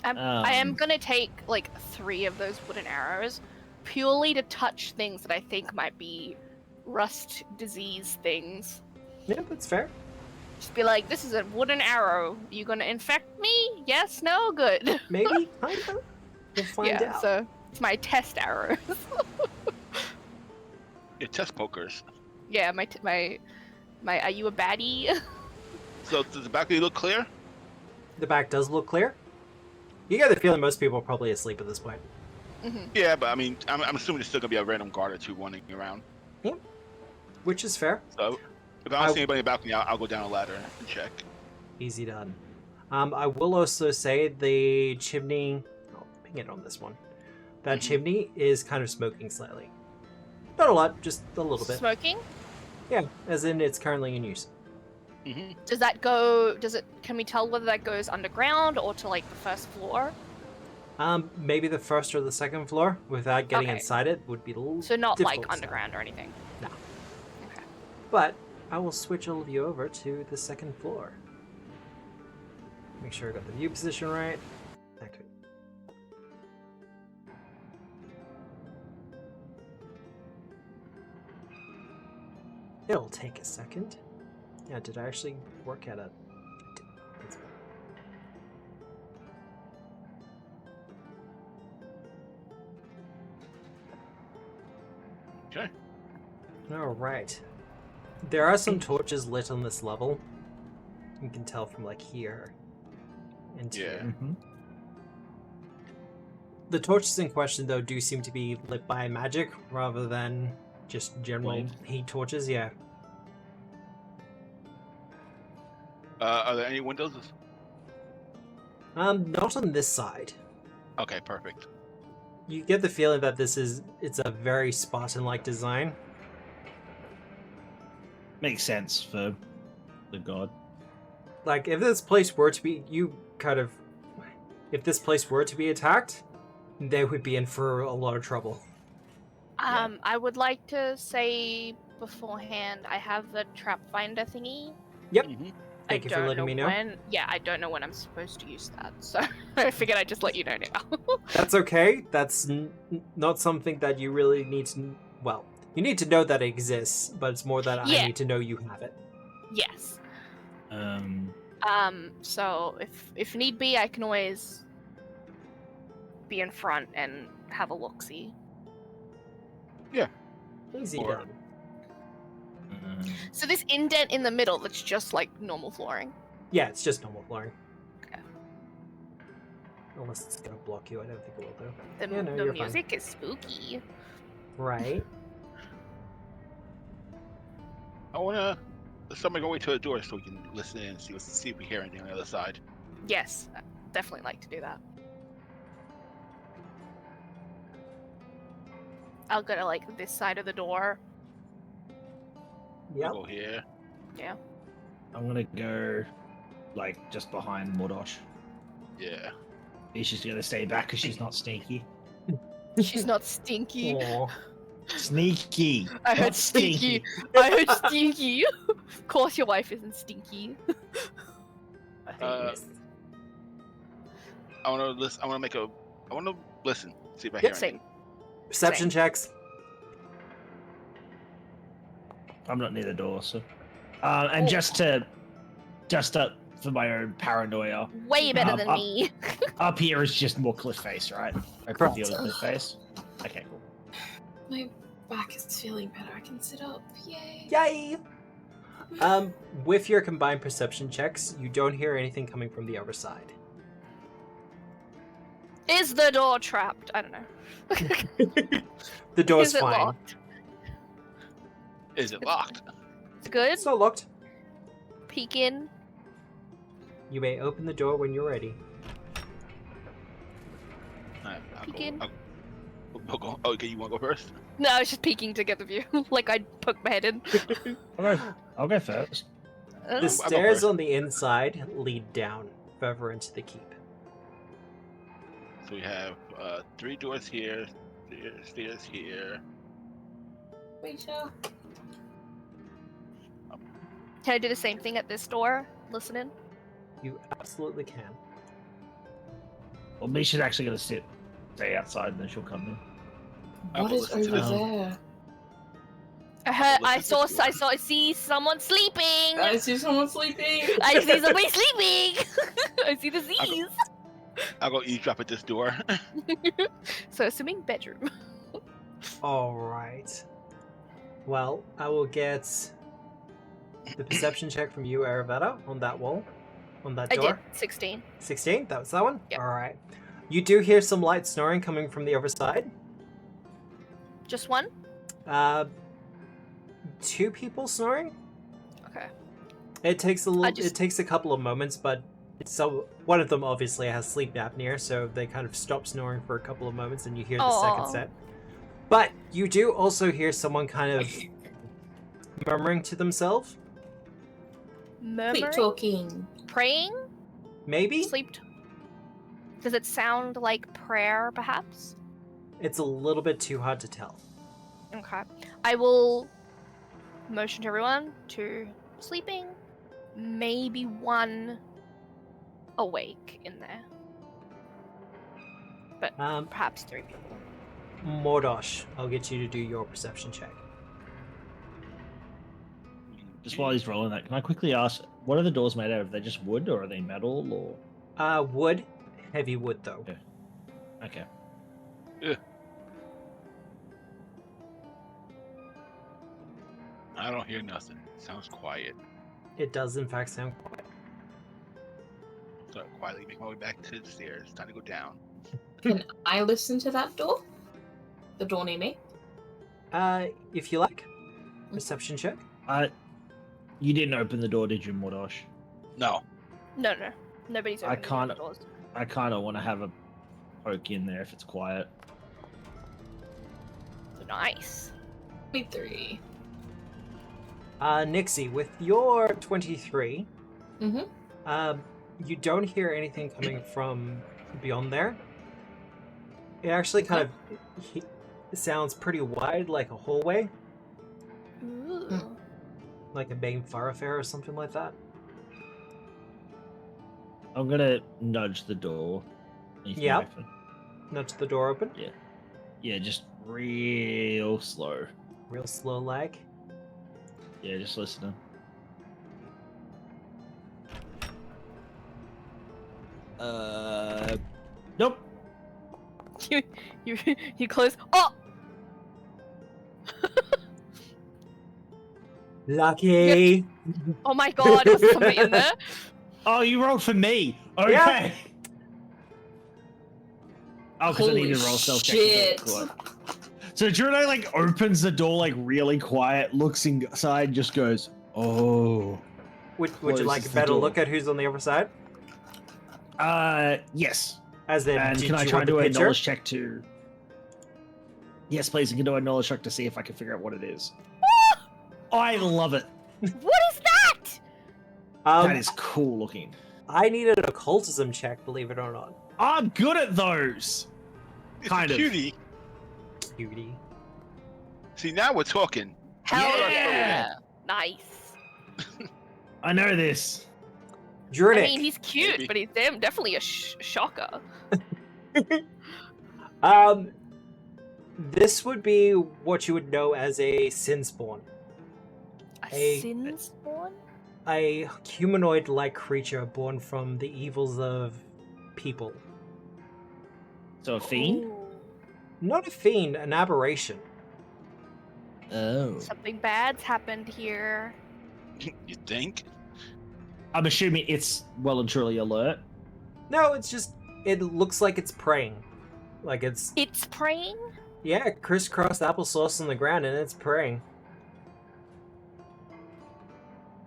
I am gonna take like 3 of those wooden arrows, purely to touch things that I think might be rust disease things. Yeah, that's fair. Just be like, this is a wooden arrow. You gonna infect me? Yes, no, good. Maybe, kind of. We'll find Yeah, out. so it's my test arrows. Your test pokers. Yeah, my are you a baddie? So does the balcony look clear? The back does look clear. You get the feeling most people are probably asleep at this point. Yeah, but I mean, I'm assuming there's still gonna be a random guard or 2 wandering around. Which is fair. So if I don't see anybody in the balcony, I'll go down a ladder and check. Easy done. I will also say the chimney... I'll ping it on this one. That chimney is kind of smoking slightly. Not a lot, just a little bit. Smoking? Yeah, as in it's currently in use. Does that go? Can we tell whether that goes underground or to like the first floor? Maybe the first or the second floor, without getting Okay. inside it, would be a little So not difficult like to say. underground or anything. No. Okay. But I will switch all of you over to the second floor. Make sure I got the view position right. Activate. It'll take a second. Yeah, did I actually work at it? I did. That's fine. Okay. Alright. There are some torches lit on this level. You can tell from like here and Yeah. here. The torches in question though do seem to be lit by magic rather than just general Flame. heat torches, yeah. Are there any windows? Not on this side. Okay, perfect. You get the feeling that it's a very Spartan-like design. Makes sense for the god. Like, if this place were to be, if this place were to be attacked, they would be in for a lot of trouble. I would like to say beforehand, I have the trap finder thingy. Yep. Mhm. Thank you for letting me know. I don't know when I'm supposed to use that, so I figured I'd just let you know now. That's okay. That's not something that you really need to... Well, you need to know that it exists, but it's more that Yeah. I need to know you have it. Yes. Um, So if need be, I can always be in front and have a look-see. Easy Or- done. So this indent in the middle, that's just like normal flooring. Yeah, it's just normal flooring. Unless it's gonna block you, I don't think it will though. The, Yeah, no, the you're fine. music is spooky. Right. I wanna. Somebody go wait to the door so we can listen in and see if we hear anything on the other side. Yes, I'd definitely like to do that. I'll go to like this side of the door. Yep. Go here. Yeah. I'm gonna go, like, just behind Mordosh. Yeah. She's gonna stay back because she's not sneaky. She's not stinky. Aw. Sneaky. I not heard stinky. I heard stinky. Of course, your wife isn't stinky. I think Uh, it's- I wanna listen. I wanna listen. See if I hear Same. anything. Perception Same. checks. I'm not near the door, so. And just for my own paranoia, Way better than me. up here is just more cliff face, right? I Correct. feel the cliff face. Okay, cool. My back is feeling better. I can sit up. Yay. Yay! With your combined perception checks, you don't hear anything coming from the other side. Is the door trapped? I don't know. The door's Is it fine. locked? Is it locked? It's good. It's not locked. Peek in. You may open the door when you're ready. Alright, I'll Peek go. in. I'll go. Oh, okay, you wanna go first? No, I was just peeking to get the view. Like I'd poke my head in. I'll go first. Uh, The go stairs first. on the inside lead down further into the keep. So we have 3 doors here, stairs here. Rachel. Can I do the same thing at this door? Listen in. You absolutely can. Well, Misha's actually gonna stay outside, and then she'll come in. I What will is listen to over this. there? I listen to saw. I see someone sleeping. I see someone sleeping. I see somebody sleeping. I see the Z's. I'll go eavesdrop at this door. So assuming bedroom. Alright. Well, I will get the perception check from you, Aravetta, on that wall. On that I door. did 16. 16? That was that one? Yep. Alright. You do hear some light snoring coming from the other side. Just one. 2 people snoring? Okay. It takes a little. I just- It takes a couple of moments, but so one of them obviously has sleep apnea, so they kind of stop snoring for a couple of moments, and you hear the second Aw. set. But you do also hear someone kind of murmuring to themselves. Murmuring. Sleep talking. Praying. Maybe Sleep. Does it sound like prayer, perhaps? it's a little bit too hard to tell. Okay. I will motion to everyone to sleeping. Maybe one awake in there. But perhaps 3 people. Mordosh, I'll get you to do your perception check. Just while he's rolling that, can I quickly ask, what are the doors made out of? Are they just wood, or are they metal, or? Wood, heavy wood though. Okay. Okay. I don't hear nothing. Sounds quiet. It does in fact sound quiet. So I quietly make my way back to the stairs. Time to go down. Can I listen to that door? The door near me? If you like, perception check. You didn't open the door, did you, Mordosh? No. No. Nobody's I opening can't- the doors. I kind of want to have a poke in there if it's quiet. Nice. 23. Nixie, with your 23, Mm-hmm. you don't hear anything coming from beyond there. It actually kind of sounds pretty wide, like a hallway, Ooh. like a main thoroughfare or something like that. I'm gonna nudge the door. Leave it Yeah. open. Nudge the door open. Yeah, just real slow. Real slow lag. Yeah, just listening. Nope. You close. Oh, Lucky. oh my God! Was there somebody in there? Oh, you rolled for me. Okay. Yeah. Oh, because I Holy need to roll stealth check. shit. Good. So Juno like opens the door like really quiet, looks inside, just goes, "Oh." Would you like a Closes the better door. look at who's on the other side? Yes. As in, And did can I you try want and the do a picture? knowledge check to? Yes, please. You can do a knowledge check to see if I can figure out what it is. I love it. What is that? That is cool looking. I needed an occultism check, believe it or not. I'm good at those. It's Kind a of. cutie. Cutie. See, now we're talking. Hell Yeah. Nice. I know this. Jurnick. I mean, he's cute, Maybe. but he's definitely a shocker. This would be what you would know as a sin spawn. A sin spawn? A humanoid-like creature born from the evils of people. So a fiend? Ooh. Not a fiend, an aberration. Oh. Something bad's happened here. You think? I'm assuming it's well and truly alert. No, it's just, it looks like it's praying. Like it's, It's praying? yeah, crisscrossed applesauce on the ground and it's praying.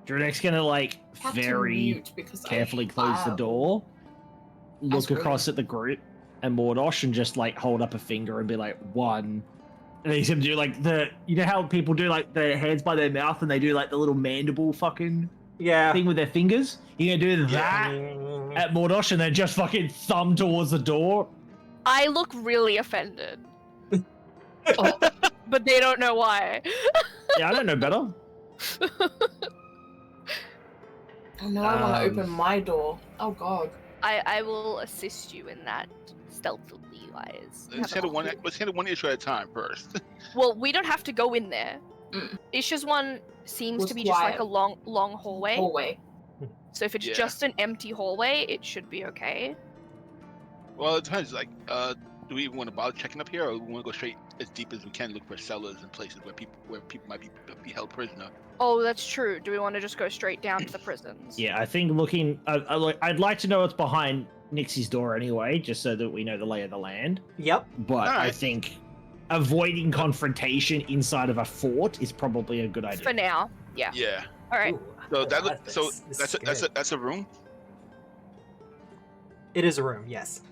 Jurnick's gonna like Have to very mute because I carefully close the have- door, look That's across at the group and Mordosh and just like hold up a finger and be like, 1. And he's gonna do like you know how people do like their hands by their mouth and they do like the little mandible fucking Yeah. thing with their fingers? You're gonna do that at Mordosh and then just fucking thumb towards the door. I look really offended. Oh, But they don't know why. Yeah, I don't know better. oh no, I want to Um, open my door. Oh god. I will assist you in that stealthily wise. Let's handle one issue at a time first. Well, we don't have to go in there. Mm. Issues one seems Was to be just like quiet. a long hallway. Hallway. So if it's Yeah. just an empty hallway, it should be okay. Well, it depends. Like, do we even want to bother checking up here, or we want to go straight as deep as we can, look for cellars and places where people might be held prisoner? Oh, that's true. Do we want to just go straight down to the prisons? Yeah, I think looking. I'd like to know what's behind Nixie's door anyway, just so that we know the lay of the land. Yep. But I Alright. think avoiding confrontation inside of a fort is probably a good idea. For now. Yeah. Yeah. All right. Ooh, So I that like so this. This is good. that's a room. It is a room, yes.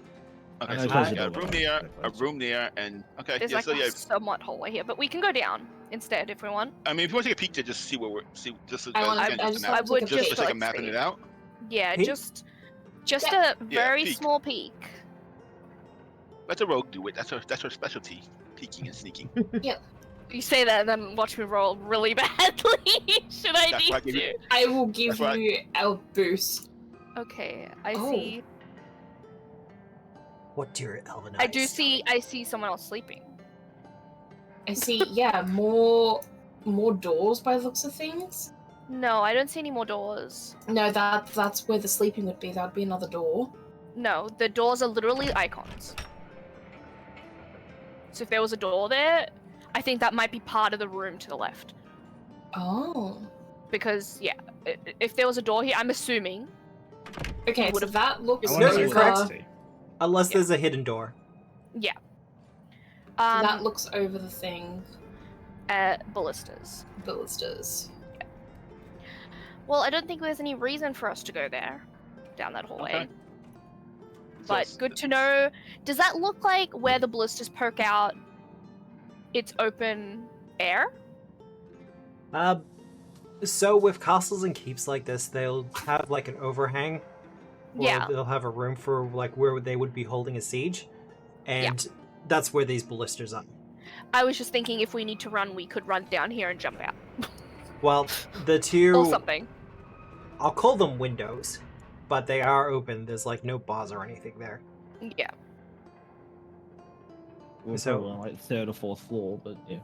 Okay, I'm so gonna close we the got a door room when I there, close a it. room there, and okay. There's Yeah, like so yeah. a somewhat hallway here, but we can go down instead if we want. I mean, if you want to take a peek to just see where we're just I want. again, I just just a want map, to would take a just just for the sake of like mapping see. it out. Yeah, Peek? just Yeah. a very peek. small peek. Let the rogue do it. That's her specialty, peeking and sneaking. You say that and then watch me roll really badly. Should I That's why I need gave you- to? I will give That's right. you a boost. Okay, I Oh. see. What dear elven I do eyes. see. I see someone else sleeping. I see. Yeah, more doors by the looks of things. No, I don't see any more doors. No, that's where the sleeping would be. That would be another door. No, the doors are literally icons. So if there was a door there, I think that might be part of the room to the left. Oh. Because yeah, if there was a door here, I'm assuming. Okay, so Would've- that looks I No, wanna see you're what correct. that's to. Unless Yeah. there's a hidden door. Yeah. that looks over the thing. Ballistas. Ballistas. Well, I don't think there's any reason for us to go there, down that hallway. Okay. But So- good to know. Does that look like where the ballistas poke out? It's open air. So with castles and keeps like this, they'll have like an overhang. Or Yeah. they'll have a room for like where they would be holding a siege. And that's where these ballistas are. I was just thinking if we need to run, we could run down here and jump out Well, the two or something. I'll call them windows, but they are open. There's like no bars or anything there. Yeah. We're So- probably on like 3rd or 4th floor, but yeah.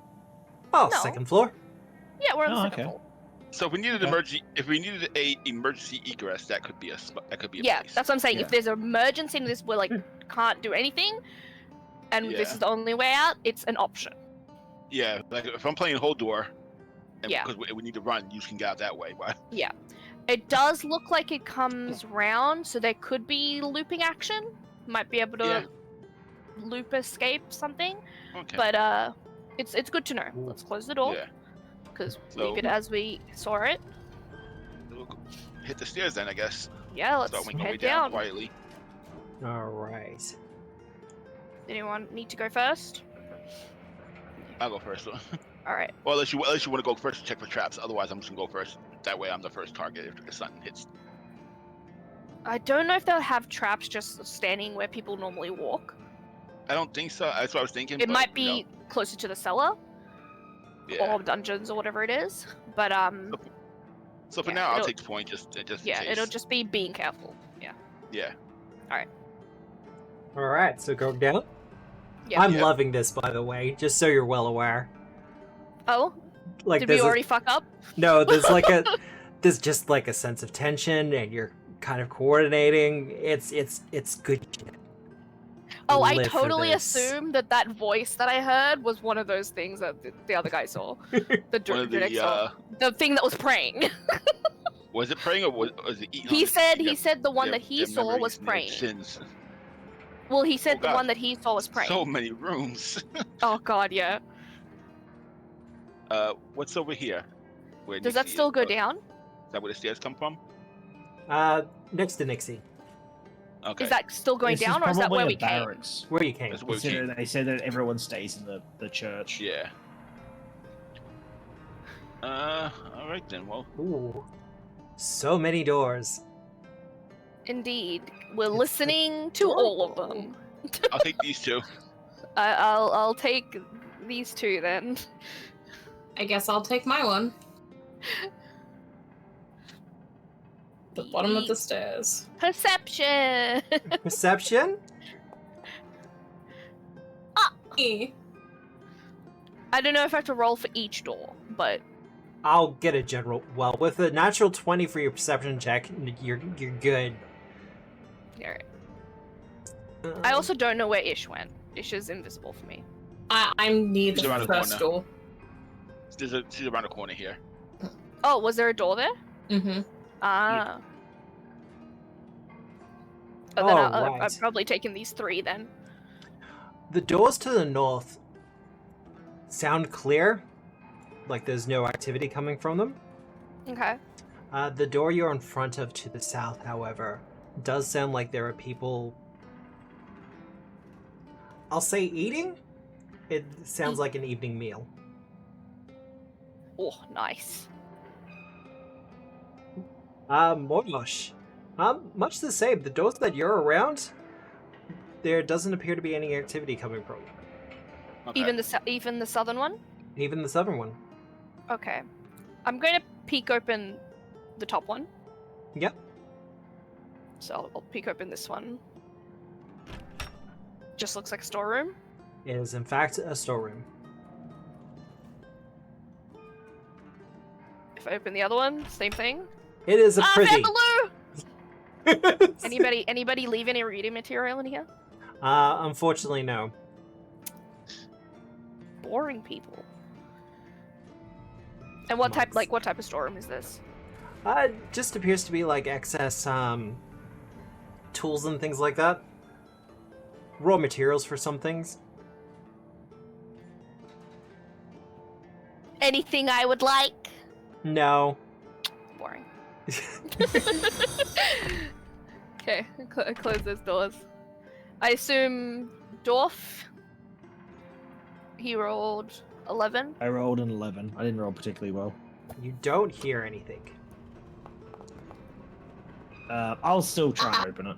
Oh, No. second floor. Yeah, we're on the Oh, second okay. floor. So if we needed Okay. a emergency egress, that could be a Yeah, place. that's what I'm saying. Yeah. If there's an emergency and this we're like can't do anything, and this Yeah. is the only way out, it's an option. Yeah, like if I'm playing hold door, and Yeah. because we need to run, you can get out that way. But It does look like it comes round, so there could be looping action. Might be able to Yeah. loop escape something. Okay. But it's good to know. Ooh. Let's close the door Yeah. because So- leave it as we saw it. We'll hit the stairs then, I guess. Yeah, let's Start making our way head down down. quietly. All right. Anyone need to go first? I'll go first. All right. Well, unless you want to go first to check for traps. Otherwise, I'm just gonna go first. That way, I'm the first target if something hits. I don't know if they'll have traps just standing where people normally walk. I don't think so. That's what I was thinking. It but, might you know, be closer to the cellar yeah. or dungeons or whatever it is. But So for yeah, now, I'll it'll- take the point just in yeah, case. it'll just be being careful. Yeah. Yeah. All right. So go down. Yeah. I'm Yeah. loving this, by the way, just so you're well aware. Oh, Like, did we there's a- already fuck up? No, there's like there's just like a sense of tension, and you're kind of coordinating. It's good shit. Oh, I Live for totally this. assumed that voice that I heard was one of those things that the other guy saw. The One of druid saw. the The thing that was praying. was it praying or was it eating? he on said their- he said the one their- that he their saw was memories and their praying. Sins. Well, he said Oh, the God. one that he saw was praying. So many rooms. Oh god, yeah. What's over here? Where Does that Nixie still is? go Is down? that where the stairs come from? Next to Nixie, Okay. Is that still going This down, or is that probably where a we came? barracks. where you came. That's where we Consider came. they said that everyone stays in the church. Yeah. All right then. Well, Ooh, so many doors. Indeed, we're listening to all of them. I'll take these two. I'll take these two then. I guess I'll take my one. The bottom of the stairs. Perception. Perception. E. I don't know if I have to roll for each door, but I'll get a general. Well, with a natural 20 for your perception check, you're good. alright. I also don't know where Ish went. Ish is invisible for me. I'm near He's the around the first corner. door. She's around the corner here. Oh, was there a door there? Mm-hmm. Ah. Oh, then Alright. I've probably taken these three then. The doors to the north sound clear, like there's no activity coming from them. Okay. The door you're in front of to the south, however, does sound like there are people. I'll say eating. It sounds like an evening meal. Oh, nice. Mordosh. Much the same. The doors that you're around, there doesn't appear to be any activity coming from them. Okay. Even the southern one? Even the southern one. Okay. I'm going to peek open the top one. Yep. So I'll peek open this one. Just looks like a storeroom. It is in fact a storeroom. If I open the other one, same thing. It is a pretty. Vanbaloo! Anybody leave any reading material in here? Unfortunately, no. Boring people. And what type of storeroom is this? Just appears to be like excess tools and things like that. Raw materials for some things. Anything I would like? No. Boring. Okay, close those doors. I assume Dorf. He rolled 11. I rolled an 11. I didn't roll particularly well. You don't hear anything. I'll still try and open it.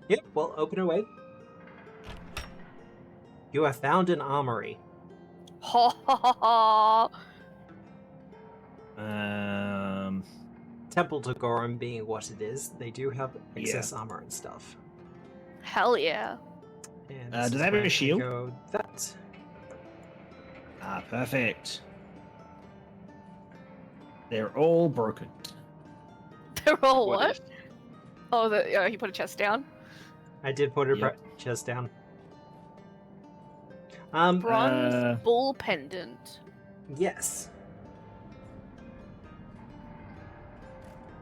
Yep, well, open away. You have found an armory. Ha ha ha ha! Temple to Gorum being what it is, they do have excess armor and stuff. Hell yeah. And does this that is have a where I shield? Go that. Perfect. They're all broken. They're all what? is- Oh, he put a chest down. I did put her Yep. chest down. Bronze bull pendant. Yes.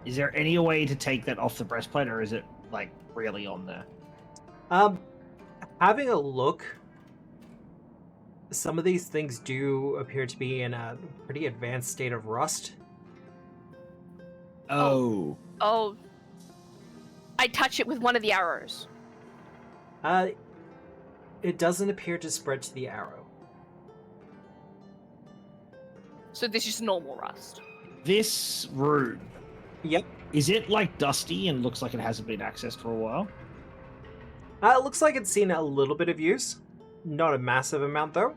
Is there any way to take that off the breastplate, or is it like really on there? Having a look, some of these things do appear to be in a pretty advanced state of rust. Oh. Oh. I touch it with one of the arrows. It doesn't appear to spread to the arrow. So this is normal rust. This room, Yep. is it like dusty and looks like it hasn't been accessed for a while? It looks like it's seen a little bit of use. Not a massive amount, though.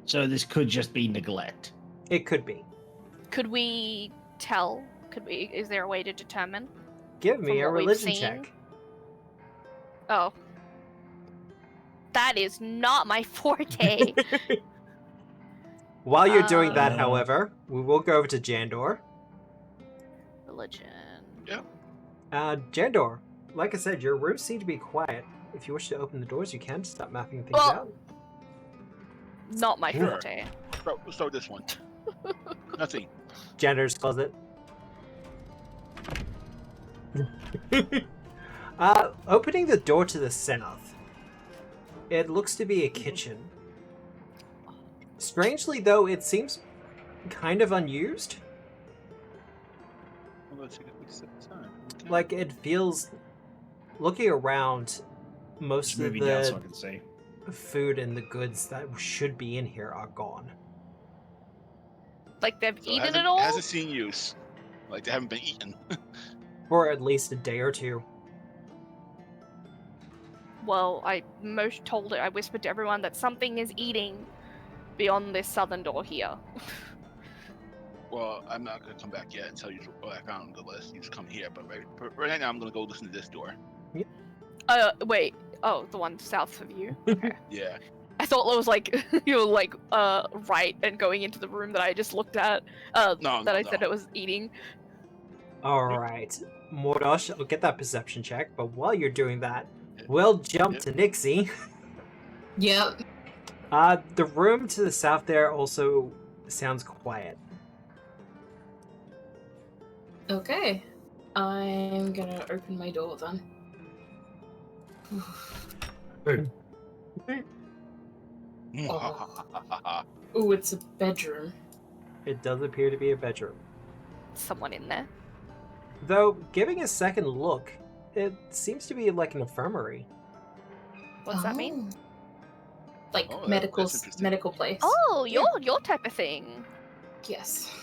So this could just be neglect. It could be. Could we tell? Is there a way to determine? Give me From a what we've religion seen? check. Oh. That is not my forte. While you're doing that, Uh. however, we will go over to Jandor. Religion. Jandor, like I said, your rooms seem to be quiet. If you wish to open the doors, you can to start mapping things Oh. out. Not my Sure. forte. We'll start with this one. Nothing. Janitor's closet. Opening the door to the south. It looks to be a kitchen. Strangely, though, it seems kind of unused. Well, let's take a quick step aside. Okay. Like, it feels... Looking around, most Just of moving down so I the can see. food and the goods that should be in here are gone. Like they've So eaten it all? hasn't seen use. Like they haven't been eaten. For at least a day or two. Well, I whispered to everyone that something is eating beyond this southern door here. Well, I'm not gonna come back yet and tell you what I found on the list. You just come here, but right now I'm gonna go listen to this door. Wait. Oh, the one south of you. Okay. Yeah. I thought it was like you were like right and going into the room that I just looked at. No, that I no. said it was eating. Alright. Mordosh, I'll get that perception check, but while you're doing that, Yeah. we'll jump Yeah. to Nixie. Yep. The room to the south there also sounds quiet. Okay. I'm gonna open my door then. Ooh, it's a bedroom. It does appear to be a bedroom. Someone in there. Though, giving a second look, it seems to be like an infirmary. What's that mean? Like Oh, that's interesting. medical place. Oh, your type of thing. Yes.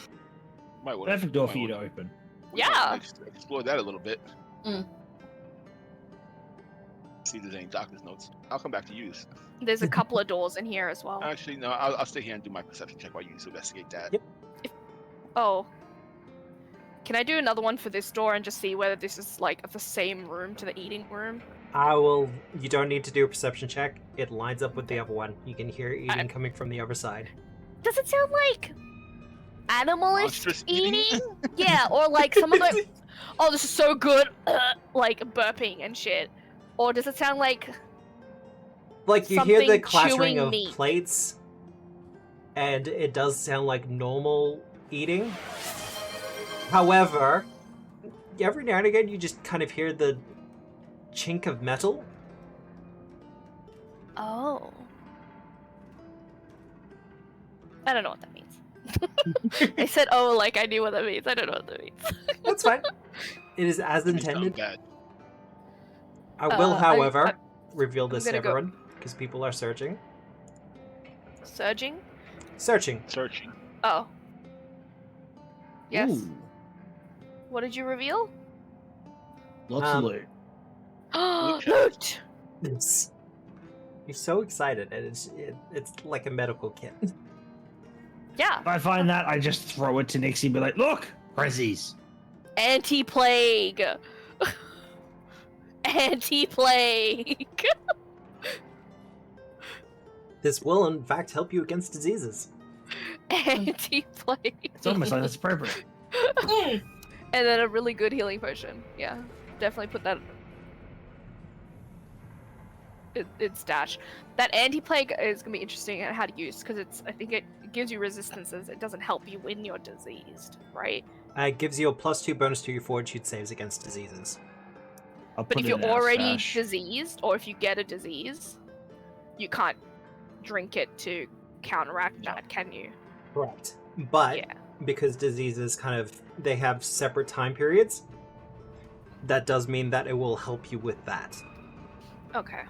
Might wanna- Perfect door might for you to wanna- open. we might wanna Yeah. Explore that a little bit. Mm. See if there's any doctor's notes. I'll come back to use. There's a couple of doors in here as well. Actually, no. I'll stay here and do my perception check while you investigate that. Yep. Oh. Can I do another one for this door and just see whether this is like the same room to the eating room? You don't need to do a perception check. It lines up with the other one. You can hear eating coming from the other side. Does it sound like animalish Monstrous eating? Yeah, or like someone going, oh, this is so good, like burping and shit. Or does it sound like Like, you hear the something clattering chewing of meat? plates, and it does sound like normal eating. However, every now and again you just kind of hear the chink of metal. Oh. I don't know what that means. I said, oh, like I knew what that means. I don't know what that means. That's fine. It is as Doesn't sound intended. bad. I will, however, I'm reveal this to gonna go- everyone, because people are searching. Surging? Searching. Searching. Oh. Yes. Ooh, What did you reveal? lots Um, of loot. Loot! It's, you're so excited, and it's like a medical kit. Yeah. If I find that, I just throw it to Nixie and be like, look, prezzies. Anti-plague. Anti-plague. This will, in fact, help you against diseases. Anti-plague. It's almost like that's appropriate. Mm. And then a really good healing potion. Yeah, definitely put that. It's dash. That anti-plague is gonna be interesting on how to use because I think it gives you resistances. It doesn't help you when you're diseased, right? It gives you a +2 bonus to your fortitude saves against diseases. I'll But put if it you're in our already stash. diseased, or if you get a disease, you can't drink it to counteract that, can you? Correct. But Yeah. because diseases they have separate time periods, that does mean that it will help you with that. Okay.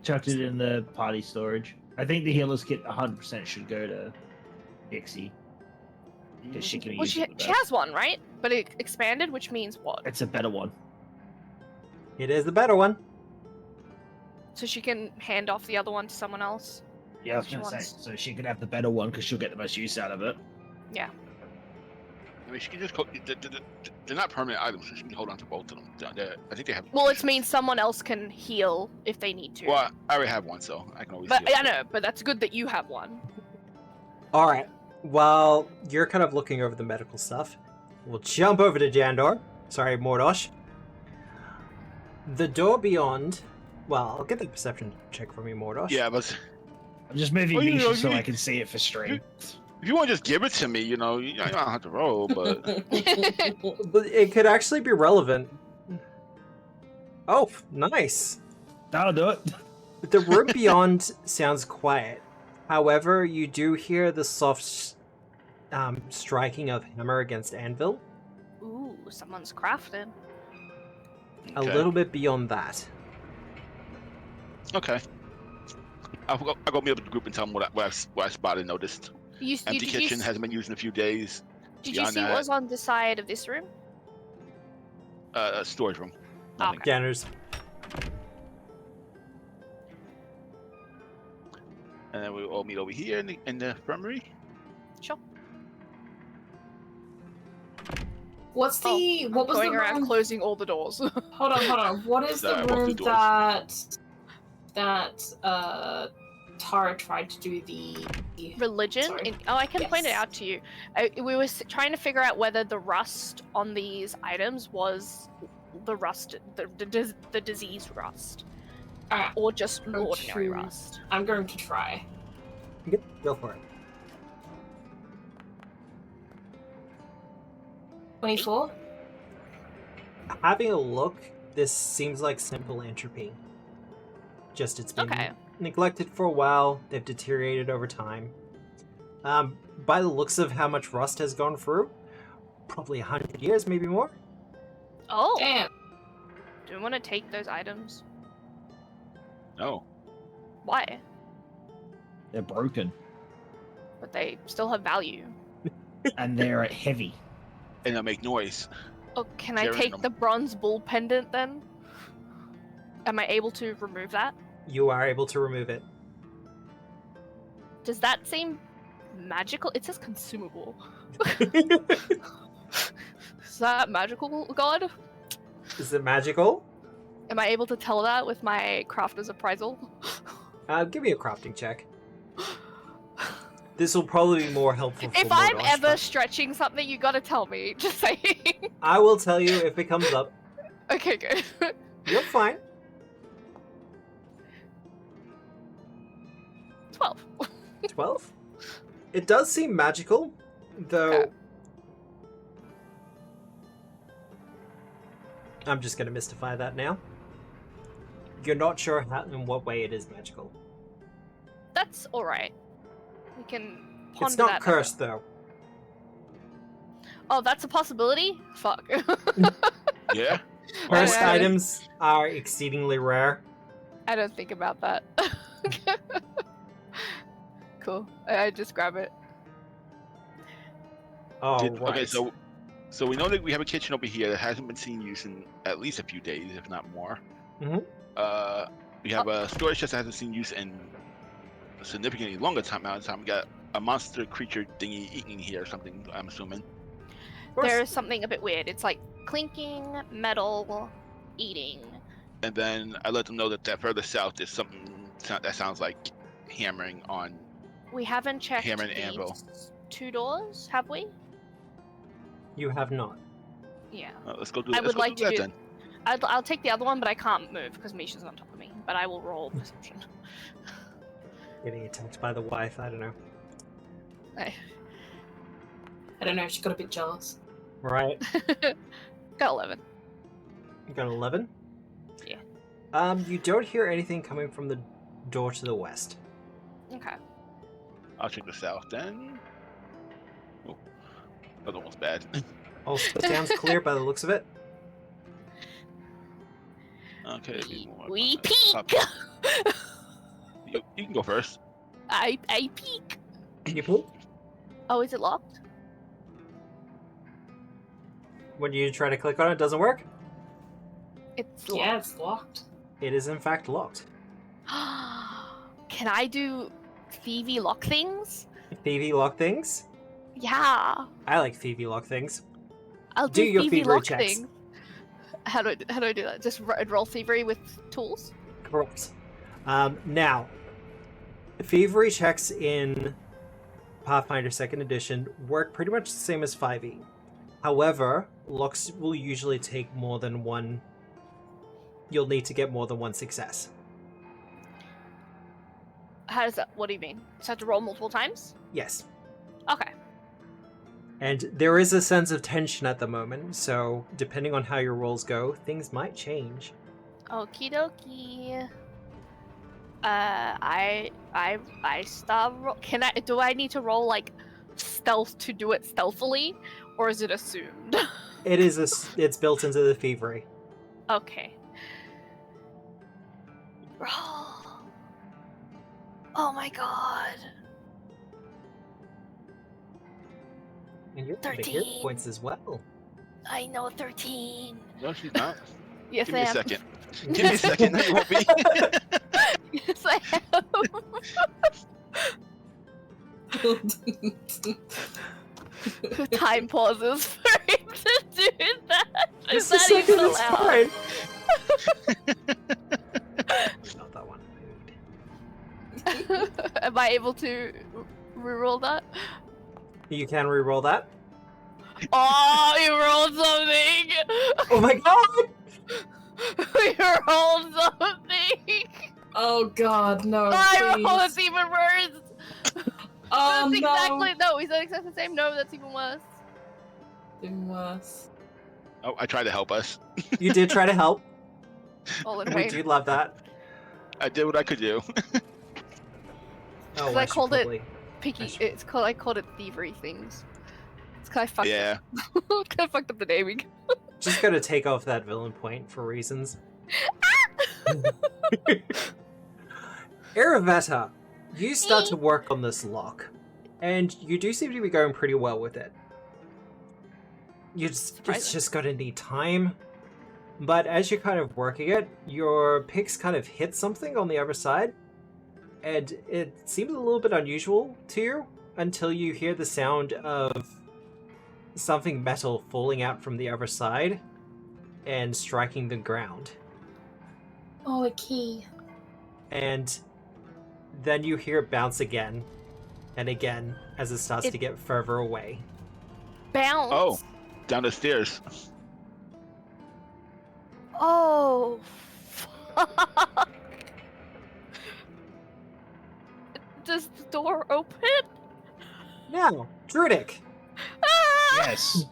Chucked it in the party storage. I think the healer's kit 100% should go to Dixie. Because she can Well, use she it the best. has one, right? But it expanded, which means what? It's a better one. It is the better one. So she can hand off the other one to someone else. Yeah, I was She going to say. wants- So she can have the better one because she'll get the most use out of it. Yeah. I mean, she can just. They're not permanent items, so she can hold on to both of them. I think they have. Well, it means someone else can heal if they need to. Well, I already have one, so I can always. But heal. I know, but that's good that you have one. All right. While you're kind of looking over the medical stuff, we'll jump over to Jandor. Sorry, Mordosh. The door beyond. Well, I'll get the perception check from you, Mordosh. Yeah, but I'm just moving Well, you Misha know, so you- I can see it for stream. if you want to just give it to me, you don't have to roll. But But it could actually be relevant. Oh, nice. That'll do it. The room beyond sounds quiet. However, you do hear the soft striking of hammer against anvil. Ooh, someone's crafting. A okay. little bit beyond that. Okay. I'll go meet up with the group and tell them what I spotted and noticed. Empty kitchen hasn't been used in a few days. Did you beyond see that- what was on the side of this room? Storage room. Oh, Nothing. okay. Janners. And then we all meet over here in the infirmary. Sure. What's the what was the Going around room? closing all the doors. Hold on. What is the Sorry, I walked room through doors. that Tara tried to do the Religion? Sorry. I can point it Yes. out to you. We were trying to figure out whether the rust on these items was the rust, the disease rust, Alright, or just Oh, ordinary true. rust. I'm going to try. Go for it. 24? Having a look, this seems like simple entropy. Just it's been Okay. neglected for a while. They've deteriorated over time. By the looks of how much rust has gone through, probably 100 years, maybe more. Oh, Damn. do we want to take those items? No. Why? They're broken. But they still have value. And they're heavy. And they'll make noise. Oh, can I Carrying take them. the bronze bull pendant then? Am I able to remove that? You are able to remove it. Does that seem magical? It says consumable. Is that magical, God? Is it magical? Am I able to tell that with my crafter's appraisal? Give me a crafting check. This will probably be more helpful for If I'm Mordosh, ever but stretching something, you gotta tell me. Just saying. I will tell you if it comes up. Okay, good. You're fine. 12. 12? It does seem magical, though. Okay. I'm just going to mystify that now. You're not sure how, in what way it is magical. That's alright. We can ponder It's not that cursed, though. Oh, that's a possibility? Fuck. Yeah. Cursed Yeah. items are exceedingly rare. I don't think about that. Cool. I just grab it. Oh, right. Okay, so we know that we have a kitchen over here that hasn't been seen use in at least a few days, if not more. Mhm. We have a storage chest that hasn't seen use in a significantly longer amount of time. We got a monster creature thingy eating here or something, I'm assuming. Of course. There's something a bit weird. It's like clinking, metal, eating. And then I let them know that further south is something that sounds like hammering on. We haven't checked Hammer and these anvil. 2 doors, have we? You have not. Yeah. Let's go do I that. would Let's go like do to that do- then. I'll take the other one, but I can't move because Misha's on top of me. But I will roll perception. Getting attacked by the wife, I don't know. I I don't know, she got a bit jealous. Right. got 11. You got 11? You don't hear anything coming from the door to the west. Okay. I'll check the south then. Oh, that one's bad. Also sounds clear by the looks of it. Okay. We peek. You can go first. I peek. You pull. Oh, is it locked? When you try to click on it, it doesn't work. It's locked. Yeah, it's locked. It is in fact locked. Can I do thievy lock things? Thievy lock things? Yeah. I like thievy lock things. I'll Do do your thievy thievery lock checks. things. How do I do that? Just roll thievery with tools? Correct. Now, thievery checks in Pathfinder 2nd Edition work pretty much the same as 5e. However, locks will usually take more than one. You'll need to get more than one success. How does that? What do you mean? Just have to roll multiple times? Yes. Okay. And there is a sense of tension at the moment, so depending on how your rolls go, things might change. Okie dokie. I start. Can I? Do I need to roll like stealth to do it stealthily, or is it assumed? It is it's built into the thievery. Okay. Roll. Oh my god. And you're going to hit 13. points as well. I know 13. No, she's not. Yes, Give I me a am. second. Give me a second. No, you won't be. Yes, I am. Time pauses for him to do that. Is Just a that second, even it's allowed? fine. Not that one. Am I able to reroll that? You can re-roll that. Oh, you rolled something! Oh my god! You rolled something! Oh god, no, I please. rolled it's even worse! Oh That's no. exactly no, we said exactly the same. No, that's even worse. Even worse. Oh, I tried to help us. You did try to help. All in We vain. do love that. I did what I could do. Oh, I should called it- probably- Picky. Nice. It's called. I called it thievery things. It's kind of fucked. Yeah. Up. Kind of fucked up the naming. Just gotta take off that villain point for reasons. Aravetta, you start to work on this lock, and you do seem to be going pretty well with it. It's Surprising. just gonna need time. But as you're kind of working it, your picks kind of hit something on the other side, and it seems a little bit unusual to you until you hear the sound of something metal falling out from the other side and striking the ground. Oh, a key. And then you hear it bounce again and again as it starts to get further away. Bounce. Oh, down the stairs. Oh. Fuck. Does the door open? Now, Druidic, Ah! Yes.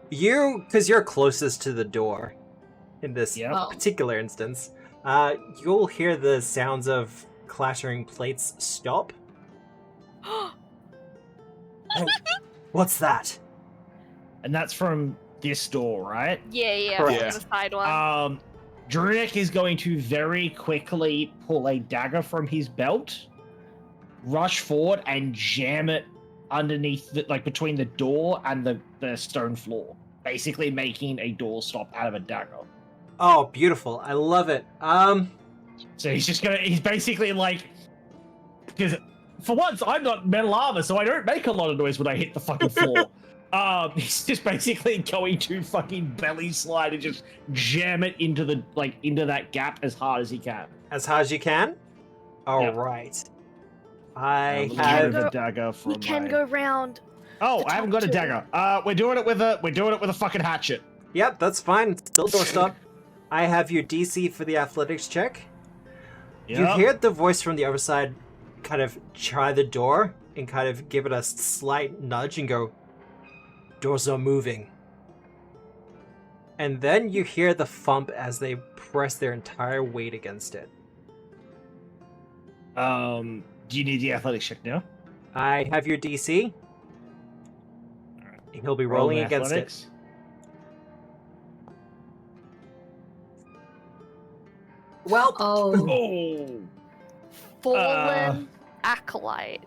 because you're closest to the door in this Yep. Oh. particular instance, you'll hear the sounds of clattering plates stop. What's that? And that's from this door, right? Yeah, Correct. on the side one. Druidic is going to very quickly pull a dagger from his belt, rush forward, and jam it underneath, like between the door and the stone floor, basically making a door stop out of a dagger. Oh, beautiful. I love it. So he's basically like, because for once I'm not metal armor, so I don't make a lot of noise when I hit the fucking floor. He's just basically going to fucking belly slide and just jam it into that gap as hard as he can. As hard as you can? All Yeah. right. I Let me have... remove a dagger from we can my- go round. Oh, the I haven't top got a two. dagger. We're doing it with a fucking hatchet. Yep, that's fine. Still doorstop. I have your DC for the athletics check. You Yep. hear the voice from the other side kind of try the door and kind of give it a slight nudge and go, "Doors are moving." And then you hear the thump as they press their entire weight against it. Do you need the athletics check now? I have your DC. He'll be rolling against it. Well, Oh. Oh. Fallen acolyte.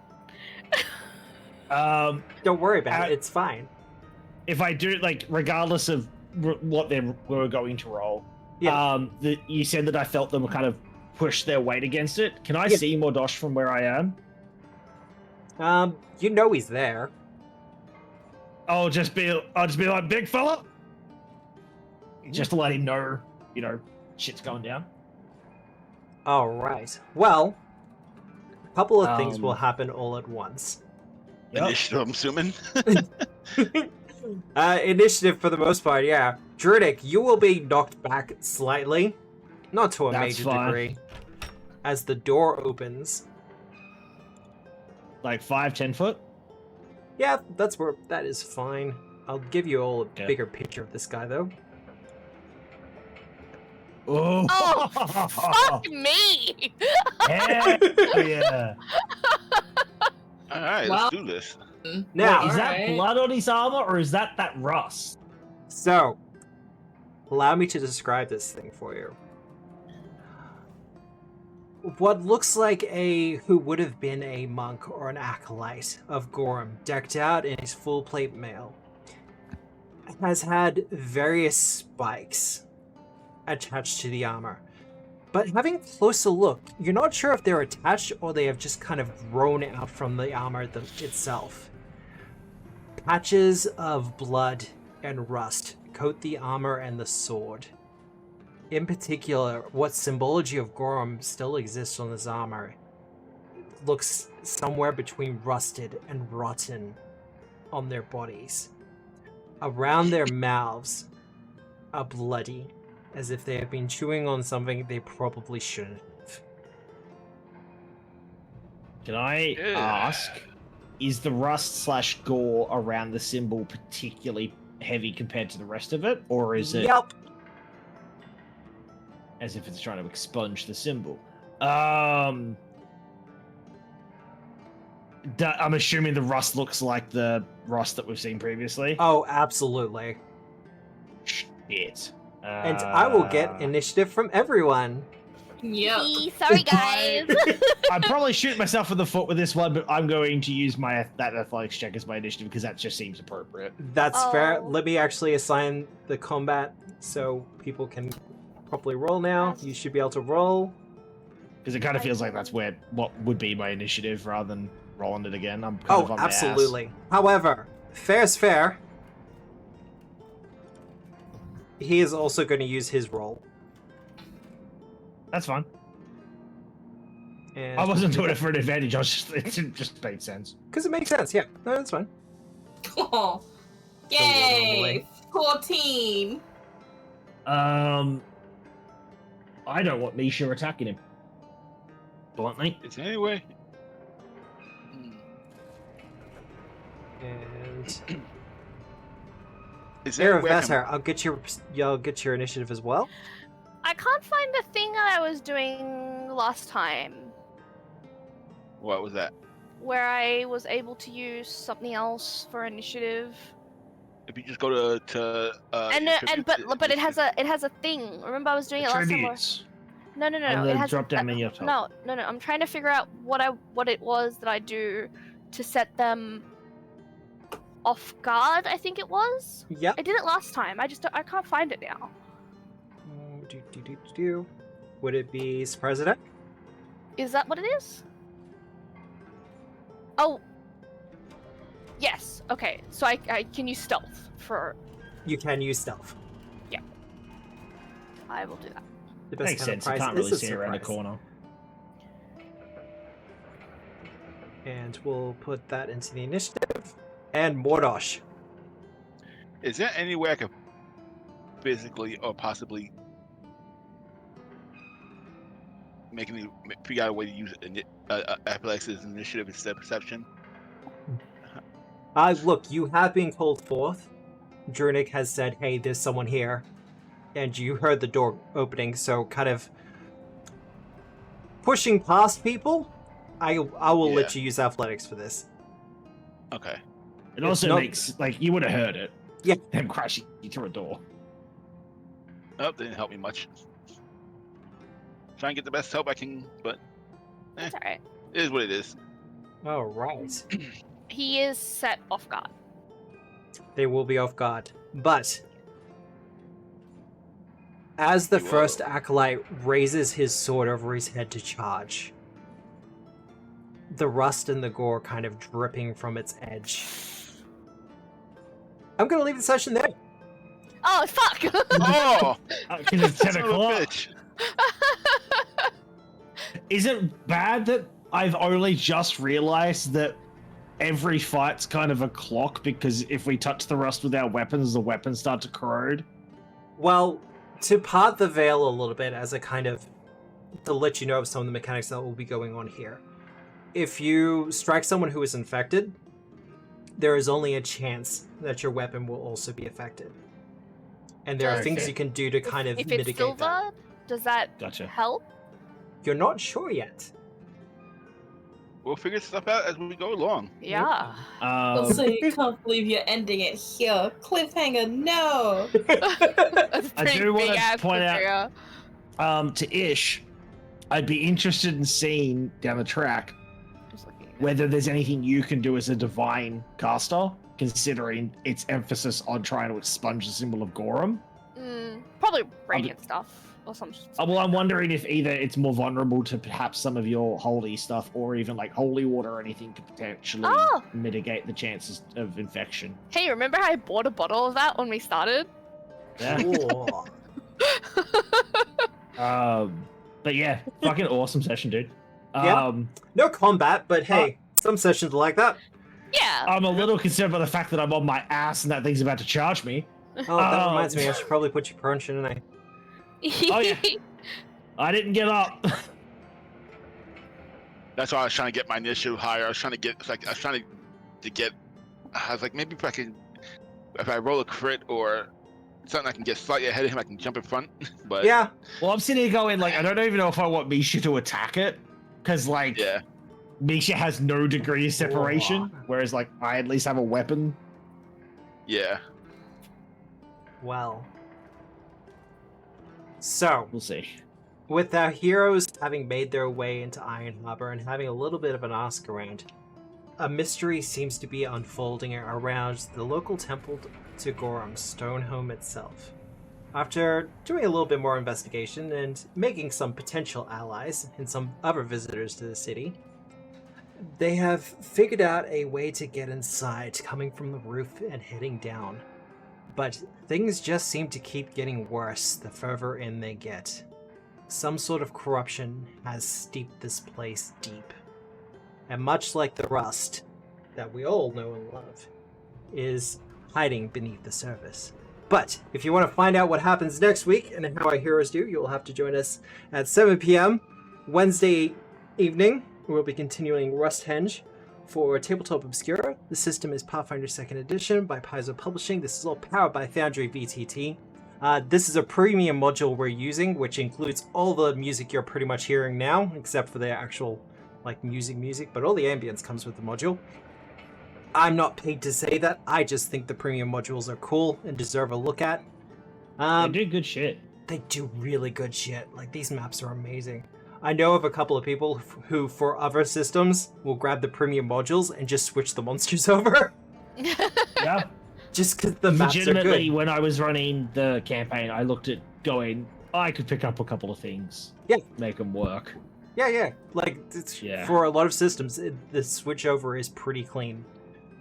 don't worry about it. It's fine. If I do, like, regardless of what they were going to roll, Yeah. You said that I felt them kind of push their weight against it. Can I Yeah. see Mordosh from where I am? You know he's there. I'll just be like, big fella, just to let him know, shit's going down. All right. Well, a couple of things will Um, happen all at once. Yep. Initiative, I'm assuming. Initiative for the most part, yeah. Druidic, you will be knocked back slightly, not to a That's major fine. degree, as the door opens. Like 5-10 foot. Yeah, that is fine. I'll give you all a Yeah. bigger picture of this guy, though. Oh, Oh, fuck me! yeah. All right, Well- let's do this. Now, Is that Alright. blood on his armor or is that rust? so, allow me to describe this thing for you. What looks like who would have been a monk or an acolyte of Gorum, decked out in his full plate mail, has had various spikes attached to the armor. But having a closer look, you're not sure if they're attached or they have just kind of grown out from the armor itself. Patches of blood and rust coat the armor and the sword. In particular, what symbology of Gorum still exists on this armor looks somewhere between rusted and rotten on their bodies. Around their mouths are bloody, as if they have been chewing on something they probably shouldn't have. Can I Yeah. ask, is the rust/gore around the symbol particularly heavy compared to the rest of it? Or is it Yep. as if it's trying to expunge the symbol? I'm assuming the rust looks like the rust that we've seen previously. Oh, absolutely. Shit. And I will get initiative from everyone. Yep. Sorry, guys. I'm probably shooting myself in the foot with this one, but I'm going to use that athletics check as my initiative because that just seems appropriate. That's fair. Oh. Let me actually assign the combat so people can properly roll now. You should be able to roll. Because it kind of feels like that's what would be my initiative rather than rolling it again. I'm kind of Oh, on my ass. absolutely. However, fair's fair. He is also going to use his roll. That's fine. And I wasn't doing it for an advantage. It just made sense. because it makes sense. Yeah, no, that's fine. Oh. Yay! 14. I don't want Misha attacking him. Bluntly. Is there any way? And Is there any way I can- Vetter, I'll get your initiative as well. I can't find the thing that I was doing last time, What was that? where I was able to use something else for initiative. If you just go to But it has a thing. Remember, I was doing it last time. Attributes. No. And It then has drop down menu up top. No. I'm trying to figure out what it was that I do to set them off guard. I think it was. Yep. I did it last time. I can't find it now. Would it be surprise attack? Is that what it is? Oh. Yes. Okay. So I can use stealth for. You can use stealth. I will do that. The best Makes kind of sense. You prize can't is really a see around the surprise. corner. And we'll put that into the initiative. And Mordosh. Is there any way I could physically or possibly figure out a way to use athletics as initiative instead of perception? Look, you have been called forth. Drunic has said, hey, there's someone here. and you heard the door opening, so kind of pushing past people, I will let you use athletics for this. Okay. It also makes, like, you would have heard it. Yeah. Them crashing through a door. Oh, didn't help me much. Try and get the best help I can, but That's alright. it is what it is. All right. He is set off guard. They will be off guard. But as the first acolyte raises his sword over his head to charge, the rust and the gore kind of dripping from its edge. I'm going to leave the session there. Oh, fuck! Oh! Because it's 10 Son of a o'clock. bitch. Is it bad that I've only just realized that every fight's kind of a clock, because if we touch the rust with our weapons, the weapons start to corrode? Well, to part the veil a little bit as a kind of to let you know of some of the mechanics that will be going on here. If you strike someone who is infected, there is only a chance that your weapon will also be affected. And there are things you can do to kind of if mitigate it's silver, that. does that Gotcha. help? You're not sure yet. We'll figure stuff out as we go along. Yeah. Also, you can't believe you're ending it here. Cliffhanger, no! That's a I pretty do wanna big-ass point out- cliffhanger. To Ish, I'd be interested in seeing down the track Just looking at it. whether there's anything you can do as a divine caster, considering its emphasis on trying to expunge the symbol of Gorum. Probably radiant stuff or some. Well, I'm wondering if either it's more vulnerable to perhaps some of your holy stuff, or even like holy water or anything could potentially Oh. mitigate the chances of infection. Hey, remember how I bought a bottle of that when we started? Yeah. Ooh. But yeah, fucking awesome session, dude. Yeah. No combat, but hey, some sessions are like that. Yeah. I'm a little concerned by the fact that I'm on my ass and that thing's about to charge me. Oh, that reminds me, I should probably put you prone, shouldn't I? Oh, yeah. I didn't get up. That's why I was trying to get my initiative higher. I was trying to get, I was like, maybe if I roll a crit or something, I can get slightly ahead of him. I can jump in front. But Yeah. Well, I'm sitting here going, like, I don't even know if I want Misha to attack it, because, like, yeah, Misha has no degree of separation, whereas, like, I at least have a weapon. yeah. Well. So, We'll see. with our heroes having made their way into Iron Harbor and having a little bit of an ask around, a mystery seems to be unfolding around the local temple to Gorum, Stonehome itself. After doing a little bit more investigation and making some potential allies and some other visitors to the city, they have figured out a way to get inside, coming from the roof and heading down. But things just seem to keep getting worse the further in they get. Some sort of corruption has steeped this place deep. And much like the rust that we all know and love, is hiding beneath the surface. But if you want to find out what happens next week and how our heroes do, you'll have to join us at 7 p.m. Wednesday evening. We'll be continuing Rusthenge for Tabletop Obscura. The system is Pathfinder 2nd Edition by Paizo Publishing. This is all powered by Foundry VTT. This is a premium module we're using, which includes all the music you're pretty much hearing now, except for the actual music, but all the ambience comes with the module. I'm not paid to say that. I just think the premium modules are cool and deserve a look at. They do good shit. They do really good shit. Like, these maps are amazing. I know of a couple of people who, for other systems, will grab the premium modules and just switch the monsters over. Yeah. Just because the maps are Legitimately, good. when I was running the campaign, I looked at going, I could pick up a couple of things. Yeah. Make them work. Yeah. Like, for a lot of systems, the switch over is pretty clean.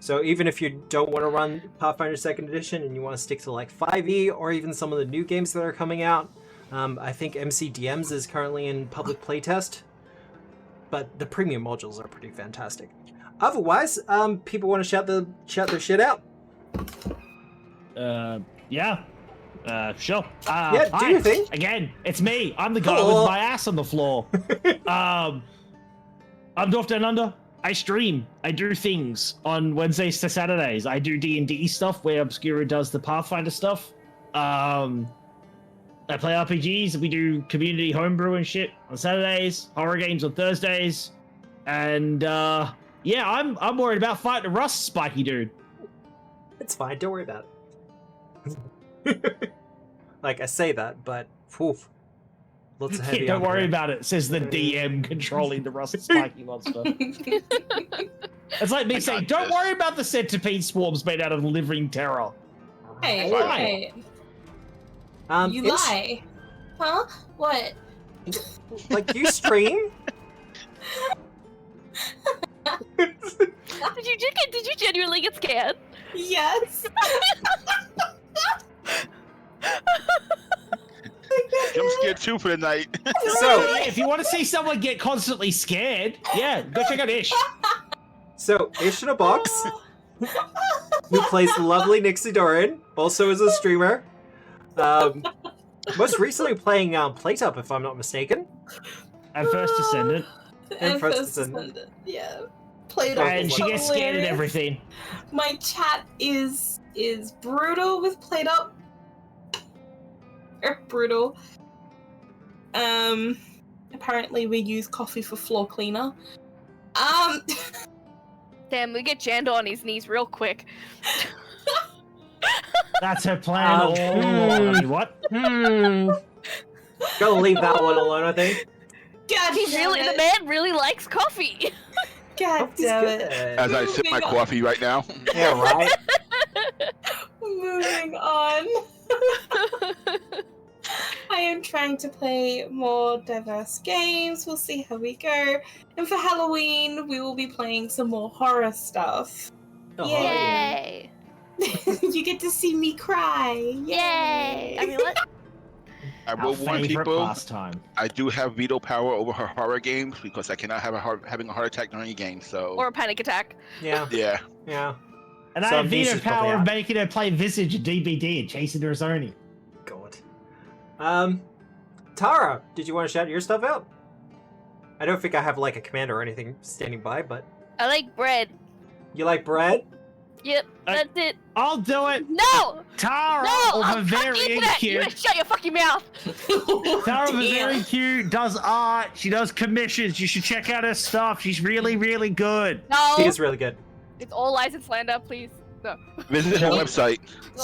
So even if you don't want to run Pathfinder 2nd Edition and you want to stick to like 5e or even some of the new games that are coming out, I think MCDMs is currently in public playtest, but the premium modules are pretty fantastic. Otherwise, people want to shout their shit out. Yeah. Sure. Yeah, do hi. your thing. Again, it's me. I'm the guy Hello. with my ass on the floor. I'm Dwarf Down Under. I stream. I do things on Wednesdays to Saturdays. I do D&D stuff where Obscura does the Pathfinder stuff. I play RPGs. We do community homebrew and shit on Saturdays. Horror games on Thursdays. And yeah, I'm worried about fighting a Rust spiky dude. It's fine. Don't worry about it. Like I say that, but oof, lots of heavy. Don't on worry here. about it, says the DM controlling the Rust spiky monster. It's like me I saying, got don't this. worry about the centipede swarms made out of living terror. Hey, Why? hey, you it's- lie. Huh? What? Like you stream? Did you genuinely get scared? Yes. I'm scared too for the night. So, Yeah, if you want to see someone get constantly scared, yeah, go check out Ish. so Ish in a box, who plays the lovely Nixie Doran, also is a streamer. Most recently playing Playtop, if I'm not mistaken. And First Descendant. And First First Descendant. Descendant, yeah. Played And she gets scared at hilarious. everything. My chat is brutal with Played Up. Brutal. Apparently we use coffee for floor cleaner. Damn, we get Jandor on his knees real quick. That's her plan all along. What? Gotta leave that one alone, I think. God He damn really, the it. man really likes coffee. God Coffee's damn good. it. As I sip my coffee right now. Yeah, right? Moving on. I am trying to play more diverse games. We'll see how we go. And for Halloween, we will be playing some more horror stuff. Oh, Yeah. Yay! You get to see me cry. Yay! I mean, what? I Our will warn favorite people, pastime. I do have veto power over her horror games because I cannot have having a heart attack during a game. So Or a panic attack. Yeah, yeah, yeah. And I Some have veto pieces probably power of out. making her play Visage and DBD and chasing her Zoni. God. Tara, did you want to shout your stuff out? I don't think I have like a commander or anything standing by, but I like bread. you like bread? Yep, that's it. I'll do it. No! Tara No! of I'm fuck the Bavarian internet! You Cute. better shut your fucking mouth! Tara of Damn. Bavarian Cute does art. She does commissions. You should check out her stuff. She's really, really good. No! She is really good. It's all lies and slander, please. No. visit her website.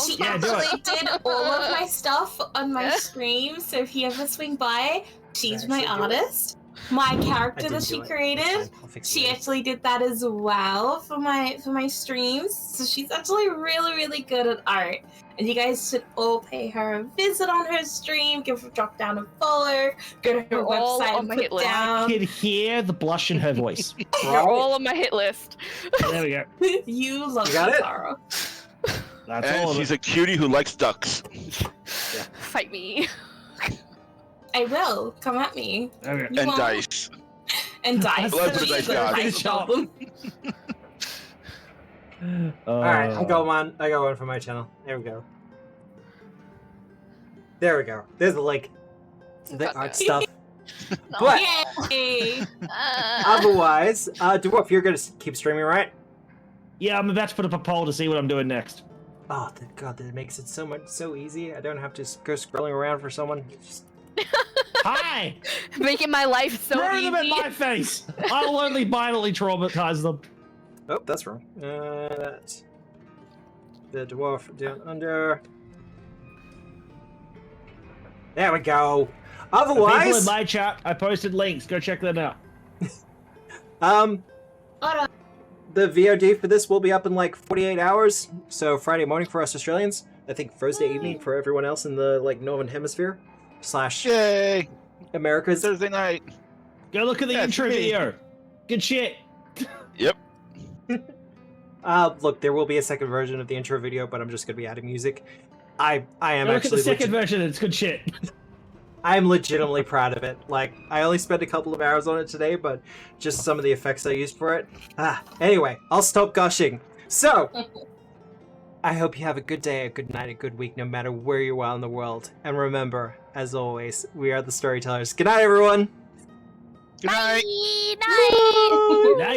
She Yeah, do actually did all of my stuff on my Yeah. stream, so if you ever swing by, she's I my actually do it. artist. My I character didn't that she do it. created, It's fine. I'll fix she it. actually did that as well for my streams. So she's actually really, really good at art. And you guys should all pay her a visit on her stream, give her drop down and follow, go to her You're all website on and my put hit list. I down. can hear the blush in her voice. You're all on my hit list. There we go. You love You got it? Tara. That's And all of she's it. a cutie who likes ducks. Fight me. I will. Come at me. Okay. You And won't. dice. And dice. Let's do the dice god. Finish up. Alright, I got one for my channel. There we go. There we go. There's the link to the Okay. art stuff. No. But Yay! otherwise, Dwarf, you're gonna keep streaming, right? Yeah, I'm about to put up a poll to see what I'm doing next. Oh, God, that makes it so easy. I don't have to go scrolling around for someone. Just- Hi! Making my life so Throw easy. them at my face! I'll only violently traumatize them. Oh, that's wrong. That's the dwarf down under. There we go. The people in Otherwise, my chat, I posted links. Go check them out. Alright. the VOD for this will be up in like 48 hours. So Friday morning for us Australians. I think Thursday evening for everyone else in the like Northern Hemisphere / Yay! Americas. Thursday night. Go look at the That's intro me. video. Good shit. Yep. Look, there will be a second version of the intro video, but I'm just gonna be adding music. I am Go look at the actually second version. It's good shit. I'm legitimately proud of it. Like, I only spent a couple of hours on it today, but just some of the effects I used for it. Anyway, I'll stop gushing. So, I hope you have a good day, a good night, a good week, no matter where you are in the world. And remember, as always, we are the storytellers. Good night, everyone! Good night. Night. Now